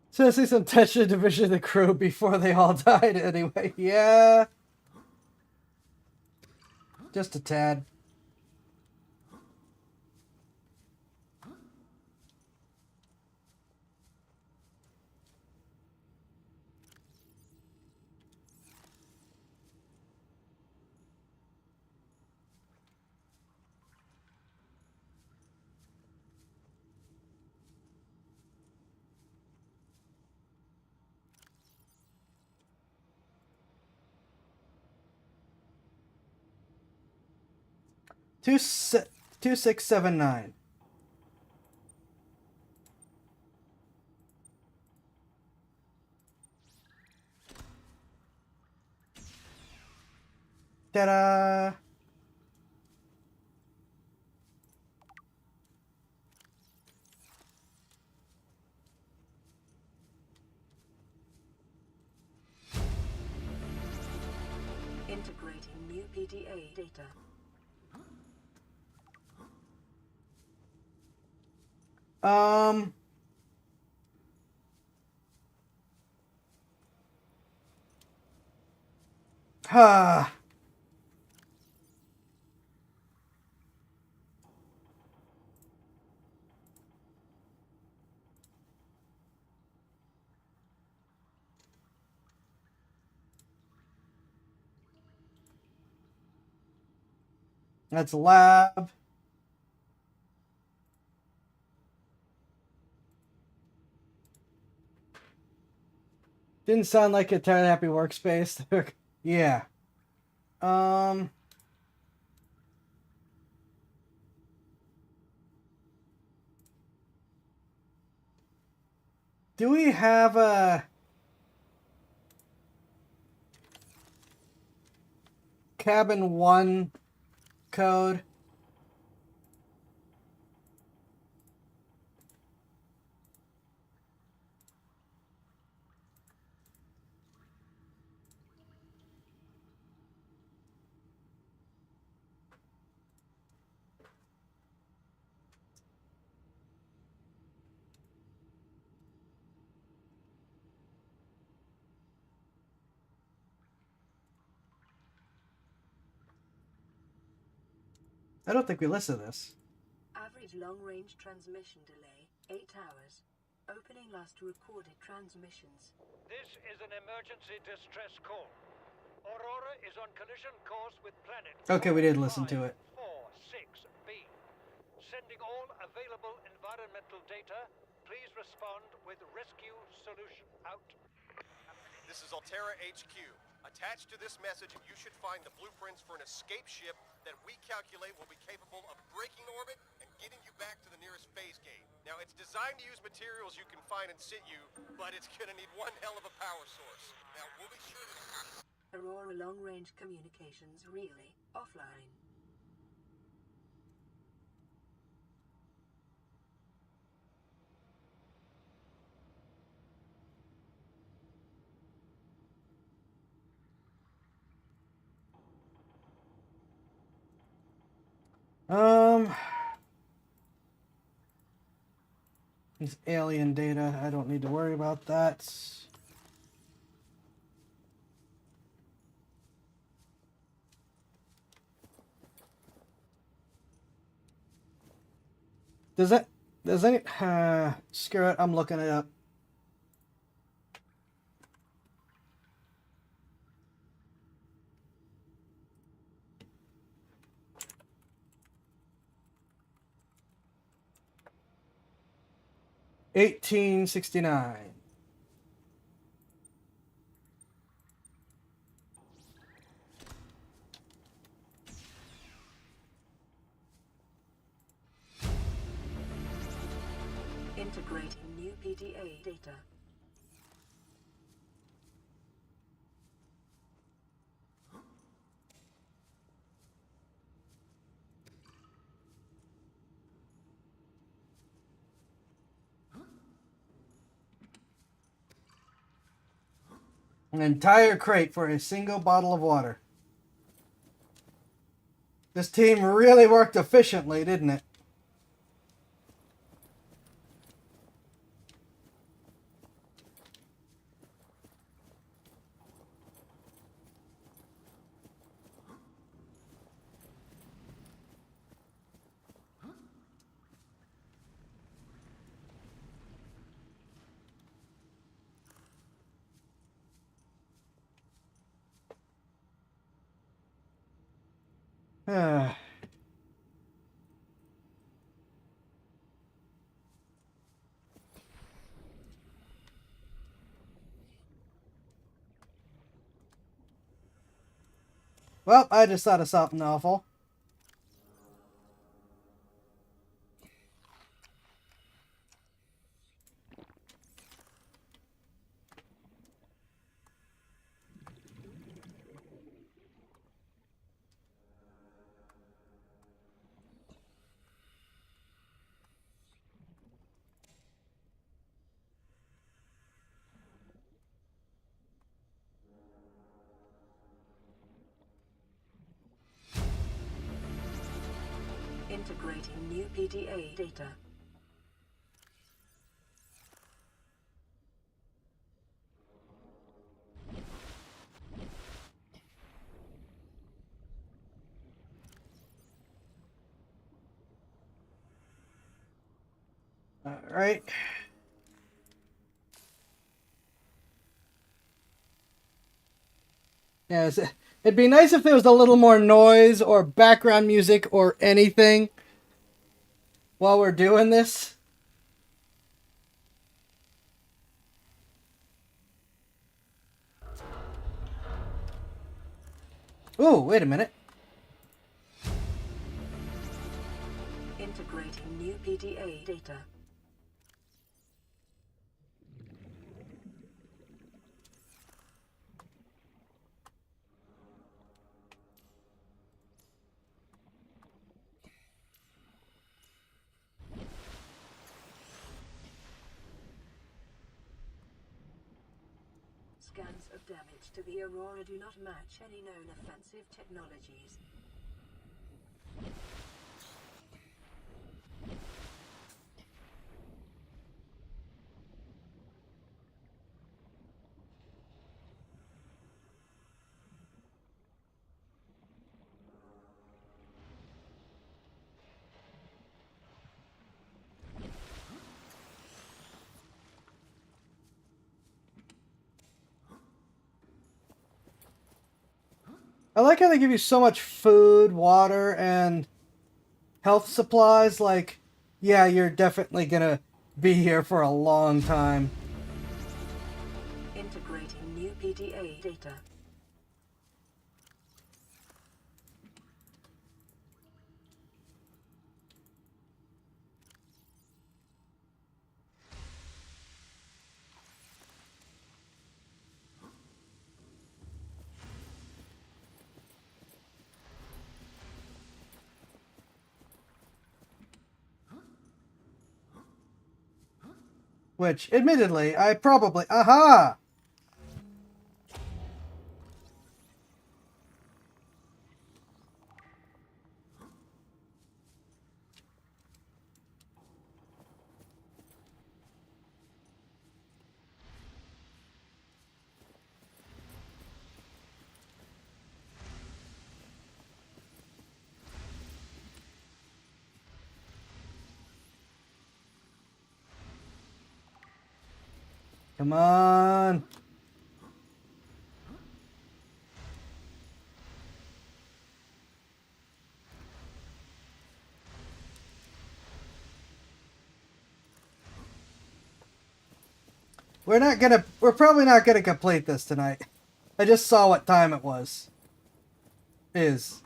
So I see some tension in the division of the crew before they all died anyway. Yeah. Just a tad. Two 2679. Ta-da! Integrating new PDA data. Um. Ha. That's lab. Didn't sound like a tired, happy workspace. Yeah. Um. Do we have a cabin 1 code? I don't think we listed this. Average long-range transmission delay, 8 hours. Opening last recorded transmissions. This is an emergency distress call. Aurora is on collision course with planet Okay, we did listen to it. 46B. Sending all available environmental data. Please respond with rescue solution. Out. This is Altera HQ. Attached to this message, you should find the blueprints for an escape ship that we calculate will be capable of breaking orbit and getting you back to the nearest phase gate. Now, it's designed to use materials you can find in situ, but it's gonna need one hell of a power source. Now, we'll be sure to... Aurora long-range communications relay offline. These alien data, I don't need to worry about that. Does any, screw it, I'm looking it up. $18.69. Integrating new PDA data. An entire crate for a single bottle of water. This team really worked efficiently, didn't it? Ah. Well, I just thought of something awful. Integrating new PDA data. Alright. Yes, it'd be nice if there was a little more noise or background music or anything while we're doing this. Ooh, wait a minute. Integrating new PDA data. Scans of damage to the Aurora do not match any known offensive technologies. I like how they give you so much food, water, and health supplies. Like, yeah, you're definitely gonna be here for a long time. Integrating new PDA data. Which, admittedly, I probably... Aha! Come on. We're probably not gonna complete this tonight. I just saw what time it was. Is.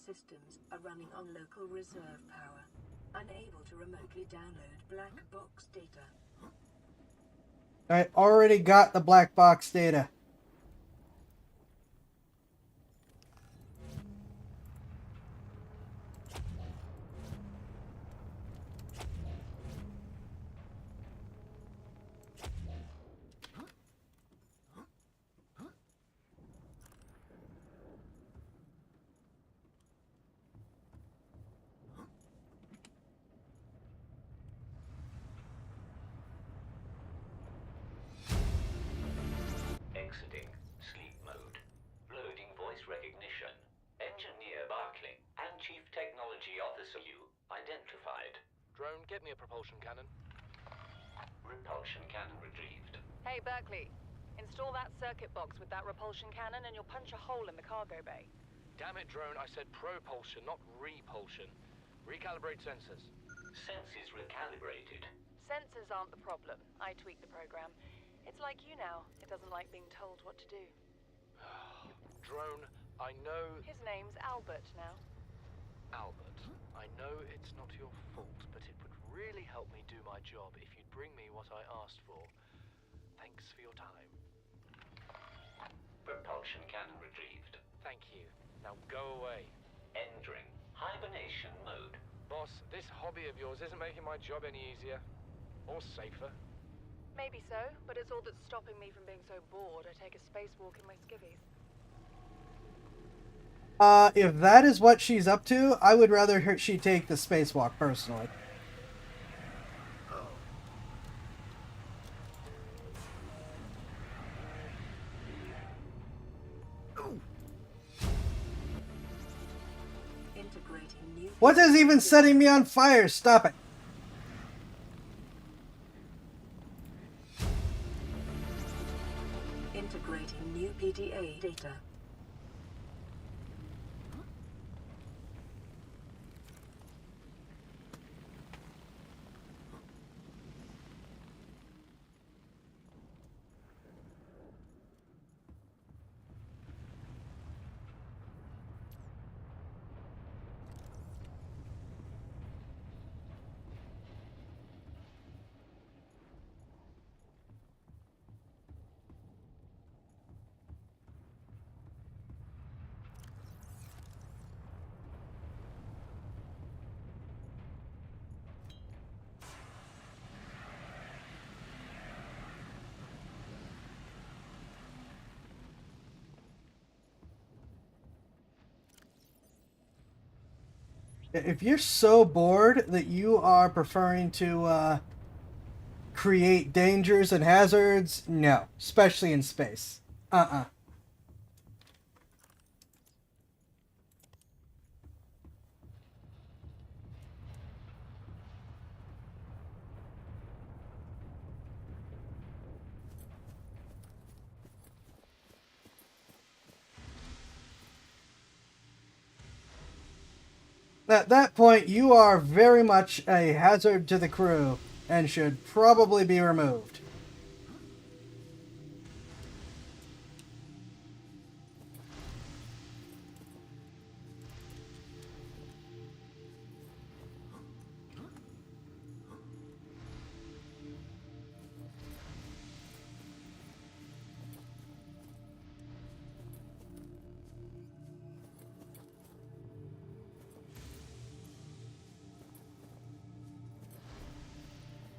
systems are running on local reserve power, unable to remotely download black box data. I already got the black box data. Exiting sleep mode. Loading voice recognition. Engineer Barclay and Chief Technology Officer you identified. Drone, get me a propulsion cannon. Repulsion cannon retrieved. Hey, Berkeley. Install that circuit box with that repulsion cannon and you'll punch a hole in the cargo bay. Damn it, Drone, I said propulsion, not repulsion. Recalibrate sensors. Senses recalibrated. Sensors aren't the problem. I tweaked the program. It's like you now. It doesn't like being told what to do. Drone, I know... His name's Albert now. Albert, I know it's not your fault, but it would really help me do my job if you'd bring me what I asked for. Thanks for your time. Propulsion cannon retrieved. Thank you. Now go away. Entering hibernation mode. Boss, this hobby of yours isn't making my job any easier. Or safer. Maybe so, but it's all that's stopping me from being so bored I take a spacewalk in my skivvies. If that is what she's up to, I would rather she take the spacewalk, personally. What is even setting me on fire? Stop it. Integrating new PDA data. If you're so bored that you are preferring to create dangers and hazards, no. Especially in space. At that point, you are very much a hazard to the crew and should probably be removed.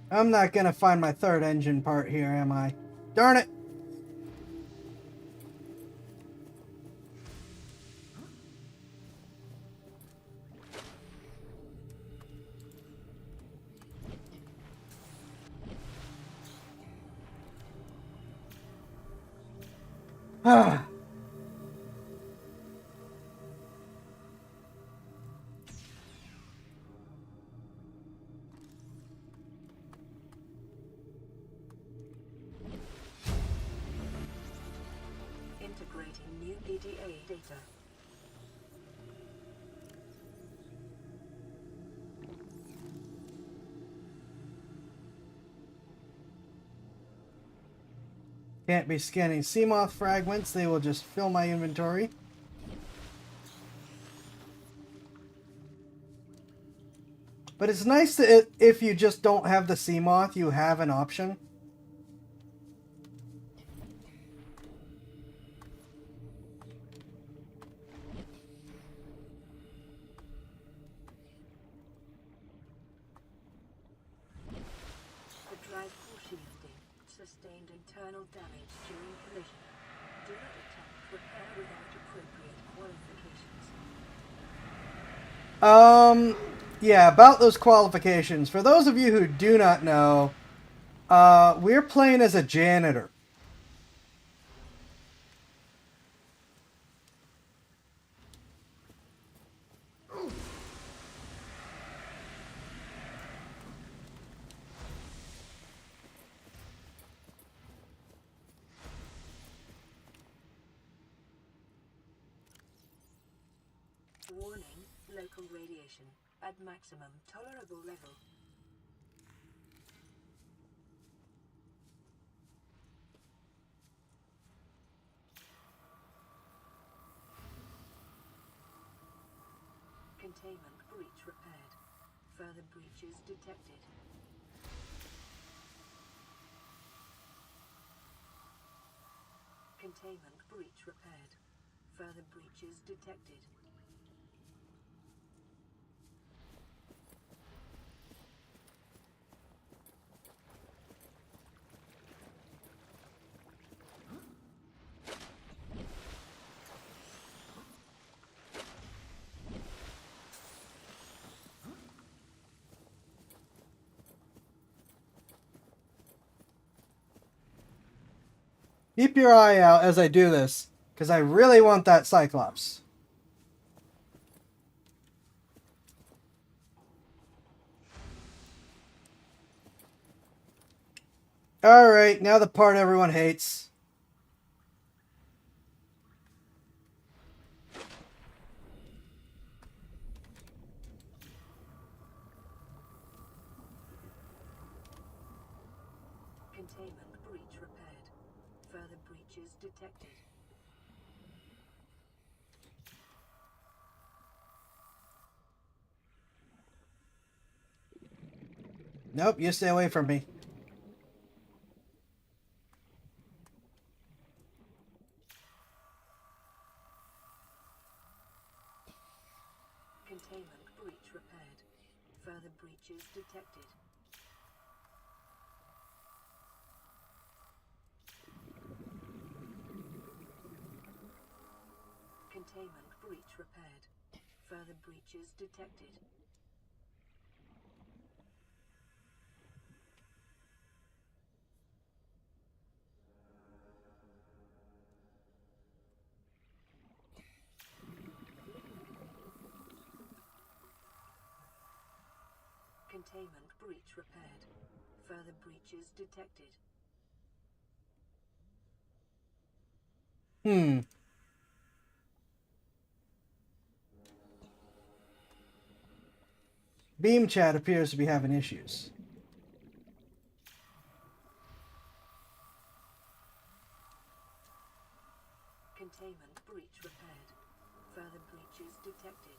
I'm not gonna find my third engine part here, am I? Darn it! Ah. Integrating new PDA data. Can't be scanning Seamoth fragments, they will just fill my inventory. But it's nice that if you just don't have the sea moth, you have an option. The drive core shielding sustained internal damage during collision. Do not attempt repair without appropriate qualifications. Yeah, about those qualifications. For those of you who do not know, we're playing as a janitor. Warning, local radiation at maximum tolerable level. Containment breach repaired. Further breaches detected. Containment breach repaired. Further breaches detected. Keep your eye out as I do this, because I really want that Cyclops. Alright, now the part everyone hates. Containment breach repaired. Further breaches detected. Nope, you stay away from me. Containment breach repaired. Further breaches detected. Containment breach repaired. Further breaches detected. Containment breach repaired. Further breaches detected. Beam chat appears to be having issues. Containment breach repaired. Further breaches detected.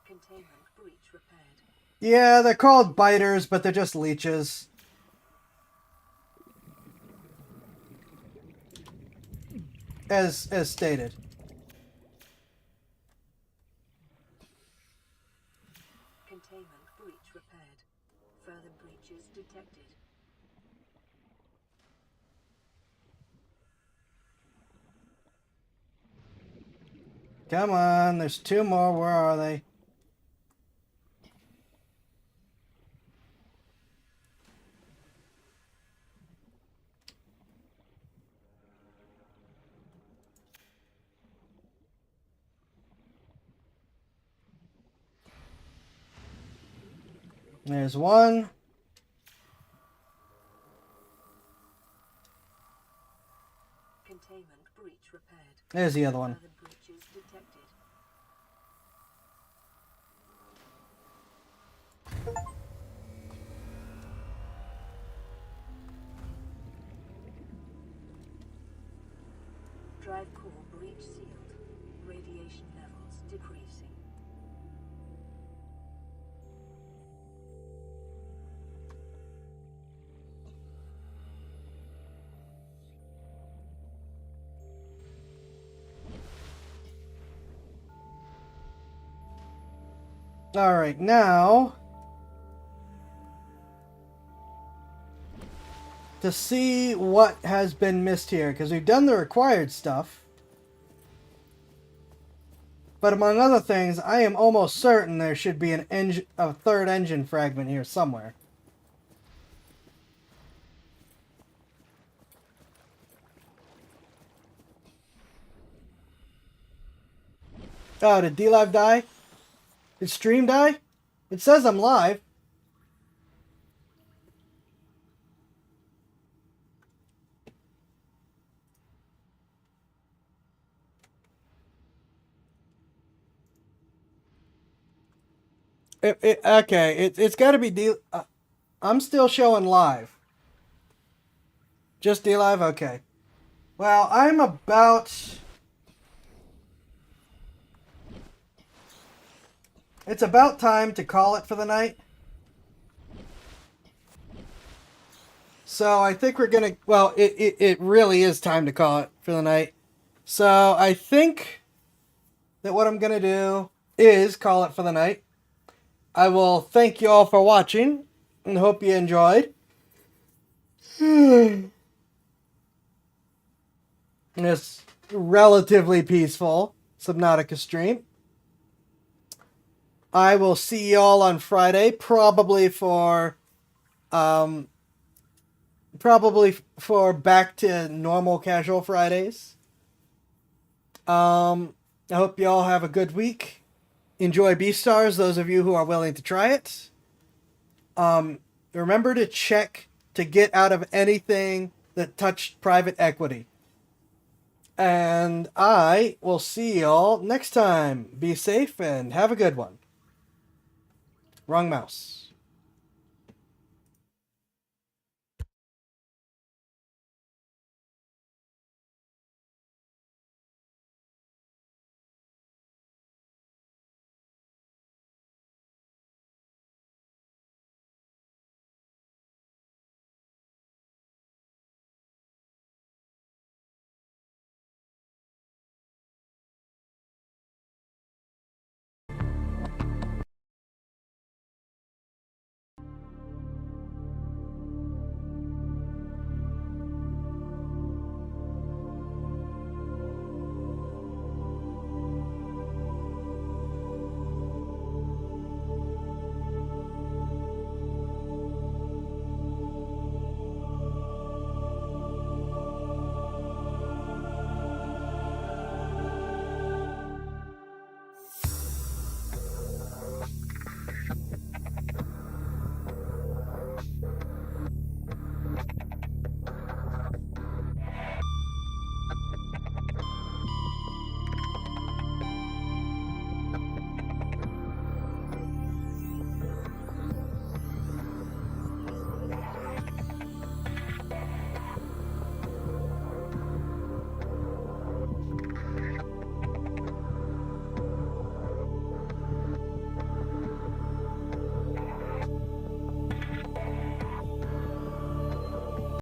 Containment breach repaired. Yeah, they're called biters, but they're just leeches. As stated. Containment breach repaired. Further breaches detected. Come on, there's two more. Where are they? There's one. Containment breach repaired. There's the other one. Further breaches detected. Drive core breach sealed. Radiation levels decreasing. Alright, now... to see what has been missed here, because we've done the required stuff. But among other things, I am almost certain there should be a third engine fragment here somewhere. Oh, did D-Live die? Did Stream die? It says I'm live. It's got to be D. I'm still showing live. Just D-Live? Okay. Well, I'm about... It's about time to call it for the night. So I think we're going to... Well, it really is time to call it for the night. So I think that what I'm going to do is call it for the night. I will thank you all for watching and hope you enjoyed. This relatively peaceful Subnautica stream. I will see you all on Friday, probably for back to normal casual Fridays. I hope you all have a good week. Enjoy Beastars, those of you who are willing to try it. Remember to check to get out of anything that touched private equity. And I will see y'all next time. Be safe and have a good one. Wrong mouse.